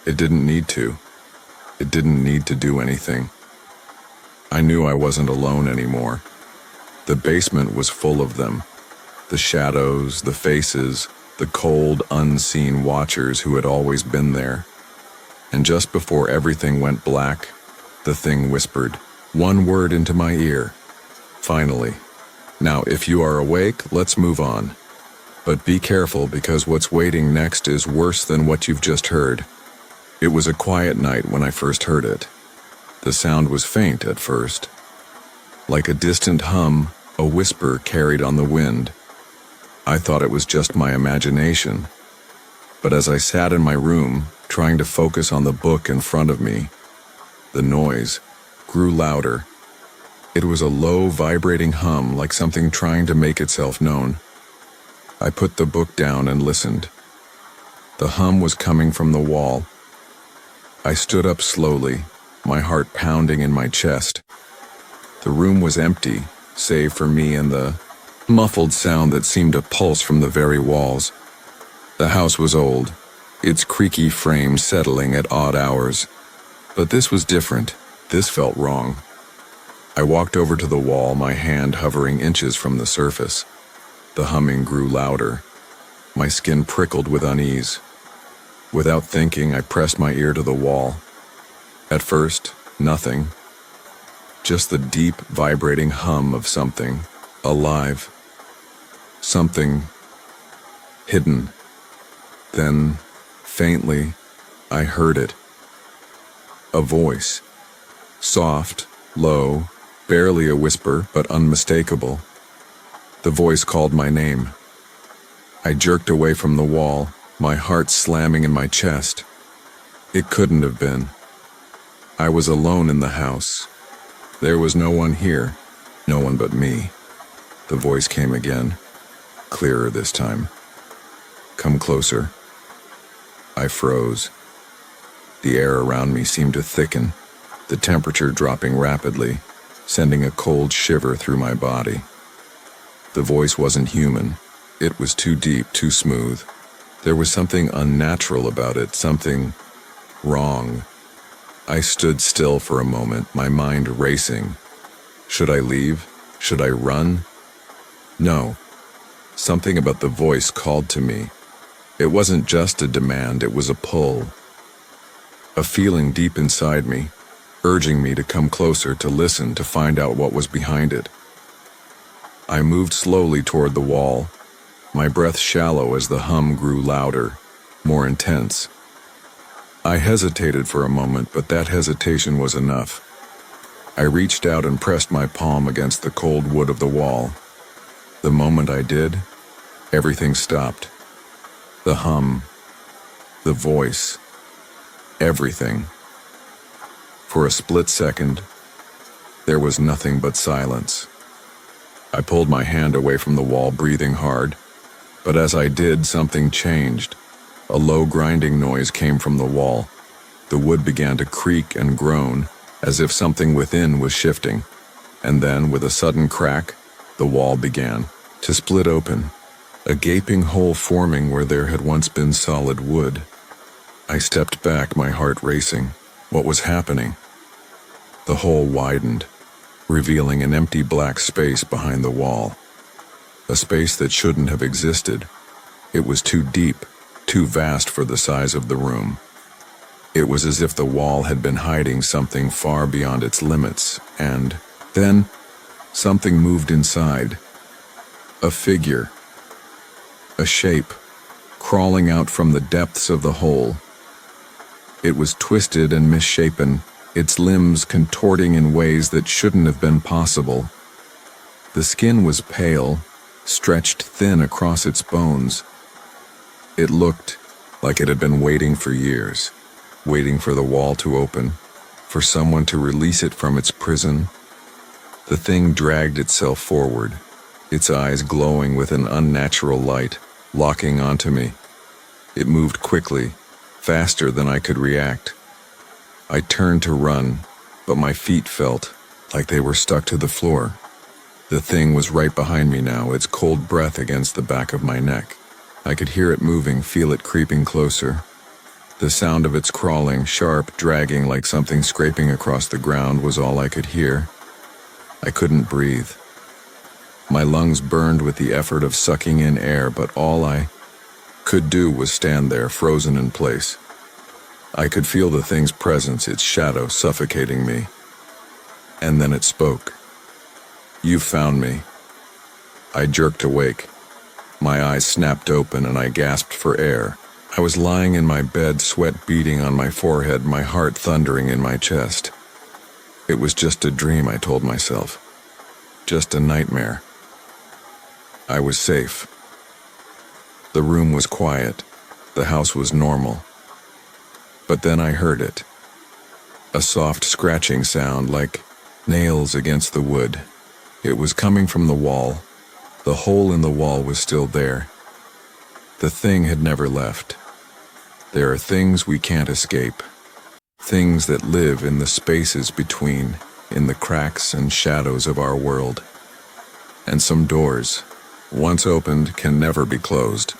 It didn't need to. It didn't need to do anything. I knew I wasn't alone anymore. The basement was full of them. The shadows, the faces, the cold, unseen watchers who had always been there. And just before everything went black, the thing whispered one word into my ear. Finally. Now, if you are awake, let's move on. But be careful, because what's waiting next is worse than what you've just heard. It was a quiet night when I first heard it. The sound was faint at first, like a distant hum, a whisper carried on the wind. I thought it was just my imagination. But as I sat in my room, trying to focus on the book in front of me, the noise grew louder. It was a low, vibrating hum, like something trying to make itself known. I put the book down and listened. The hum was coming from the wall. I stood up slowly, my heart pounding in my chest. The room was empty, save for me and the muffled sound that seemed to pulse from the very walls. The house was old, its creaky frame settling at odd hours. But this was different. This felt wrong. I walked over to the wall, my hand hovering inches from the surface. The humming grew louder. My skin prickled with unease. Without thinking, I pressed my ear to the wall. At first, nothing. Just the deep, vibrating hum of something alive. Something hidden. Then, faintly, I heard it. A voice. Soft, low, barely a whisper, but unmistakable. The voice called my name. I jerked away from the wall, my heart slamming in my chest. It couldn't have been. I was alone in the house. There was no one here, no one but me. The voice came again, clearer this time. Come closer. I froze. The air around me seemed to thicken, the temperature dropping rapidly, sending a cold shiver through my body. The voice wasn't human. It was too deep, too smooth. There was something unnatural about it, something wrong. I stood still for a moment, my mind racing. Should I leave? Should I run? No. Something about the voice called to me. It wasn't just a demand, it was a pull. A feeling deep inside me, urging me to come closer, to listen, to find out what was behind it. I moved slowly toward the wall, my breath shallow as the hum grew louder, more intense. I hesitated for a moment, but that hesitation was enough. I reached out and pressed my palm against the cold wood of the wall. The moment I did, everything stopped. The hum, the voice, Everything. For a split second, there was nothing but silence. I pulled my hand away from the wall, breathing hard, but as I did, something changed. A low grinding noise came from the wall. The wood began to creak and groan, as if something within was shifting. And then, with a sudden crack, the wall began to split open, a gaping hole forming where there had once been solid wood. I stepped back, my heart racing. What was happening? The hole widened, revealing an empty black space behind the wall. A space that shouldn't have existed. It was too deep, too vast for the size of the room. It was as if the wall had been hiding something far beyond its limits, and then something moved inside. A figure. A shape, crawling out from the depths of the hole. It was twisted and misshapen, its limbs contorting in ways that shouldn't have been possible. The skin was pale, stretched thin across its bones. It looked like it had been waiting for years, waiting for the wall to open, for someone to release it from its prison. The thing dragged itself forward, its eyes glowing with an unnatural light, locking onto me. It moved quickly, faster than I could react. I turned to run, but my feet felt like they were stuck to the floor. The thing was right behind me now, its cold breath against the back of my neck. I could hear it moving, feel it creeping closer. The sound of its crawling, sharp, dragging like something scraping across the ground was all I could hear. I couldn't breathe. My lungs burned with the effort of sucking in air, but all I could do was stand there, frozen in place. I could feel the thing's presence, its shadow suffocating me. And then it spoke. "You found me." I jerked awake. My eyes snapped open and I gasped for air. I was lying in my bed, sweat beading on my forehead, my heart thundering in my chest. It was just a dream, I told myself. Just a nightmare. I was safe. The room was quiet. The house was normal. But then I heard it. A soft scratching sound like nails against the wood. It was coming from the wall. The hole in the wall was still there. The thing had never left. There are things we can't escape. Things that live in the spaces between, in the cracks and shadows of our world. And some doors, once opened, can never be closed.